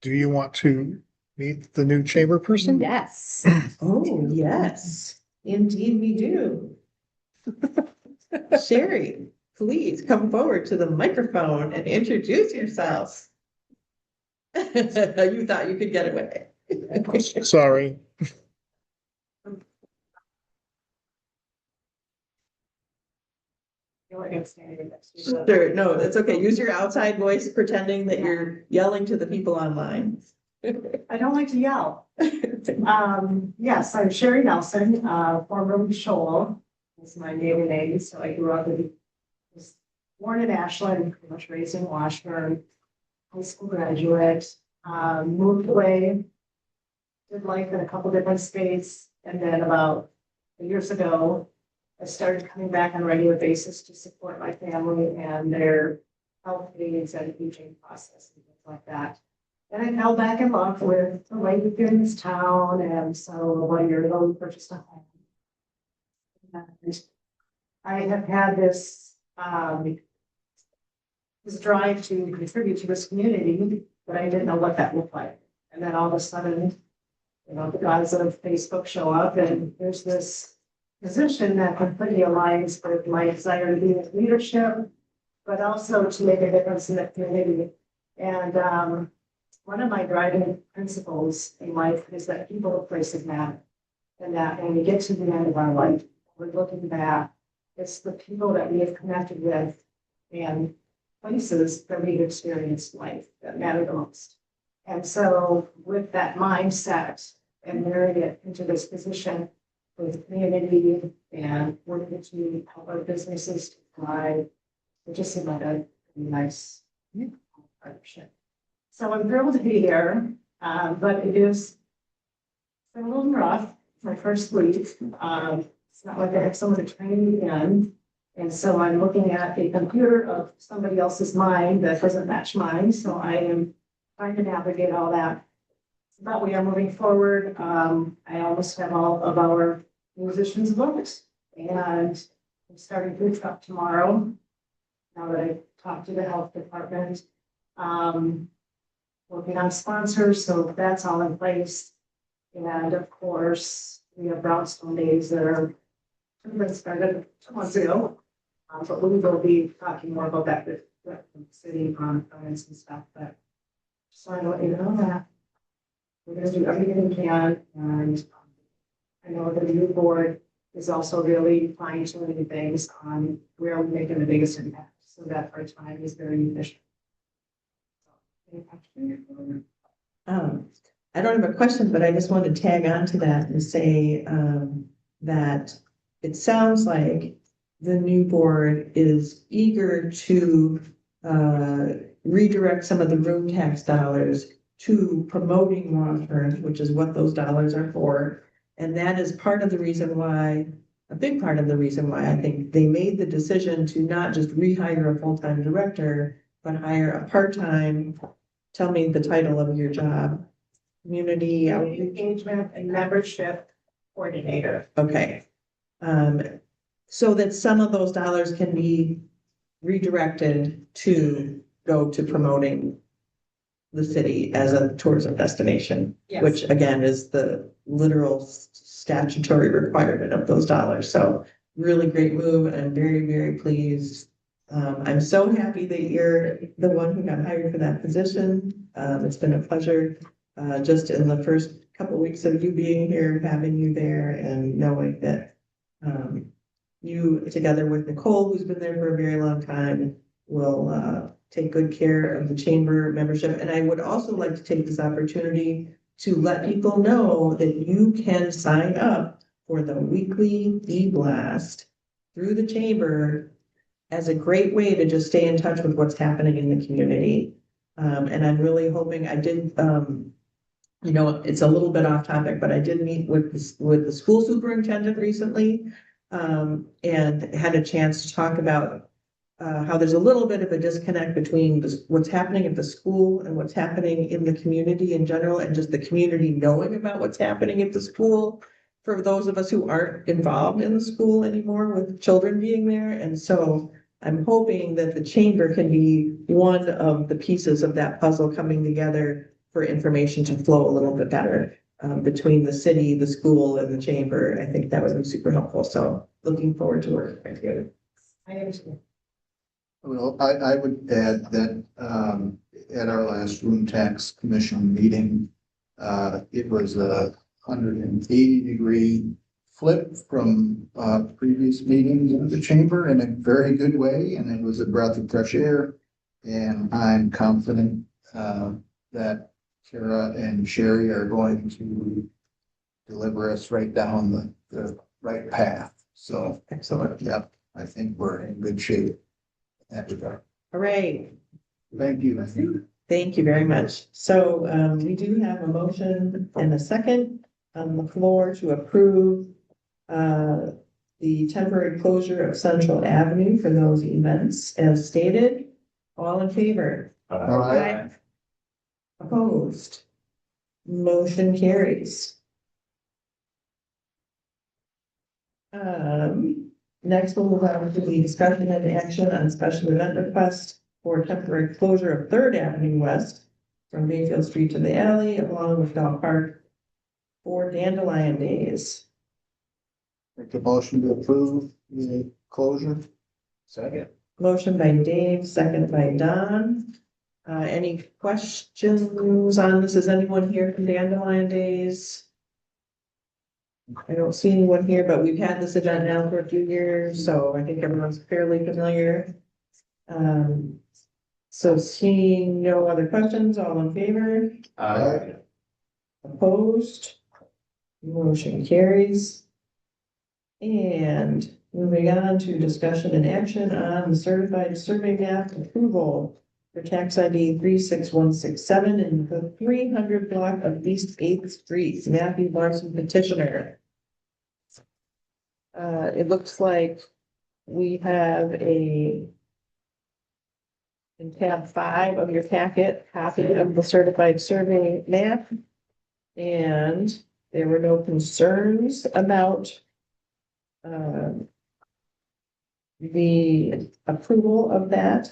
Speaker 16: Do you want to meet the new chamber person?
Speaker 10: Yes.
Speaker 1: Oh, yes, indeed we do. Sherry, please come forward to the microphone and introduce yourself. You thought you could get away.
Speaker 16: Sorry.
Speaker 1: Sure, no, that's okay. Use your outside voice pretending that you're yelling to the people online.
Speaker 19: I don't like to yell. Yes, I'm Sherry Nelson, formerly Shoal. That's my maiden name. So I grew up was born in Ashland, pretty much raised in Washburn, high school graduate, moved away, did life in a couple different states. And then about years ago, I started coming back on a regular basis to support my family and their health needs and aging process and things like that. And I fell back in love with the life in this town, and so 1 year ago we purchased a home. And I have had this drive to contribute to this community, but I didn't know what that looked like. And then all of a sudden, the guys of Facebook show up, and there's this position that completely aligns with my desire to be in leadership, but also to make a difference in the community. And one of my driving principles in life is that people and places matter. And that when we get to the end of our life, we're looking back, it's the people that we have connected with and places that we've experienced life that matter the most. And so with that mindset and marrying it into this position with community and working to help our businesses to thrive, it just seemed like a nice partnership. So I'm thrilled to be here, but it's been a little rough. My first week, it's not like I have someone to train me again. And so I'm looking at a computer of somebody else's mind that doesn't match mine, so I am trying to navigate all that. But we are moving forward. I almost have all of our musicians booked, and I'm starting food truck tomorrow. Now that I talked to the health department, working on sponsors, so that's all in place. And of course, we have Brownstone Days that are started 2 months ago. But we will be talking more about that with the city on comments and stuff, but just wanted to let you know that we're gonna do everything we can, and I know the new board is also really fine tuning things on where we're making the biggest impact, so that our time is very efficient.
Speaker 1: I don't have a question, but I just wanted to tag on to that and say, that it sounds like the new board is eager to, redirect some of the room tax dollars to promoting Washburn, which is what those dollars are for. And that is part of the reason why, a big part of the reason why I think they made the decision to not just rehire a full-time director, but hire a part-time, tell me the title of your job, community outreach.
Speaker 19: Engagement and membership coordinator.
Speaker 1: Okay. So that some of those dollars can be redirected to go to promoting the city as a tourism destination,
Speaker 19: Yes.
Speaker 1: which again is the literal statutory requirement of those dollars. So really great move. I'm very, very pleased. I'm so happy that you're the one who got hired for that position. It's been a pleasure, just in the first couple of weeks of you being here, having you there and knowing that, you, together with Nicole, who's been there for a very long time, will take good care of the chamber membership. And I would also like to take this opportunity to let people know that you can sign up for the weekly e-blast through the chamber as a great way to just stay in touch with what's happening in the community. And I'm really hoping I did, you know, it's a little bit off topic, but I did meet with the school superintendent recently. And had a chance to talk about how there's a little bit of a disconnect between what's happening at the school and what's happening in the community in general, and just the community knowing about what's happening at the school for those of us who aren't involved in the school anymore with children being there. And so I'm hoping that the chamber can be one of the pieces of that puzzle coming together for information to flow a little bit better. Between the city, the school, and the chamber. I think that would be super helpful. So looking forward to working together.
Speaker 19: I understand.
Speaker 2: Well, I would add that, at our last room tax commission meeting, it was a 180-degree flip from, previous meetings in the chamber in a very good way. And it was a breath of fresh air. And I'm confident, that Kara and Sherry are going to deliver us right down the right path. So, excellent. Yep, I think we're in good shape in that regard.
Speaker 1: Hooray.
Speaker 2: Thank you.
Speaker 1: Thank you very much. So we do have a motion and a second on the floor to approve the temporary closure of Central Avenue for those events as stated. All in favor?
Speaker 2: Aye.
Speaker 1: Opposed? Motion carries. Next we'll move on to the discussion and action on special event request for temporary closure of Third Avenue West from Mayfield Street to the alley along with Dog Park for Dandelion Days.
Speaker 2: Make a motion to approve the closure. Second.
Speaker 1: Motion by Dave, second by Don. Any questions on this? Is anyone here from Dandelion Days? I don't see anyone here, but we've had this event now for a few years, so I think everyone's fairly familiar. So seeing no other questions, all in favor?
Speaker 2: Aye.
Speaker 1: Opposed? Motion carries. And moving on to discussion and action on the certified survey map approval for tax ID 36167 in the 300 block of East 8th Street, Matthew Larson petitioner. It looks like we have in tab 5 of your packet, copy of the certified survey map. And there were no concerns about the approval of that.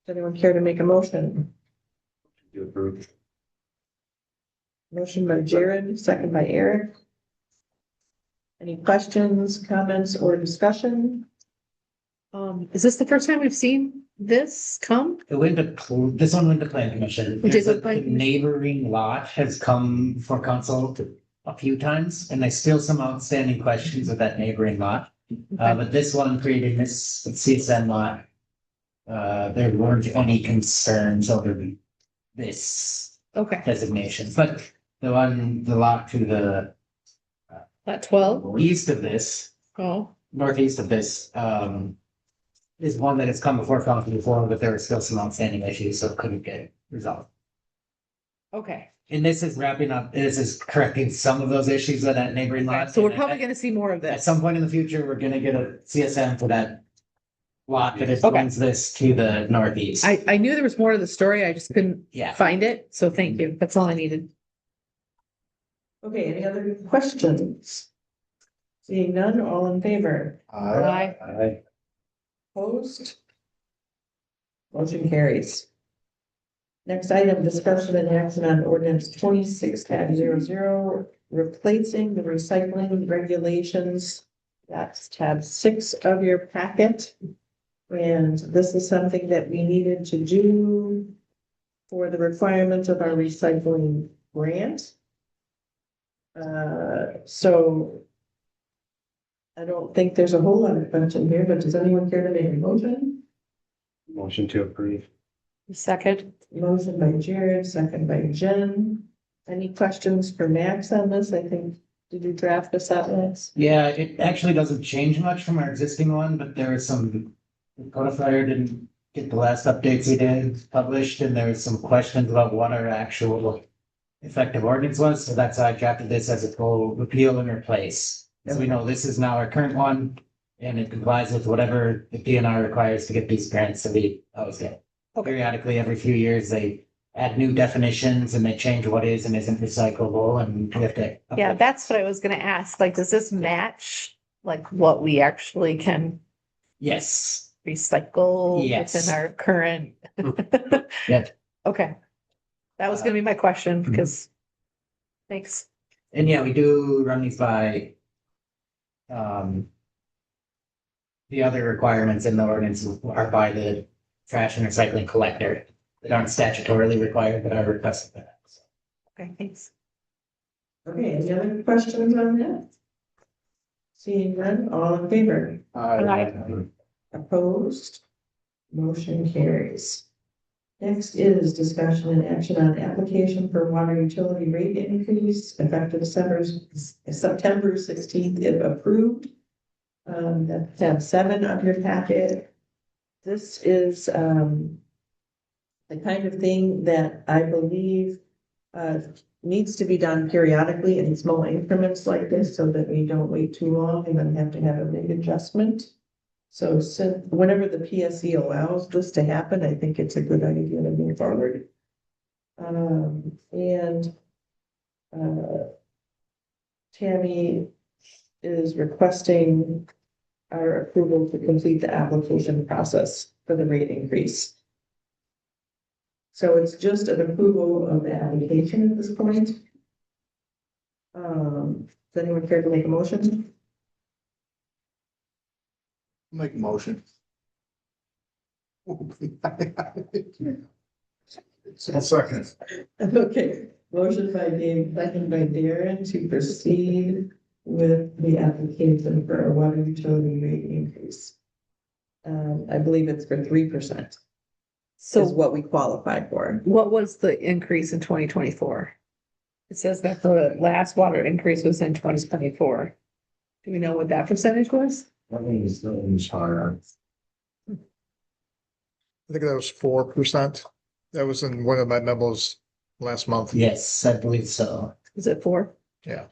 Speaker 1: Does anyone care to make a motion?
Speaker 17: To approve.
Speaker 1: Motion by Jared, second by Eric. Any questions, comments, or discussion?
Speaker 10: Is this the first time we've seen this come?
Speaker 11: It went to, this one went to plan commission.
Speaker 10: Which is
Speaker 11: The
Speaker 10: a plan-
Speaker 11: neighboring lot has come for council a few times, and there's still some outstanding questions with that neighboring lot. But this one created this CSN lot. There weren't any concerns over this
Speaker 10: Okay,
Speaker 11: designation, but the lot to the
Speaker 10: at 12?
Speaker 11: east of this,
Speaker 10: Oh,
Speaker 11: northeast of this, is one that has come before council before, but there were still some outstanding issues, so it couldn't get resolved.
Speaker 10: okay.
Speaker 11: And this is wrapping up, this is correcting some of those issues of that neighboring lot.
Speaker 10: So we're
Speaker 11: And
Speaker 10: probably
Speaker 11: at-
Speaker 10: gonna see more of
Speaker 11: At
Speaker 10: this.
Speaker 11: some point in the future, we're gonna get a CSM for that lot that
Speaker 10: Okay.
Speaker 11: extends this to the northeast.
Speaker 10: I knew there was more to the story, I just couldn't
Speaker 11: Yeah.
Speaker 10: find it, so thank you, that's all I needed.
Speaker 1: Okay, any other questions? Seeing none, all in favor?
Speaker 10: Aye.
Speaker 17: Aye.
Speaker 1: Opposed? Motion carries. Next item, discussion and action on ordinance 26-00, replacing the recycling regulations. That's tab 6 of your packet. And this is something that we needed to do for the requirements of our recycling grant. So I don't think there's a whole lot of question here, but does anyone care to make a motion?
Speaker 17: Motion to approve.
Speaker 10: Second,
Speaker 1: Motion by Jared, second by Jen. Any questions for Max on this? I think, did you draft this up, Max?
Speaker 11: Yeah, it actually doesn't change much from our existing one, but there was some, the codifier didn't get the last updates he did published, and there was some questions about what our actual effective ordinance was, so that's how I drafted this as a full repeal and replace. So we know this is now our current one, and it complies with whatever the PNR requires to get these grants that we always get. Periodically, every few years, they add new definitions and they change what is and isn't recyclable, and we have to.
Speaker 10: yeah, that's what I was gonna ask, like, does this match, like, what we actually can
Speaker 11: Yes,
Speaker 10: recycle
Speaker 11: Yes.
Speaker 10: within our current?
Speaker 11: yeah,
Speaker 10: Okay, that was gonna be my question, because, thanks.
Speaker 11: and yeah, we do run these by. The other requirements in the ordinance are by the trash and recycling collector that aren't statutorily required, but are requested by that.
Speaker 10: Okay, thanks.
Speaker 1: Okay, any other questions on that? Seeing none, all in favor?
Speaker 10: Aye.
Speaker 1: Opposed? Motion carries. Next is discussion and action on application for water utility rate increase effective September 16th, if approved. That's tab 7 of your packet. This is the kind of thing that I believe needs to be done periodically in small increments like this, so that we don't wait too long and then have to have a big adjustment. So whenever the PSC allows this to happen, I think it's a good idea to move forward. Tammy is requesting our approval to complete the application process for the rate increase. So it's just an approval of the application at this point. Does anyone care to make a motion?
Speaker 2: Make a motion.
Speaker 13: A second.
Speaker 1: Okay, motion by Dave, second by Darren to proceed with the application for a water utility rate increase. I believe it's for 3%. Is
Speaker 10: So
Speaker 1: what we qualify for.
Speaker 10: what was the increase in 2024? It says that the last water increase was in 2024. Do we know what that percentage was?
Speaker 13: I think it's higher.
Speaker 16: I think that was 4%. That was in one of my memos last month.
Speaker 11: Yes, I believe so.
Speaker 10: Is it 4?
Speaker 16: Yeah.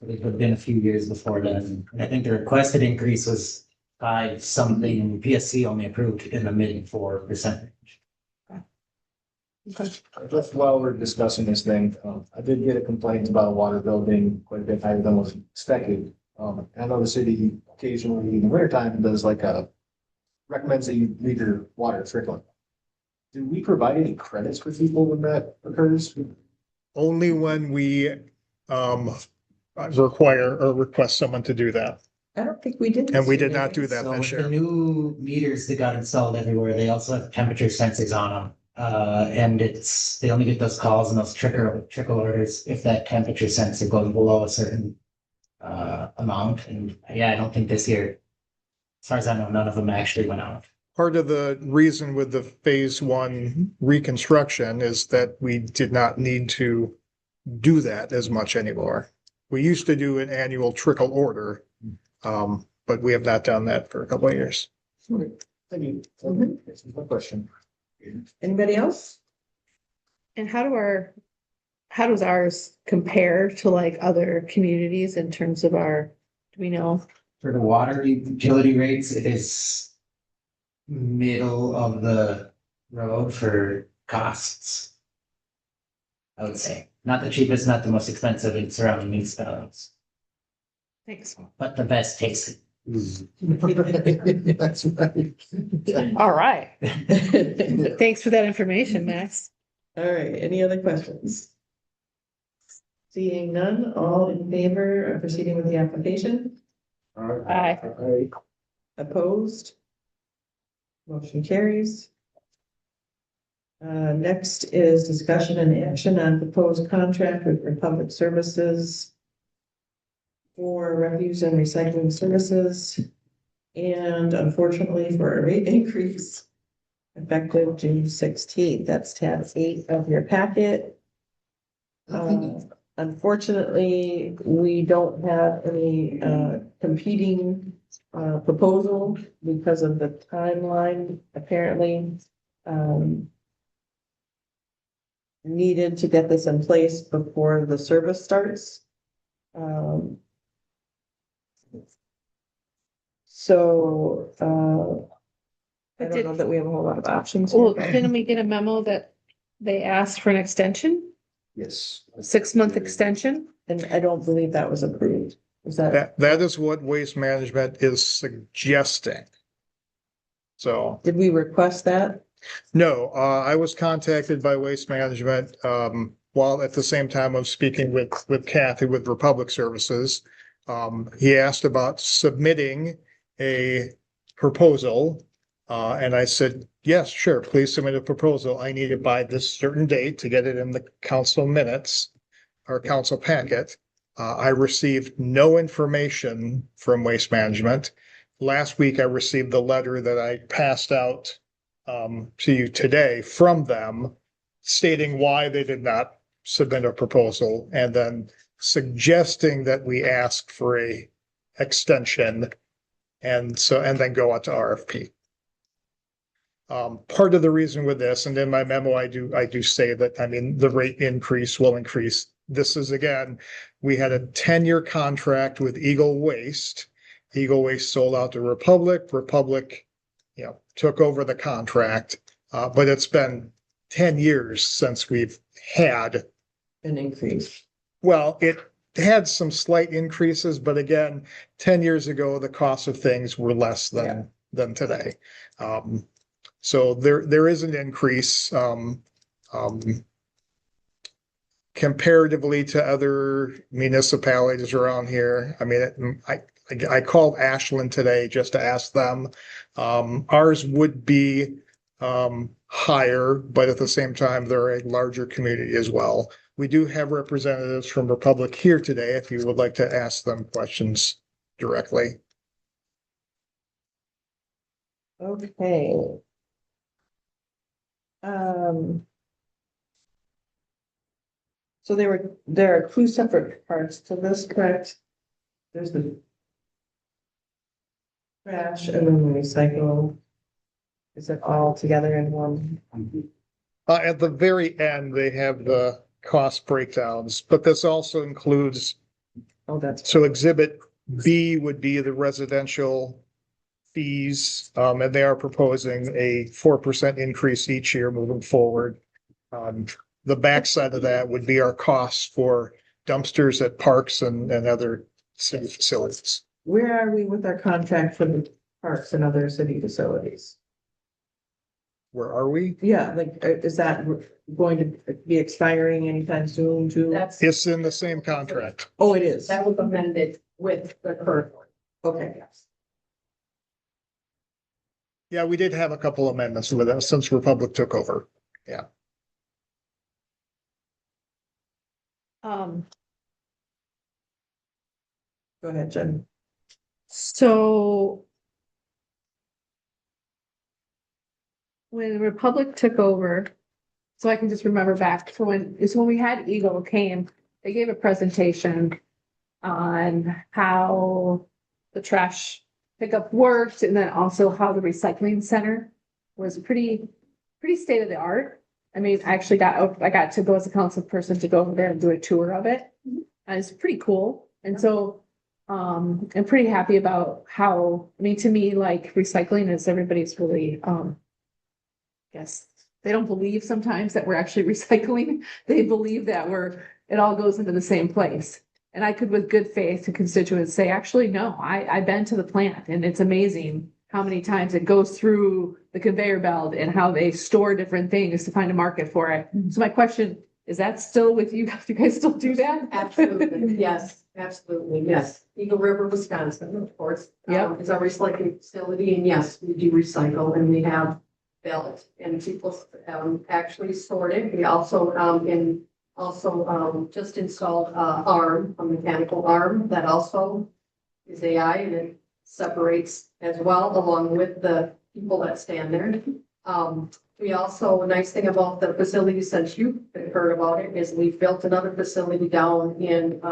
Speaker 11: It would have been a few years before then. And I think the requested increase was 5 something, PSC only approved in the mid 4%.
Speaker 3: Just while we're discussing this thing, I did get a complaint about a water bill being quite a bit higher than was expected. I know the city occasionally in the winter time does like recommends that you leave your water trickling. Do we provide any credits for people when that occurs?
Speaker 16: Only when we require or request someone to do that.
Speaker 1: I don't think we did.
Speaker 16: And we did not do that
Speaker 11: So
Speaker 16: this
Speaker 11: with the
Speaker 16: year.
Speaker 11: new meters that got installed everywhere, they also have temperature sensors on them. And they only get those calls and those trickle orders if that temperature sensor goes below a certain amount. And yeah, I don't think this year, as far as I know, none of them actually went out.
Speaker 16: Part of the reason with the phase one reconstruction is that we did not need to do that as much anymore. We used to do an annual trickle order, but we have not done that for a couple of years.
Speaker 3: Thank you. That's my question.
Speaker 1: Anybody else?
Speaker 10: And how does ours compare to like other communities in terms of do we know?
Speaker 11: For the water utility rates, it is middle of the road for costs. I would say, not the cheapest, not the most expensive in surrounding municipalities,
Speaker 10: Thanks.
Speaker 11: but the best tasting.
Speaker 3: That's right.
Speaker 10: All right. Thanks for that information, Max.
Speaker 1: All right, any other questions? Seeing none, all in favor of proceeding with the application?
Speaker 10: Aye.
Speaker 1: Opposed? Motion carries. Next is discussion and action on proposed contract with Republic Services for refuse and recycling services, and unfortunately for a rate increase effective June 16th. That's tab 8 of your packet. Unfortunately, we don't have any competing proposal because of the timeline apparently needed to get this in place before the service starts. I don't know that we have a whole lot of options.
Speaker 10: Well, didn't we get a memo that they asked for an extension,
Speaker 3: Yes.
Speaker 10: 6-month extension?
Speaker 1: And I don't believe that was approved. Is that,
Speaker 16: That is what Waste Management is suggesting. So,
Speaker 1: did we request that?
Speaker 16: no, I was contacted by Waste Management, while at the same time I was speaking with Kathy with Republic Services. He asked about submitting a proposal. And I said, yes, sure, please submit a proposal. I need it by this certain date to get it in the council minutes or council packet. I received no information from Waste Management. Last week, I received the letter that I passed out to you today from them stating why they did not submit a proposal and then suggesting that we ask for a extension and then go out to RFP. Part of the reason with this, and in my memo, I do say that, I mean, the rate increase will increase. This is again, we had a 10-year contract with Eagle Waste. Eagle Waste sold out to Republic. Republic, took over the contract. But it's been 10 years since we've had
Speaker 1: an increase.
Speaker 16: Well, it had some slight increases, but again, 10 years ago, the cost of things were less than today. So there is an increase comparatively to other municipalities around here. I mean, I called Ashland today just to ask them. Ours would be higher, but at the same time, they're a larger community as well. We do have representatives from Republic here today, if you would like to ask them questions directly.
Speaker 1: Okay. So there are 2 separate parts to this, correct? There's the trash and then the recycle. Is it all together in one?
Speaker 16: At the very end, they have the cost breakdowns, but this also includes
Speaker 1: Oh, that's.
Speaker 16: So exhibit B would be the residential fees, and they are proposing a 4% increase each year moving forward. The backside of that would be our costs for dumpsters at parks and other city facilities.
Speaker 1: Where are we with our contract for the parks and other city facilities?
Speaker 16: Where are we?
Speaker 1: Yeah, like, is that going to be expiring anytime soon too?
Speaker 15: That's,
Speaker 16: It's in the same contract.
Speaker 1: Oh, it is.
Speaker 15: that was amended with the current one.
Speaker 1: Okay.
Speaker 16: Yeah, we did have a couple amendments with that since Republic took over. Yeah.
Speaker 1: Go ahead, Jen.
Speaker 10: So when Republic took over, so I can just remember back to when we had Eagle came, they gave a presentation on how the trash pickup worked and then also how the recycling center was pretty state of the art. I mean, I got to go as a council person to go over there and do a tour of it. And it's pretty cool. And so I'm pretty happy about how, I mean, to me, like recycling is everybody's really, guess they don't believe sometimes that we're actually recycling. They believe that it all goes into the same place. And I could with good faith to constituents say, actually, no, I've been to the plant and it's amazing how many times it goes through the conveyor belt and how they store different things to find a market for it. So my question, is that still with you? Do you guys still do that?
Speaker 15: Absolutely, yes, absolutely, yes. Eagle River, Wisconsin, of course.
Speaker 10: Yep.
Speaker 15: Is our recycling facility, and yes, we do recycle, and we have belt, and people, actually sort it. We also, just installed, a mechanical arm that also is AI, and it separates as well, along with the people that stand there. We also, a nice thing about the facility, since you've heard about it, is we've built another facility down in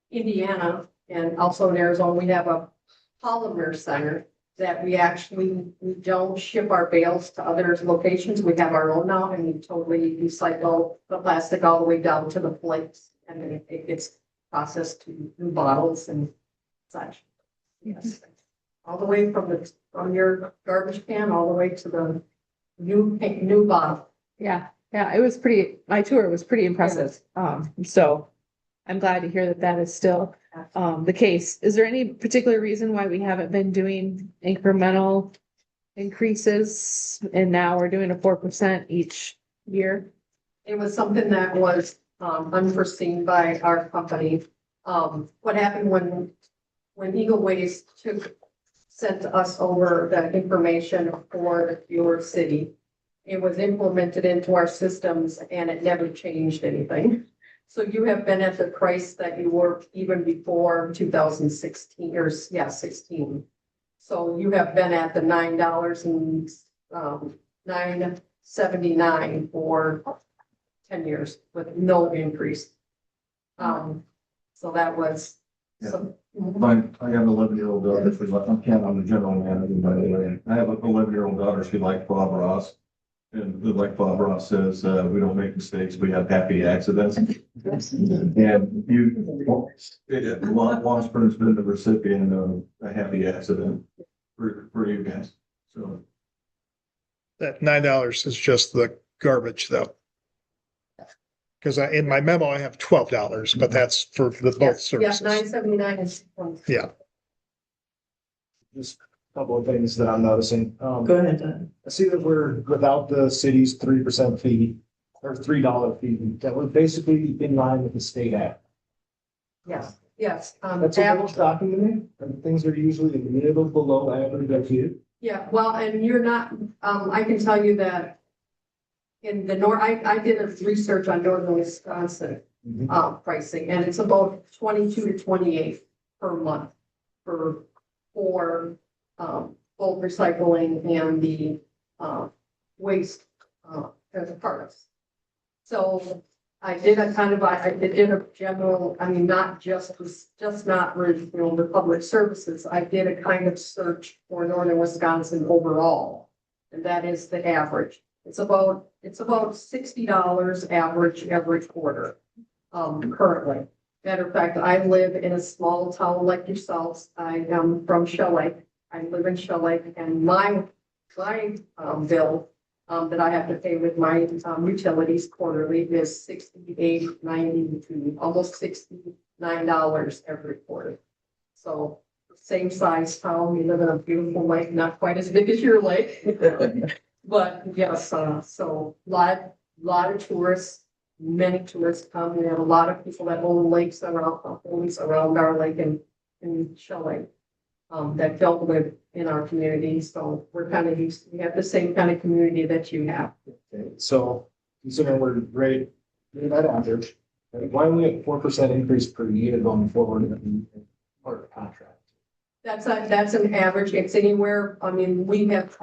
Speaker 15: Indiana and also in Arizona. We have a polymer center that we don't ship our bales to other locations. We have our own now, and we totally recycle the plastic all the way down to the plates, and then it gets processed to new bottles and such. Yes, all the way from your garbage can all the way to the new bottle.
Speaker 10: Yeah, it was my tour was pretty impressive. So I'm glad to hear that is still the case. Is there any particular reason why we haven't been doing incremental increases and now we're doing a 4% each year?
Speaker 15: It was something that was unforeseen by our company. What happened when Eagle Waste sent us over the information for your city, it was implemented into our systems and it never changed anything. So you have been at the price that you were even before 2016 or 16. So you have been at the $9.79 for 10 years with no increase. So that was some.
Speaker 20: I have an 11-year-old daughter. I'm the general manager, by the way. I have an 11-year-old daughter. She likes Bob Ross. And like Bob Ross says, we don't make mistakes. We have happy accidents. And Washburn's been the recipient of a happy accident for you guys. So
Speaker 16: that $9 is just the garbage though. Because in my memo, I have $12, but that's for the both services.
Speaker 15: Yeah, $9.79 is.
Speaker 16: Yeah.
Speaker 21: Just a couple of things that I'm noticing.
Speaker 1: Go ahead, Don.
Speaker 21: I see that we're without the city's 3% fee or $3 fee, that we're basically in line with the state act.
Speaker 15: Yes, yes.
Speaker 21: That's a little shocking to me, and things are usually a little below average as you.
Speaker 15: Yeah, well, and you're not, I can tell you that in the I did a research on northern Wisconsin, pricing, and it's about 22 to 28 per month for both recycling and the waste as a part. So I did a general, I mean, not just not the public services. I did a kind of search for northern Wisconsin overall, and that is the average. It's about $60 average every quarter, currently.
Speaker 19: Matter of fact, I live in a small town like yourselves. I am from Shell Lake. I live in Shell Lake, and my bill that I have to pay with my utilities quarterly is $68.90 to almost $69 every quarter. So same size town, we live in a beautiful lake, not quite as big as your lake. But yes, so lot of tourists, many tourists come. We have a lot of people that own lakes around, homes around our lake in Shell Lake. That don't live in our community, so we're kind of used, we have the same kind of community that you have.
Speaker 21: Okay, so considering we're right, that average, why are we at 4% increase per year going forward in part of the contract?
Speaker 19: That's an average, it's anywhere, I mean, we have,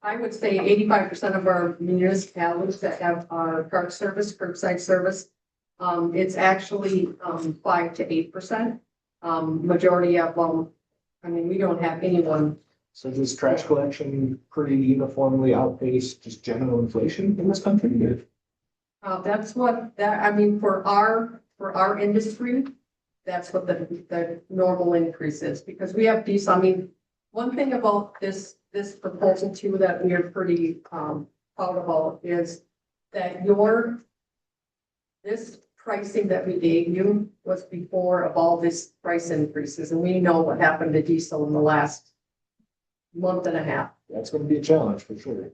Speaker 19: I would say 85% of our municipalities that have our cart service, curbside service, it's actually 5 to 8%. Majority of them, I mean, we don't have anyone.
Speaker 21: So does trash collection pretty uniformly outpace just general inflation in this country?
Speaker 19: That's what, I mean, for our industry, that's what the normal increase is, because we have these, I mean, one thing about this proposal too, that we are pretty, proud about is that this pricing that we gave you was before of all this price increases, and we know what happened to diesel in the last month and a half.
Speaker 21: That's gonna be a challenge for sure.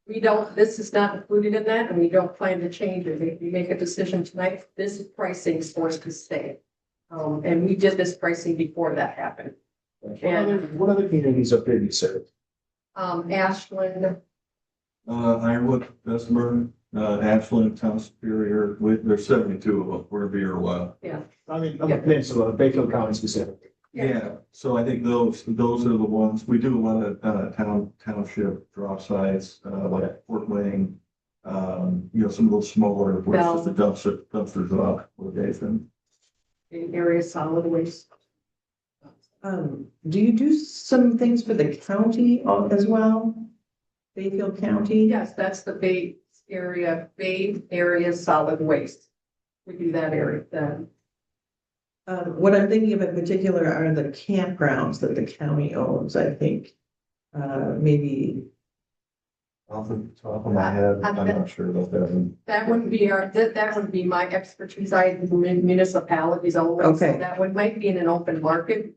Speaker 19: This is not included in that, and we don't plan to change it. If you make a decision tonight, this pricing is forced to stay. And we did this pricing before that happened.
Speaker 21: What other communities up there do you serve?
Speaker 19: Ashland,
Speaker 20: Ironwood, Bessemer, Ashland, Town Superior, there's 72 of them, we're here a while.
Speaker 19: yeah.
Speaker 21: I mean, I'm a peninsula, Bayfield County specifically.
Speaker 20: Yeah, so I think those are the ones, we do a lot of township drop sites, like Fort Wayne. Some of those smaller, where it's just the dumpsters off location.
Speaker 19: In area solid waste.
Speaker 1: Do you do some things for the county as well? Bayfield County?
Speaker 19: Yes, that's the Bay Area solid waste. We do that area then.
Speaker 1: What I'm thinking of in particular are the campgrounds that the county owns, I think. Maybe.
Speaker 20: Off the top of my head, I'm not sure about that one.
Speaker 19: That wouldn't be that would be my expertise. I municipalities only.
Speaker 1: Okay.
Speaker 19: So that might be in an open market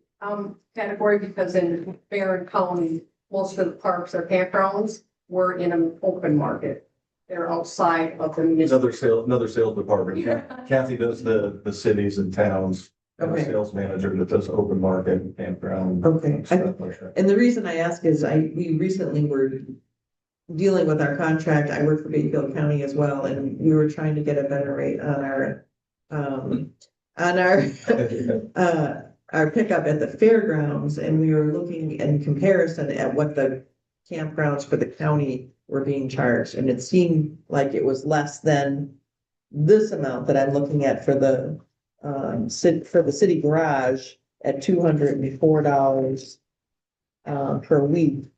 Speaker 19: category, because in Barron County, most of the parks are campgrounds. We're in an open market. They're outside of the municipal.
Speaker 20: Another sales department.
Speaker 19: Yeah.
Speaker 20: Kathy does the cities and towns.
Speaker 1: Okay.
Speaker 20: Sales manager that does open market and campground.
Speaker 1: Okay.
Speaker 20: Stuff like that.
Speaker 1: And the reason I ask is we recently were dealing with our contract. I work for Bayfield County as well, and we were trying to get a better rate on our pickup at the fairgrounds, and we were looking in comparison at what the campgrounds for the county were being charged, and it seemed like it was less than this amount that I'm looking at for the city garage at $204 per week.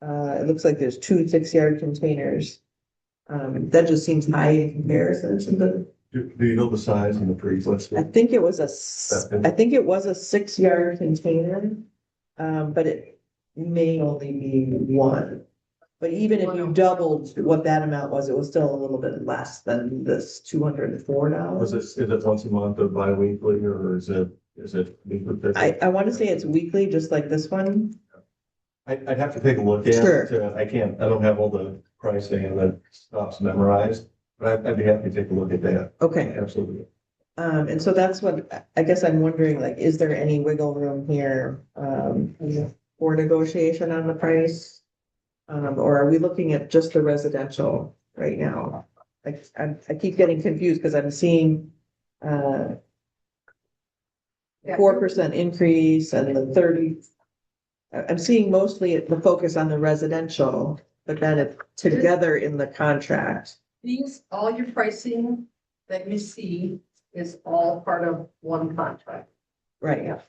Speaker 1: It looks like there's 2 6-yard containers. That just seems high in comparison to the.
Speaker 20: Do you know the size and the frequency?
Speaker 1: I think it was a 6-yard container, but it may only be 1. But even if you doubled what that amount was, it was still a little bit less than this $204.
Speaker 20: Is it once a month or bi-weekly, or is it?
Speaker 1: I want to say it's weekly, just like this one.
Speaker 20: I'd have to take a look at it.
Speaker 1: Sure.
Speaker 20: I don't have all the pricing and the stuffs memorized, but I'd be happy to take a look at that.
Speaker 1: Okay.
Speaker 20: Absolutely.
Speaker 1: And so that's what, I guess I'm wondering, like, is there any wiggle room here, for negotiation on the price? Or are we looking at just the residential right now? I keep getting confused because I'm seeing, 4% increase and the 30. I'm seeing mostly the focus on the residential, but then it's together in the contract.
Speaker 19: All your pricing that you see is all part of one contract.
Speaker 1: Right, yeah.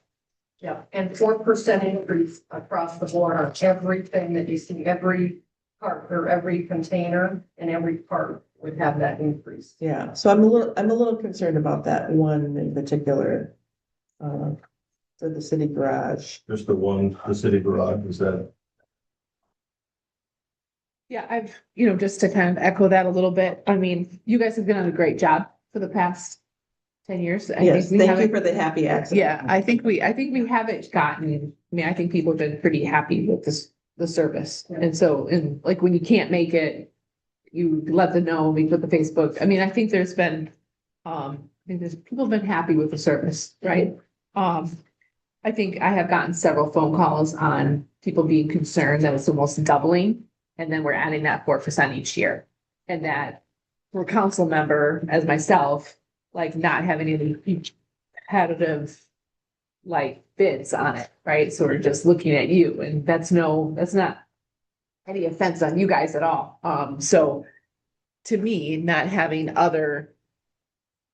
Speaker 19: Yeah, and 4% increase across the board on everything that you see, every part or every container and every part
Speaker 7: would have that increase.
Speaker 1: Yeah, so I'm a little concerned about that one in particular. For the city garage.
Speaker 20: Just the one, the city garage, is that,
Speaker 10: Yeah, I've, just to kind of echo that a little bit, I mean, you guys have done a great job for the past 10 years. I
Speaker 1: Yes,
Speaker 10: think we
Speaker 1: thank you
Speaker 10: haven't-
Speaker 1: for the happy accident.
Speaker 10: Yeah, I think we haven't gotten, I think people have been pretty happy with the service. And so, and like when you can't make it, you let them know, we put the Facebook, I mean, I think there's been, people have been happy with the service, right? I think I have gotten several phone calls on people being concerned that it's almost doubling. And then we're adding that 4% each year. And that for a council member as myself, like not having any competitive like bids on it, right? So we're just looking at you and that's not any offense on you guys at all. So to me, not having other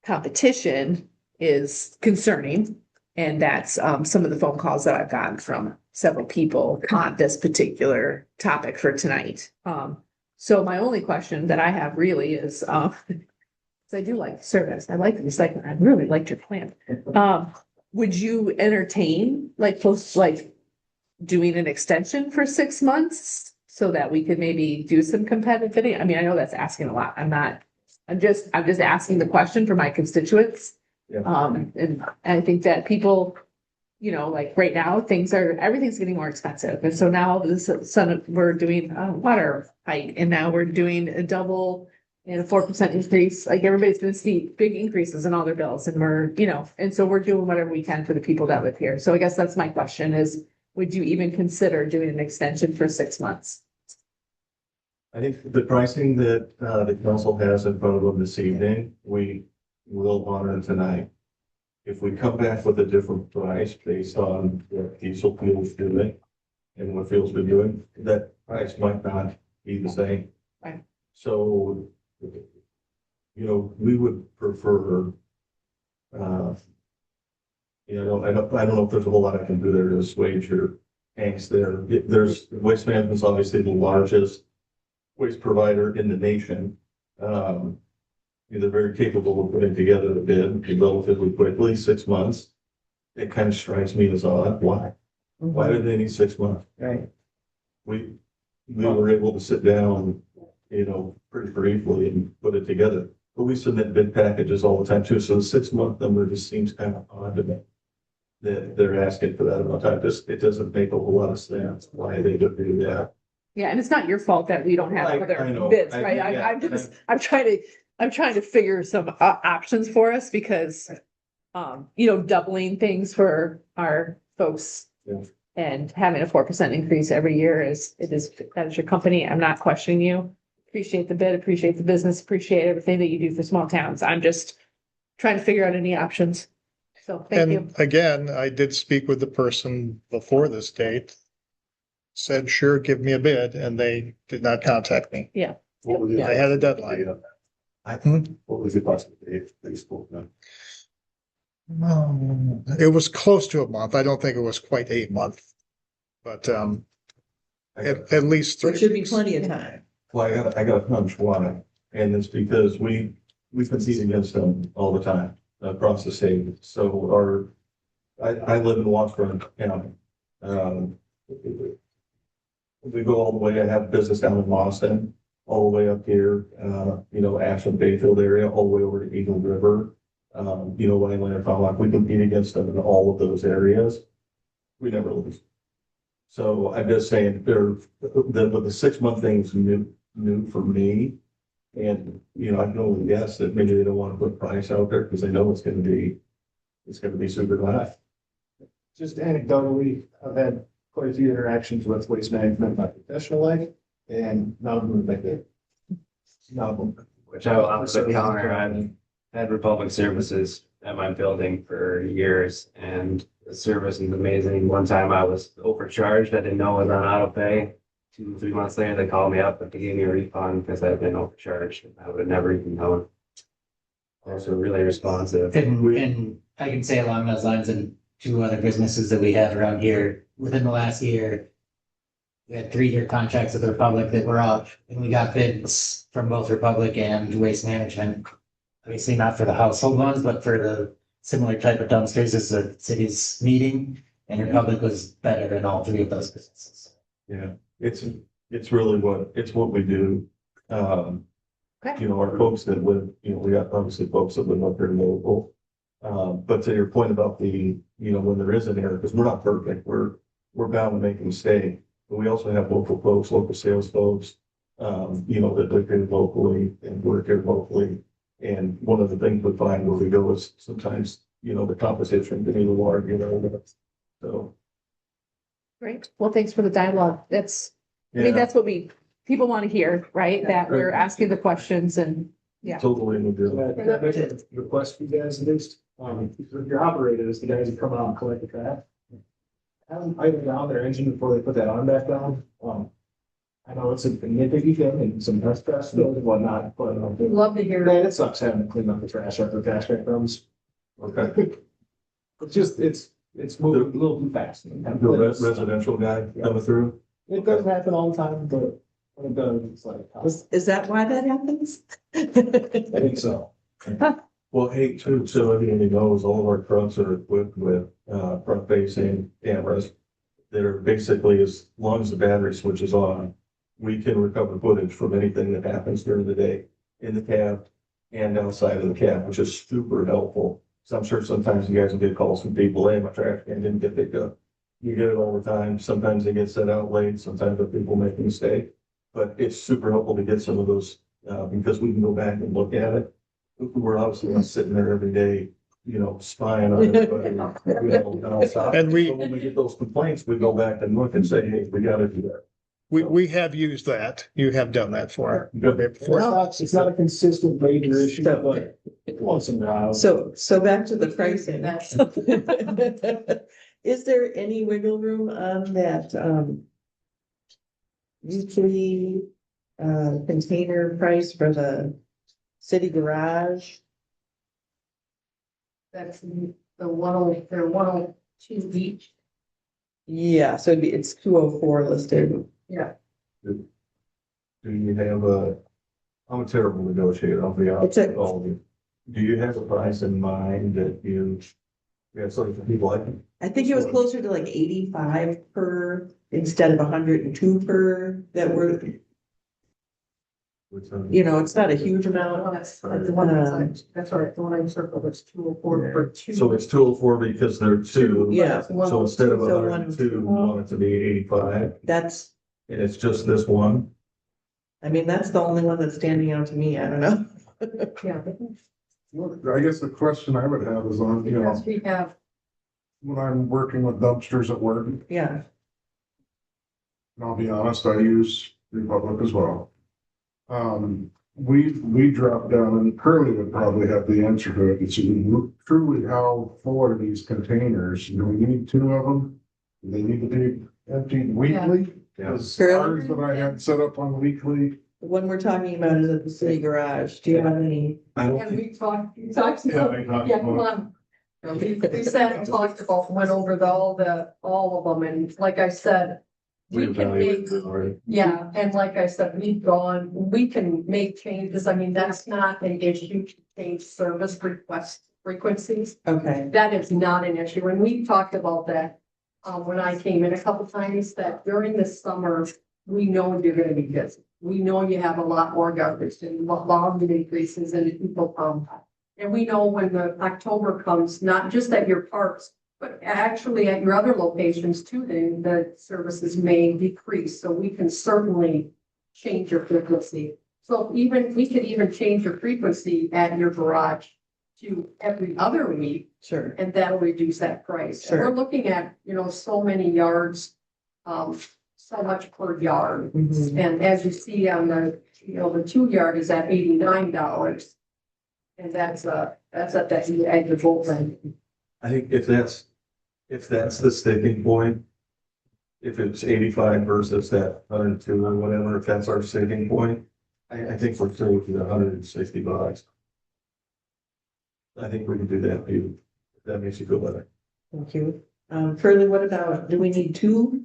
Speaker 10: competition is concerning. And that's some of the phone calls that I've gotten from several people on this particular topic for tonight. So my only question that I have really is, 'cause I do like the service, I like the recycling, I really liked your plan. Would you entertain like doing an extension for 6 months so that we could maybe do some competitive bidding? I mean, I know that's asking a lot. I'm just asking the question for my constituents. And I think that people, like right now, everything's getting more expensive. And so now all of a sudden we're doing a water hike and now we're doing a double and a 4% increase. Like everybody's gonna see big increases in all their bills and and so we're doing whatever we can for the people that live here. So I guess that's my question is, would you even consider doing an extension for 6 months?
Speaker 20: I think the pricing that, the council has in front of them this evening, we will honor tonight. If we come back with a different price based on what diesel fuel is doing and what fuel's been doing, that price might not be the same.
Speaker 10: Right.
Speaker 20: So, we would prefer, I don't know if there's a whole lot I can do there to assuage your angst there. Waste Management's obviously the largest waste provider in the nation. They're very capable of putting together the bid relatively quickly, 6 months. It kind of strikes me as odd. Why? Why do they need 6 months?
Speaker 1: Right.
Speaker 20: We were able to sit down, pretty briefly and put it together. But we submit bid packages all the time too, so the 6 month number just seems kind of odd to me. That they're asking for that amount of time. It doesn't make a whole lot of sense why they would do that.
Speaker 10: Yeah, and it's not your fault that we don't have
Speaker 20: I
Speaker 10: other
Speaker 20: know.
Speaker 10: bids, right? I'm trying to figure some options for us because, doubling things for our folks.
Speaker 20: Yeah.
Speaker 10: And having a 4% increase every year that is your company. I'm not questioning you. Appreciate the bid, appreciate the business, appreciate everything that you do for small towns. I'm just trying to figure out any options. So thank you.
Speaker 16: And again, I did speak with the person before this date. Said, sure, give me a bid, and they did not contact me.
Speaker 10: Yeah.
Speaker 20: What was
Speaker 16: I had a deadline.
Speaker 20: What was the cost of the they spoke of?
Speaker 16: It was close to a month. I don't think it was quite a month. But at least 3
Speaker 1: There should be
Speaker 16: weeks.
Speaker 1: plenty of time.
Speaker 20: Well, I got a hunch why, and it's because we compete against them all the time across the state. So I live in Watford County. We go all the way. I have business down in Boston, all the way up here, Ashland Bayfield area, all the way over to Eagle River. Wayland, Fond du Lac, we compete against them in all of those areas. We never lose. So I'm just saying, the 6 month thing's new for me. And, I can only guess that maybe they don't want to put price out there because they know it's gonna be super high.
Speaker 21: Just anecdotally, I've had quite a few interactions with Waste Management in my professional life, and none of them have been good. None of them.
Speaker 5: Which I was a counter, I've had Republic Services at my building for years, and the service is amazing. One time I was overcharged, I didn't know it was on auto pay. 2-3 months later, they called me up and they gave me a refund because I'd been overcharged. I would have never even known. Also really responsive.
Speaker 11: And I can say along those lines, and 2 other businesses that we have around here within the last year, We had 3-year contracts with the Republic that were up, and we got bids from both Republic and Waste Management. Obviously not for the household ones, but for the similar type of dumpsters, this is the city's meeting, and Republic was better than all 3 of those businesses.
Speaker 20: Yeah, it's really what we do. You know, our folks that live, you know, we got obviously folks that live up here local. But to your point about the, you know, when there is an error, because we're not perfect, we're bound to make a mistake. But we also have local folks, local sales folks, you know, that live here locally and work here locally. And one of the things we find where we go is sometimes, you know, the competition can either water, you know, so.
Speaker 10: Great. Well, thanks for the dialogue. I mean, that's what people want to hear, right? That we're asking the questions and, yeah.
Speaker 20: Totally.
Speaker 9: Request for you guys at least, if you're operators, the guys who come out and collect the trash. Have them item down their engine before they put that on back down. I know it's a nitpicky thing and some dust spills and whatnot, but.
Speaker 7: We'd love to hear.
Speaker 9: Man, it sucks having to clean up the trash after the trash truck comes.
Speaker 20: Okay.
Speaker 9: It's moving a little too fast.
Speaker 20: The residential guy coming through.
Speaker 9: It doesn't happen all the time, but when it does, it's like.
Speaker 1: Is that why that happens?
Speaker 9: I think so.
Speaker 20: Well, hey, too, so everybody knows all of our trucks are equipped with front facing cameras that are basically, as long as the battery switch is on, we can recover footage from anything that happens during the day in the cab and outside of the cab, which is super helpful. So I'm sure sometimes you guys will get calls from people, hey, my trash can didn't get picked up. You get it all the time. Sometimes they get set out late. Sometimes the people make a mistake. But it's super helpful to get some of those because we can go back and look at it. We're obviously not sitting there every day, you know, spying on everybody.
Speaker 16: And
Speaker 20: when we get those complaints, we go back and look and say, hey, we gotta do that.
Speaker 16: We have used that. You have done that for.
Speaker 9: It's not a consistent major issue, but once in a while.
Speaker 1: So back to the pricing. Is there any wiggle room on that, weekly, container price for the city garage?
Speaker 7: That's the 102 each.
Speaker 1: Yeah, so it's 204 listed.
Speaker 7: Yeah.
Speaker 20: Do you have I'm a terrible negotiator, I'll be honest with all of you. Do you have a price in mind that you have something for people like?
Speaker 1: I think it was closer to like 85 per instead of 102 per that were, you know, it's not a huge amount.
Speaker 7: That's the one that's right, the one I circled, it's 204 for 2.
Speaker 20: So it's 204 because they're 2.
Speaker 1: Yeah.
Speaker 20: So instead of
Speaker 1: So
Speaker 20: 102, you want it to be 85.
Speaker 1: That's,
Speaker 20: And it's just this one.
Speaker 1: I mean, that's the only one that's standing out to me. I don't know.
Speaker 7: Yeah.
Speaker 13: I guess the question I would have is on, you know,
Speaker 7: Because we have,
Speaker 13: when I'm working with dumpsters at work, and
Speaker 1: Yeah,
Speaker 13: I'll be honest, I use Republic as well. We drop down, and Curly would probably have the answer to it. It's truly how full are these containers? Do we need 2 of them? Do they need to be emptied weekly? Because ours that I had set up on weekly.
Speaker 1: the one we're talking about is at the city garage. Do you have any?
Speaker 7: and we talked about, yeah, come on. We sat and talked about, went over all of them, and like I said, we can make, yeah, and like I said, we can make changes. I mean, that's not an issue to change service request frequencies.
Speaker 1: Okay.
Speaker 7: That is not an issue, and we talked about that when I came in a couple times, that during the summer, we know you're gonna be busy. We know you have a lot more garbage and volume increases and people and we know when the October comes, not just at your parks, but actually at your other locations too, then the services may decrease. So we can certainly change your frequency. So we could even change your frequency at your garage to every other week.
Speaker 1: Sure.
Speaker 7: And that'll reduce that price.
Speaker 1: Sure.
Speaker 7: We're looking at, you know, so many yards, so much per yard.
Speaker 1: Mhm.
Speaker 7: And as you see on the, you know, the 2 yard is at $89. And that's at the edge of Bolton.
Speaker 20: I think if that's the sticking point, if it's 85 versus that 102 or whatever, if that's our sticking point, I think we're still looking at $160. I think we can do that, too. That makes you feel better.
Speaker 1: Thank you. Curly, what about, do we need 2?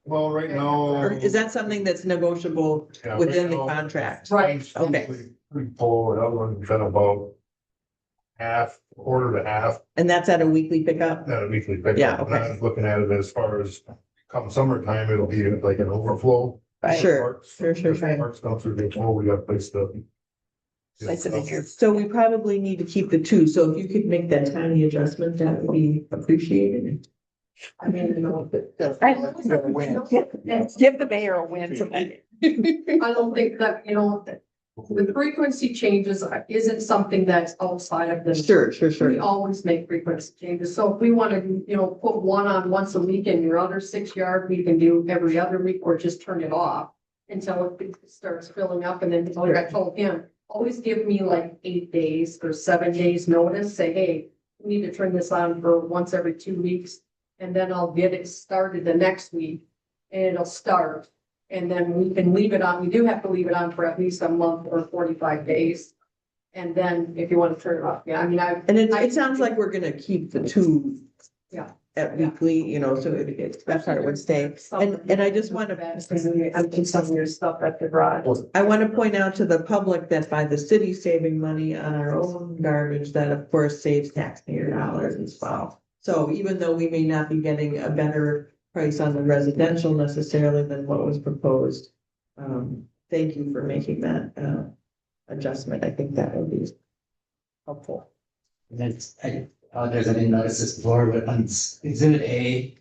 Speaker 13: Well, right
Speaker 1: Or
Speaker 13: now.
Speaker 1: is that something that's negotiable
Speaker 13: Yeah,
Speaker 1: within the
Speaker 13: right now,
Speaker 1: contract?
Speaker 7: Right.
Speaker 1: Okay,
Speaker 13: We pull, the other one's been about half, quarter to half,
Speaker 1: and that's at a weekly pickup?
Speaker 13: at a weekly pickup.
Speaker 1: Yeah,
Speaker 13: And I was looking at it as far as come summertime, it'll be like an overflow.
Speaker 1: Sure, sure.
Speaker 13: Parks dumps are being full, we got a place to.
Speaker 1: Place it in here. So we probably need to keep the two, so if you could make that tiny adjustment, that would be appreciated.
Speaker 19: I mean, you know,
Speaker 10: Give the mayor a win tonight.
Speaker 19: I don't think that, you know, the frequency changes isn't something that's outside of the.
Speaker 1: Sure.
Speaker 19: We always make frequency changes, so if we want to, you know, put one on once a week and your other 6 yard, we can do every other week or just turn it off. Until it starts filling up and then, like I told him, always give me like 8 days or 7 days notice, say, hey, we need to turn this on for once every 2 weeks. And then I'll get it started the next week and it'll start. And then we can leave it on, we do have to leave it on for at least a month or 45 days. And then if you want to turn it off, yeah, I mean,
Speaker 1: And it sounds like we're gonna keep the two.
Speaker 19: Yeah.
Speaker 1: At weekly, you know, so that part would stay. And I just want to.
Speaker 19: empty some of your stuff at the garage.
Speaker 1: I want to point out to the public that by the city saving money on our own garbage, that of course saves taxpayer dollars as well. So even though we may not be getting a better price on the residential necessarily than what was proposed. Thank you for making that adjustment. I think that would be helpful.
Speaker 11: I apologize, I didn't notice this before, but on exhibit A,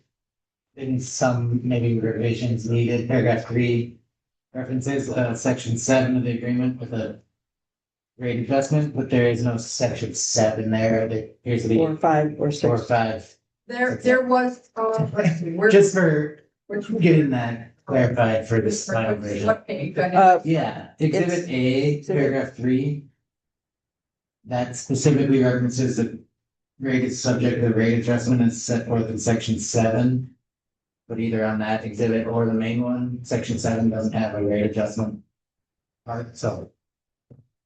Speaker 11: in some maybe revisions needed, paragraph 3 references, section 7 of the agreement with a rate adjustment, but there is no section 7 there. There appears to be
Speaker 1: 4, 5, or 6.
Speaker 11: 4 or 5.
Speaker 19: There was, let's see, where.
Speaker 11: Just for
Speaker 19: which-
Speaker 11: getting that clarified for this final version.
Speaker 19: What page? Go ahead.
Speaker 11: Yeah, exhibit A, paragraph 3. That specifically references the rate is subject to the rate adjustment as set forth in section 7. But either on that exhibit or the main one, section 7 doesn't have a rate adjustment part, so.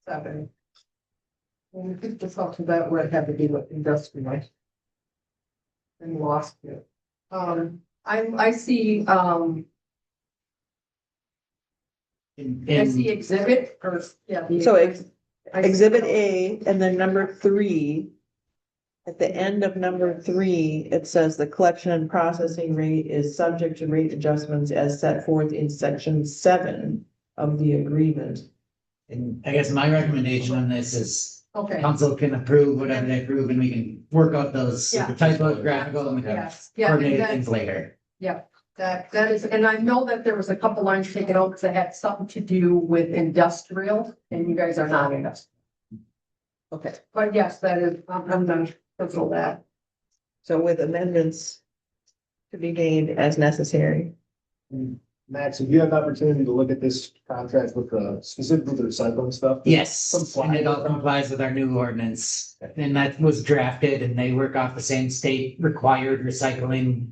Speaker 19: 7. And we could just talk about what it had to do with industrial. And lost it. I see, I see exhibit or, yeah.
Speaker 1: So exhibit A and then number 3. At the end of number 3, it says the collection and processing rate is subject to rate adjustments as set forth in section 7 of the agreement.
Speaker 11: And I guess my recommendation on this is
Speaker 19: Okay.
Speaker 11: council can approve whatever they approve and we can work out those
Speaker 19: Yeah.
Speaker 11: typos, graphical, and we can
Speaker 19: Yes, yeah,
Speaker 11: coordinate
Speaker 19: that-
Speaker 11: things later.
Speaker 19: Yeah, that is, and I know that there was a couple lines taken out because it had something to do with industrial and you guys are not industrial.
Speaker 1: Okay.
Speaker 19: But yes, that is, I'm done for that.
Speaker 1: So with amendments to be made as necessary.
Speaker 21: Max, if you have an opportunity to look at this contract with specifically the recycling stuff.
Speaker 11: Yes, and it all complies with our new ordinance, and that was drafted and they work off the same state required recycling.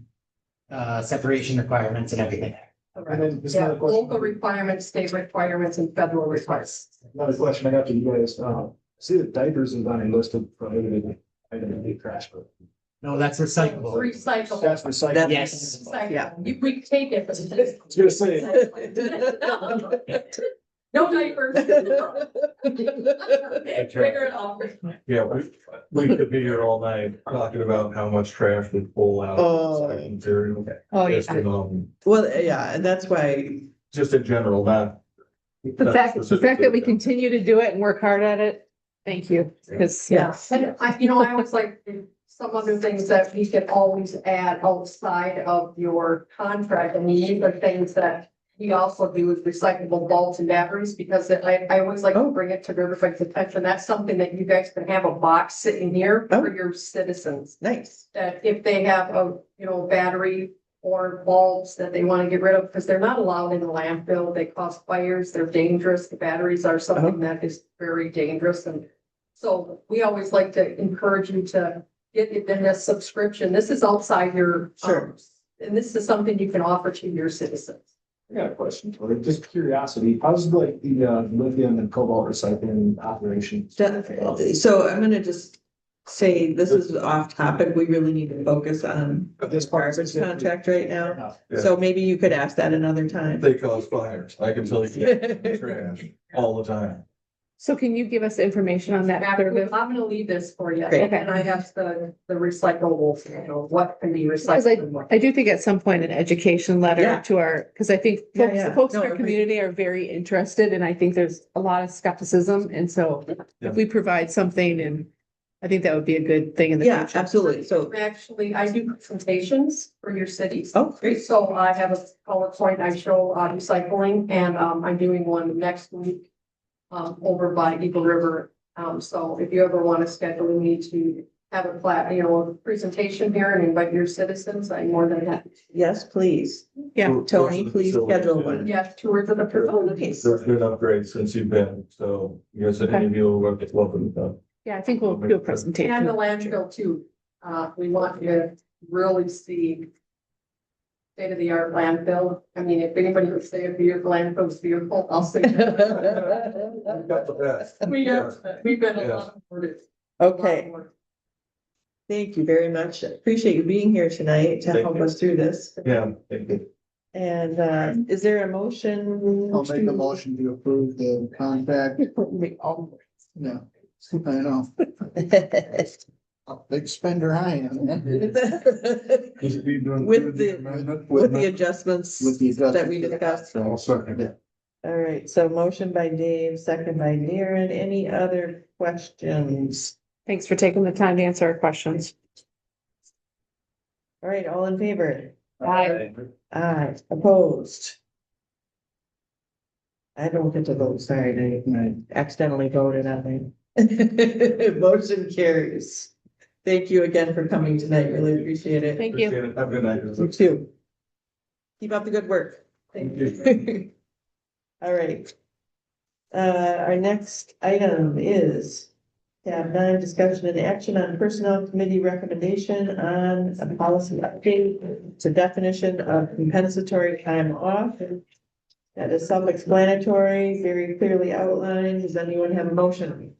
Speaker 11: Separation requirements and everything.
Speaker 21: And then just
Speaker 19: Yeah,
Speaker 21: another question.
Speaker 19: local requirements, state requirements and federal requirements.
Speaker 21: Another question I got to you guys, see the diapers is on a list of prohibited item in the trash, but
Speaker 11: No, that's recyclable.
Speaker 19: Recycle.
Speaker 21: that's recycled.
Speaker 11: Yes.
Speaker 1: Yeah.
Speaker 19: We take it, but.
Speaker 21: I was gonna say.
Speaker 19: No diapers. Figure it out.
Speaker 20: Yeah, we could be here all night talking about how much trash we pull out.
Speaker 1: Oh.
Speaker 20: Material.
Speaker 10: Oh, yeah.
Speaker 20: Just,
Speaker 1: Well, yeah, and that's why,
Speaker 20: just in general, not.
Speaker 10: The fact that we continue to do it and work hard at it, thank you, because, yes.
Speaker 19: And I always like some other things that we can always add outside of your contract. And these are things that we also do with recyclable bulbs and batteries, because I always like to bring it to Riverfront's attention. That's something that you guys can have a box sitting here for your citizens.
Speaker 1: Nice.
Speaker 19: That if they have a, battery or bulbs that they want to get rid of, because they're not allowed in the landfill, they cause fires, they're dangerous. The batteries are something that is very dangerous. And so we always like to encourage you to get it in a subscription. This is outside your.
Speaker 1: Sure.
Speaker 19: And this is something you can offer to your citizens.
Speaker 21: I got a question, Tori. Just curiosity, how's like the lithium and cobalt recycling operation?
Speaker 1: so I'm gonna just say, this is off topic, we really need to focus on this garbage contract right now. So maybe you could ask that another time.
Speaker 20: They cause fires. I can tell you, trash all the time.
Speaker 10: So can you give us information on that service?
Speaker 19: I'm gonna leave this for you,
Speaker 10: Great.
Speaker 19: and I have the recyclables, you know, what can be
Speaker 10: Because
Speaker 19: recycled and what.
Speaker 10: I do think at some point an education letter
Speaker 1: Yeah.
Speaker 10: to our, because I think
Speaker 1: Yeah,
Speaker 10: folks,
Speaker 1: yeah.
Speaker 10: the folks in
Speaker 1: No,
Speaker 10: our
Speaker 1: agreed.
Speaker 10: community are very interested, and I think there's a lot of skepticism, and so
Speaker 20: Yeah.
Speaker 10: if we provide something, and I think that would be a good thing in the
Speaker 1: Yeah,
Speaker 10: future.
Speaker 1: absolutely. So,
Speaker 19: Actually, I do presentations for your cities.
Speaker 1: oh, great.
Speaker 19: So I have a PowerPoint, I show recycling, and I'm doing one next week over by Eagle River. So if you ever want to schedule me to have a a presentation here and invite your citizens, I'm more than happy.
Speaker 1: Yes, please.
Speaker 10: Yeah.
Speaker 1: Tony, please schedule one.
Speaker 19: Yeah, tours of the facilities.
Speaker 20: There's been upgrades since you've been, so you guys, any of you are welcome to come.
Speaker 10: Yeah, I think we'll do a presentation.
Speaker 19: And the landfill too. We want you to really see state of the art landfill. I mean, if anybody would say a landfill is beautiful, I'll say.
Speaker 20: You've got the best.
Speaker 19: We've been a lot of work.
Speaker 1: Okay, thank you very much. Appreciate you being here tonight to
Speaker 20: Thank
Speaker 1: help
Speaker 20: you.
Speaker 1: us through this.
Speaker 20: Yeah, thank you.
Speaker 1: And is there a motion?
Speaker 2: I'll make a motion to approve the contract. No, I know. Big spender I am.
Speaker 1: With the adjustments
Speaker 2: With the
Speaker 1: that we
Speaker 2: adjustments.
Speaker 1: discussed.
Speaker 13: I'll second it.
Speaker 1: All right, so motion by Dave, second by Darren. Any other questions?
Speaker 10: Thanks for taking the time to answer our questions.
Speaker 1: All right, all in favor?
Speaker 10: Aye.
Speaker 1: Aye, opposed? I don't get to vote, sorry, I accidentally voted on it. Motion carries. Thank you again for coming tonight, really appreciate it.
Speaker 10: Thank you.
Speaker 20: Appreciate it. Have a good night.
Speaker 1: You too. Keep up the good work.
Speaker 20: Thank you.
Speaker 1: All right. Our next item is tab 9, discussion and action on personnel committee recommendation on a policy update to definition of compensatory time off. That is self-explanatory, very clearly outlined. Does anyone have a motion?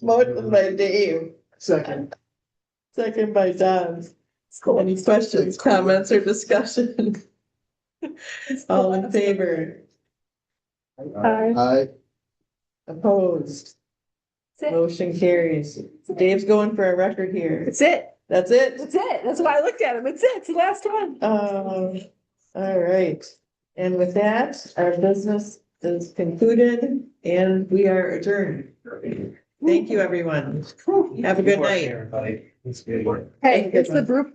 Speaker 1: Motion by Dave.
Speaker 2: Second.
Speaker 1: Second by Don. Any questions, comments, or discussion? All in favor?
Speaker 10: Aye.
Speaker 2: Aye.
Speaker 1: Opposed?
Speaker 10: That's it.
Speaker 1: Motion carries. Dave's going for a record here.
Speaker 10: That's it.
Speaker 1: That's it?
Speaker 10: That's it. That's why I looked at him. That's it. It's the last one.
Speaker 1: All right. And with that, our business is concluded and we are adjourned. Thank you, everyone. Have a good night.
Speaker 5: Everybody. It's good work.
Speaker 10: Hey, it's the group.